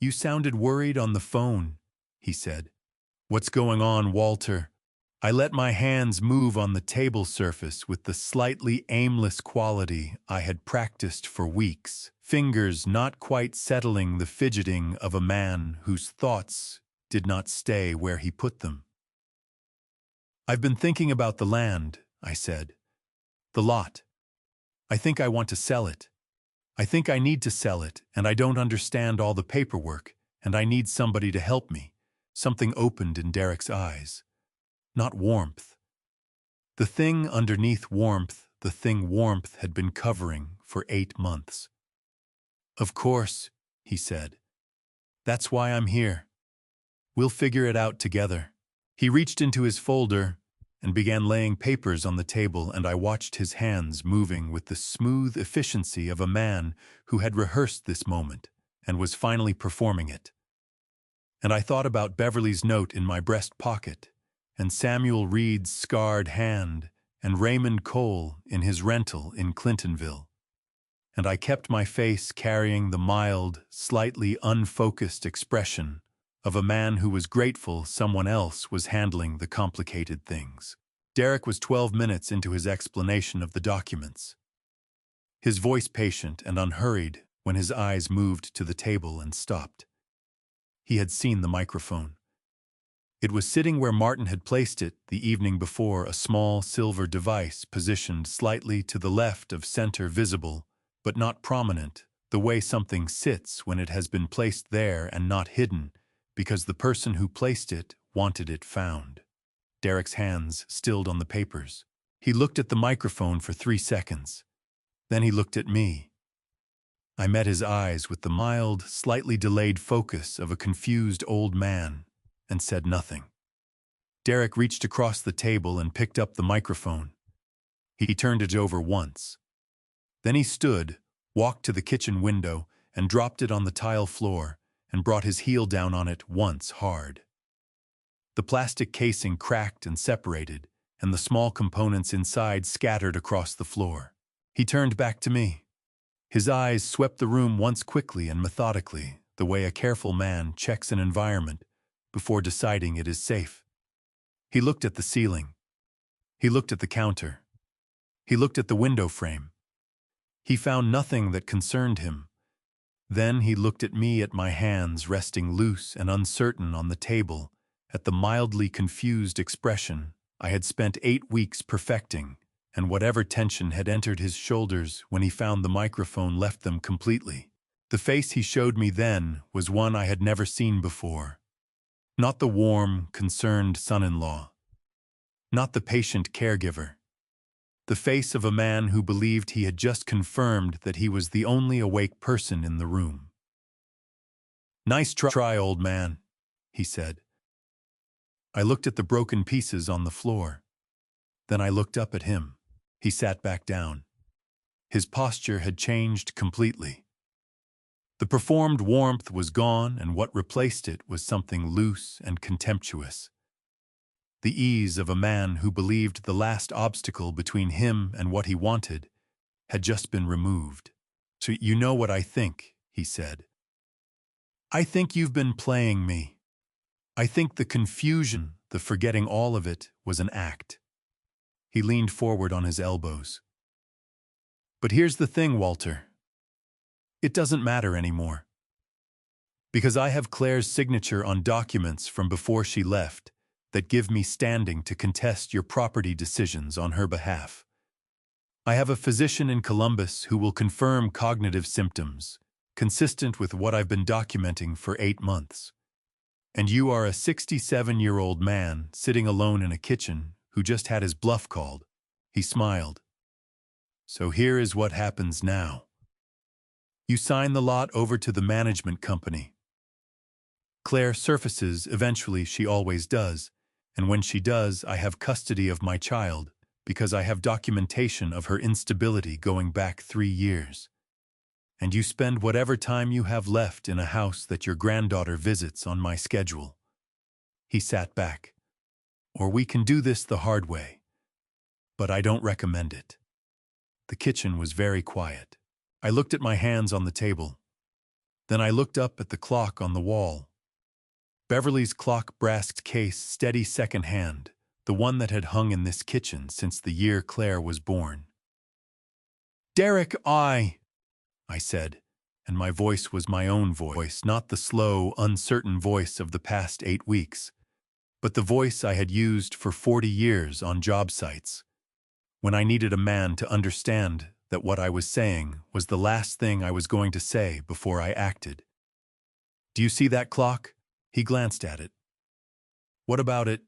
"You sounded worried on the phone," he said. "What's going on, Walter?" I let my hands move on the table surface with the slightly aimless quality I had practiced for weeks, fingers not quite settling the fidgeting of a man whose thoughts did not stay where he put them. "I've been thinking about the land," I said. "The lot. I think I want to sell it. I think I need to sell it, and I don't understand all the paperwork, and I need somebody to help me." Something opened in Derek's eyes. Not warmth. The thing underneath warmth, the thing warmth had been covering for 8 months. "Of course," he said. "That's why I'm here. We'll figure it out together." He reached into his folder and began laying papers on the table, and I watched his hands moving with the smooth efficiency of a man who had rehearsed this moment and was finally performing it. And I thought about Beverly's note in my breast pocket, and Samuel Reed's scarred hand, and Raymond Cole in his rental in Clintonville. And I kept my face carrying the mild, slightly unfocused expression of a man who was grateful someone else was handling the complicated things. Derek was 12 minutes into his explanation of the documents, his voice patient and unhurried when his eyes moved to the table and stopped. He had seen the microphone. It was sitting where Martin had placed it the evening before, a small silver device positioned slightly to the left of center, visible, but not prominent, the way something sits when it has been placed there and not hidden, because the person who placed it wanted it found. Derek's hands stilled on the papers. He looked at the microphone for 3 seconds. Then he looked at me. I met his eyes with the mild, slightly delayed focus of a confused old man and said nothing. Derek reached across the table and picked up the microphone. He turned it over once. Then he stood, walked to the kitchen window, and dropped it on the tile floor and brought his heel down on it once hard. The plastic casing cracked and separated, and the small components inside scattered across the floor. He turned back to me. His eyes swept the room once quickly and methodically, the way a careful man checks an environment before deciding it is safe. He looked at the ceiling. He looked at the counter. He looked at the window frame. He found nothing that concerned him. Then he looked at me, at my hands resting loose and uncertain on the table, at the mildly confused expression I had spent 8 weeks perfecting, and whatever tension had entered his shoulders when he found the microphone left them completely. The face he showed me then was one I had never seen before. Not the warm, concerned son-in-law. Not the patient caregiver. The face of a man who believed he had just confirmed that he was the only awake person in the room. "Nice try, old man," he said. I looked at the broken pieces on the floor. Then I looked up at him. He sat back down. His posture had changed completely. The performed warmth was gone, and what replaced it was something loose and contemptuous. The ease of a man who believed the last obstacle between him and what he wanted had just been removed. "So you know what I think," he said. "I think you've been playing me. I think the confusion, the forgetting all of it was an act. He leaned forward on his elbows. But here's the thing, Walter. It doesn't matter anymore. Because I have Claire's signature on documents from before she left that give me standing to contest your property decisions on her behalf. I have a physician in Columbus who will confirm cognitive symptoms, consistent with what I've been documenting for 8 months. And you are a 67-year-old man sitting alone in a kitchen who just had his bluff called. He smiled. So here is what happens now. You sign the lot over to the management company. Claire surfaces eventually, she always does, and when she does, I have custody of my child because I have documentation of her instability going back 3 years. And you spend whatever time you have left in a house that your granddaughter visits on my schedule. He sat back. Or we can do this the hard way. But I don't recommend it. The kitchen was very quiet. I looked at my hands on the table. Then I looked up at the clock on the wall. Beverly's clock brassed case, steady second hand, the one that had hung in this kitchen since the year Claire was born. Derek, I said, and my voice was my own voice, not the slow, uncertain voice of the past 8 weeks, but the voice I had used for 40 years on job sites, when I needed a man to understand that what I was saying was the last thing I was going to say before I acted. Do you see that clock? He glanced at it. What about it?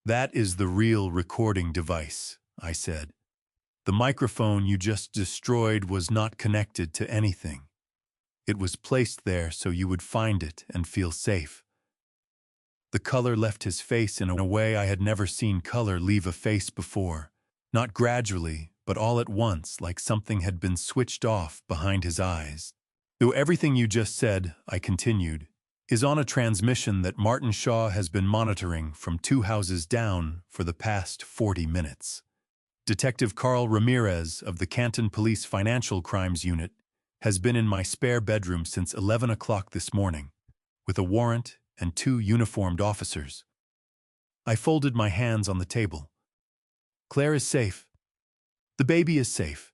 That is the real recording device, I said. The microphone you just destroyed was not connected to anything. It was placed there so you would find it and feel safe. The color left his face in a way I had never seen color leave a face before, not gradually, but all at once, like something had been switched off behind his eyes. Though everything you just said, I continued, is on a transmission that Martin Shaw has been monitoring from 2 houses down for the past 40 minutes. Detective Carl Ramirez of the Canton Police Financial Crimes Unit has been in my spare bedroom since 11 o'clock this morning, with a warrant and 2 uniformed officers. I folded my hands on the table. Claire is safe. The baby is safe.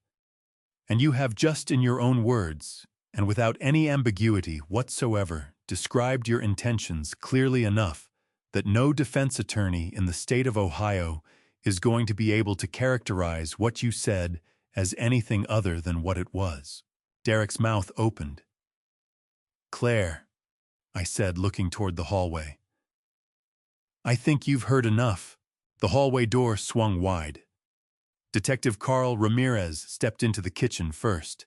And you have, just in your own words, and without any ambiguity whatsoever, described your intentions clearly enough that no defense attorney in the state of Ohio is going to be able to characterize what you said as anything other than what it was. Derek's mouth opened. Claire, I said, looking toward the hallway. I think you've heard enough. The hallway door swung wide. Detective Carl Ramirez stepped into the kitchen first,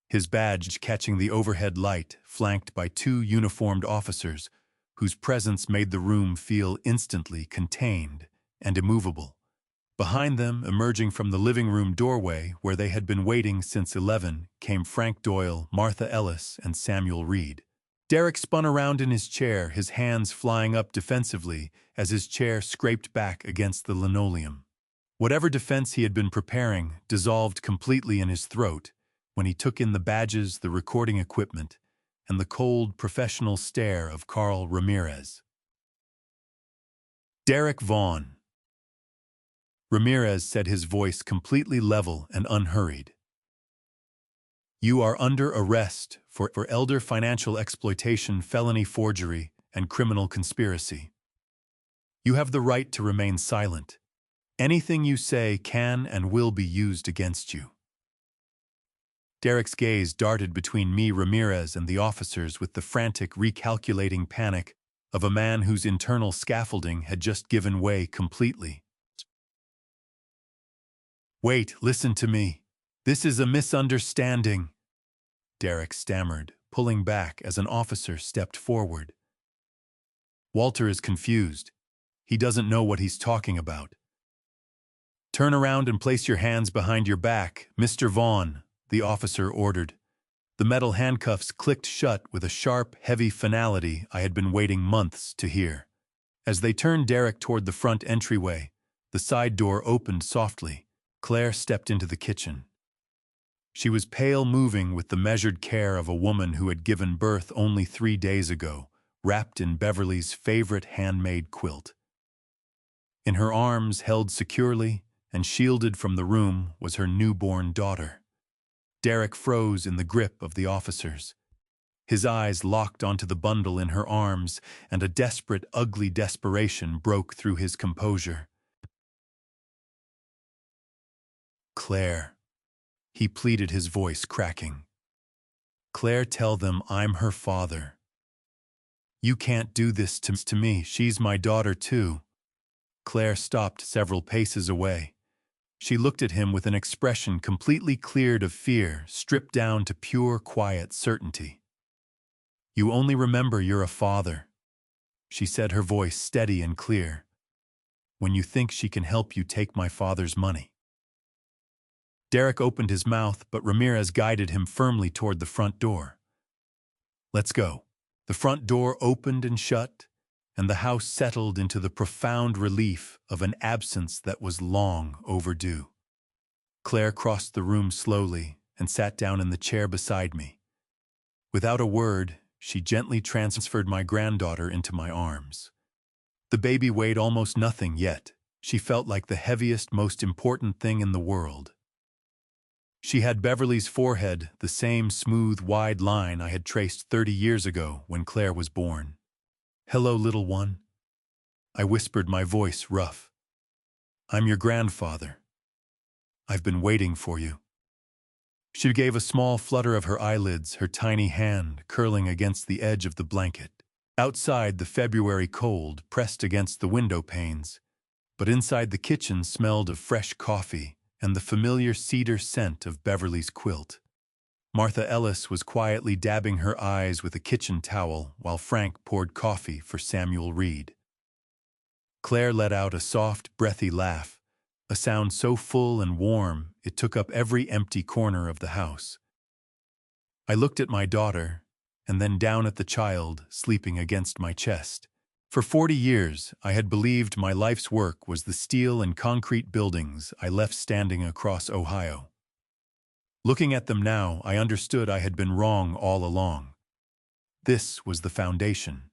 his badge catching the overhead light, flanked by 2 uniformed officers whose presence made the room feel instantly contained and immovable. Behind them, emerging from the living room doorway where they had been waiting since 11, came Frank Doyle, Martha Ellis, and Samuel Reed. Derek spun around in his chair, his hands flying up defensively as his chair scraped back against the linoleum. Whatever defense he had been preparing dissolved completely in his throat when he took in the badges, the recording equipment, and the cold, professional stare of Carl Ramirez. Derek Vaughn. Ramirez said, his voice completely level and unhurried. You are under arrest for elder financial exploitation, felony forgery, and criminal conspiracy. You have the right to remain silent. Anything you say can and will be used against you. Derek's gaze darted between me, Ramirez, and the officers with the frantic, recalculating panic of a man whose internal scaffolding had just given way completely. Wait, listen to me. This is a misunderstanding, Derek stammered, pulling back as an officer stepped forward. Walter is confused. He doesn't know what he's talking about. Turn around and place your hands behind your back, Mr. Vaughn, the officer ordered. The metal handcuffs clicked shut with a sharp, heavy finality I had been waiting months to hear. As they turned Derek toward the front entryway, the side door opened softly. Claire stepped into the kitchen. She was pale, moving with the measured care of a woman who had given birth only 3 days ago, wrapped in Beverly's favorite handmade quilt. In her arms, held securely and shielded from the room, was her newborn daughter. Derek froze in the grip of the officers. His eyes locked onto the bundle in her arms, and a desperate, ugly desperation broke through his composure. "Claire," he pleaded, his voice cracking. "Claire, tell them I'm her father. You can't do this to me. She's my daughter too." Claire stopped several paces away. She looked at him with an expression completely cleared of fear, stripped down to pure, quiet certainty. "You only remember you're a father," she said, her voice steady and clear, "when you think she can help you take my father's money." Derek opened his mouth, but Ramirez guided him firmly toward the front door. "Let's go." The front door opened and shut, and the house settled into the profound relief of an absence that was long overdue. Claire crossed the room slowly and sat down in the chair beside me. Without a word, she gently transferred my granddaughter into my arms. The baby weighed almost nothing, yet she felt like the heaviest, most important thing in the world. She had Beverly's forehead, the same smooth, wide line I had traced 30 years ago when Claire was born. "Hello, little one," I whispered, my voice rough. "I'm your grandfather. I've been waiting for you." She gave a small flutter of her eyelids, her tiny hand curling against the edge of the blanket. Outside, the February cold pressed against the window panes, but inside the kitchen smelled of fresh coffee and the familiar cedar scent of Beverly's quilt. Martha Ellis was quietly dabbing her eyes with a kitchen towel while Frank poured coffee for Samuel Reed. Claire let out a soft, breathy laugh, a sound so full and warm it took up every empty corner of the house. I looked at my daughter, and then down at the child sleeping against my chest. For 40 years, I had believed my life's work was the steel and concrete buildings I left standing across Ohio. Looking at them now, I understood I had been wrong all along. This was the foundation.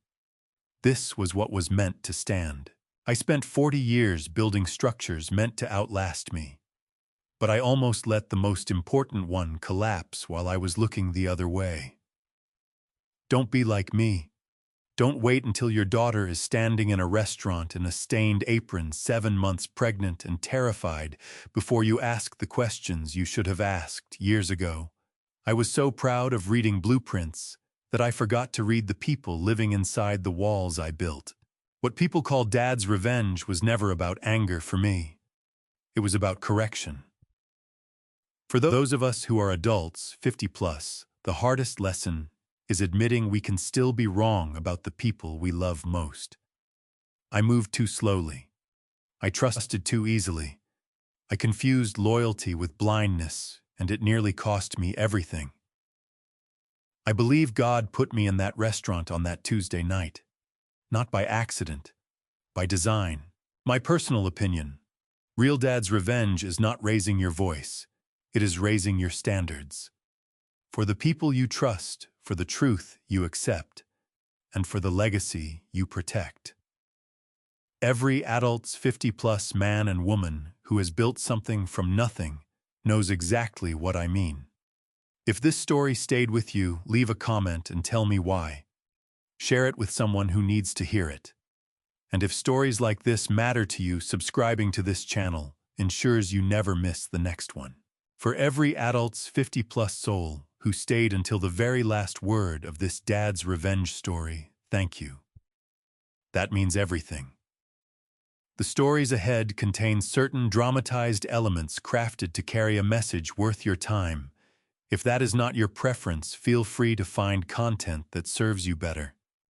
This was what was meant to stand. I spent 40 years building structures meant to outlast me. But I almost let the most important one collapse while I was looking the other way. Don't be like me. Don't wait until your daughter is standing in a restaurant in a stained apron, 7 months pregnant and terrified, before you ask the questions you should have asked years ago. I was so proud of reading blueprints that I forgot to read the people living inside the walls I built. What people call Dad's revenge was never about anger for me. It was about correction. For those of us who are adults, 50 plus, the hardest lesson is admitting we can still be wrong about the people we love most. I moved too slowly. I trusted too easily. I confused loyalty with blindness, and it nearly cost me everything. I believe God put me in that restaurant on that Tuesday night. Not by accident, by design. My personal opinion: real Dad's revenge is not raising your voice. It is raising your standards. For the people you trust, for the truth you accept, and for the legacy you protect. Every adult's 50-plus man and woman who has built something from nothing knows exactly what I mean. If this story stayed with you, leave a comment and tell me why. Share it with someone who needs to hear it. And if stories like this matter to you, subscribing to this channel ensures you never miss the next one. For every adult's 50-plus soul who stayed until the very last word of this Dad's revenge story, thank you. That means everything. The stories ahead contain certain dramatized elements crafted to carry a message worth your time. If that is not your preference, feel free to find content that serves you better.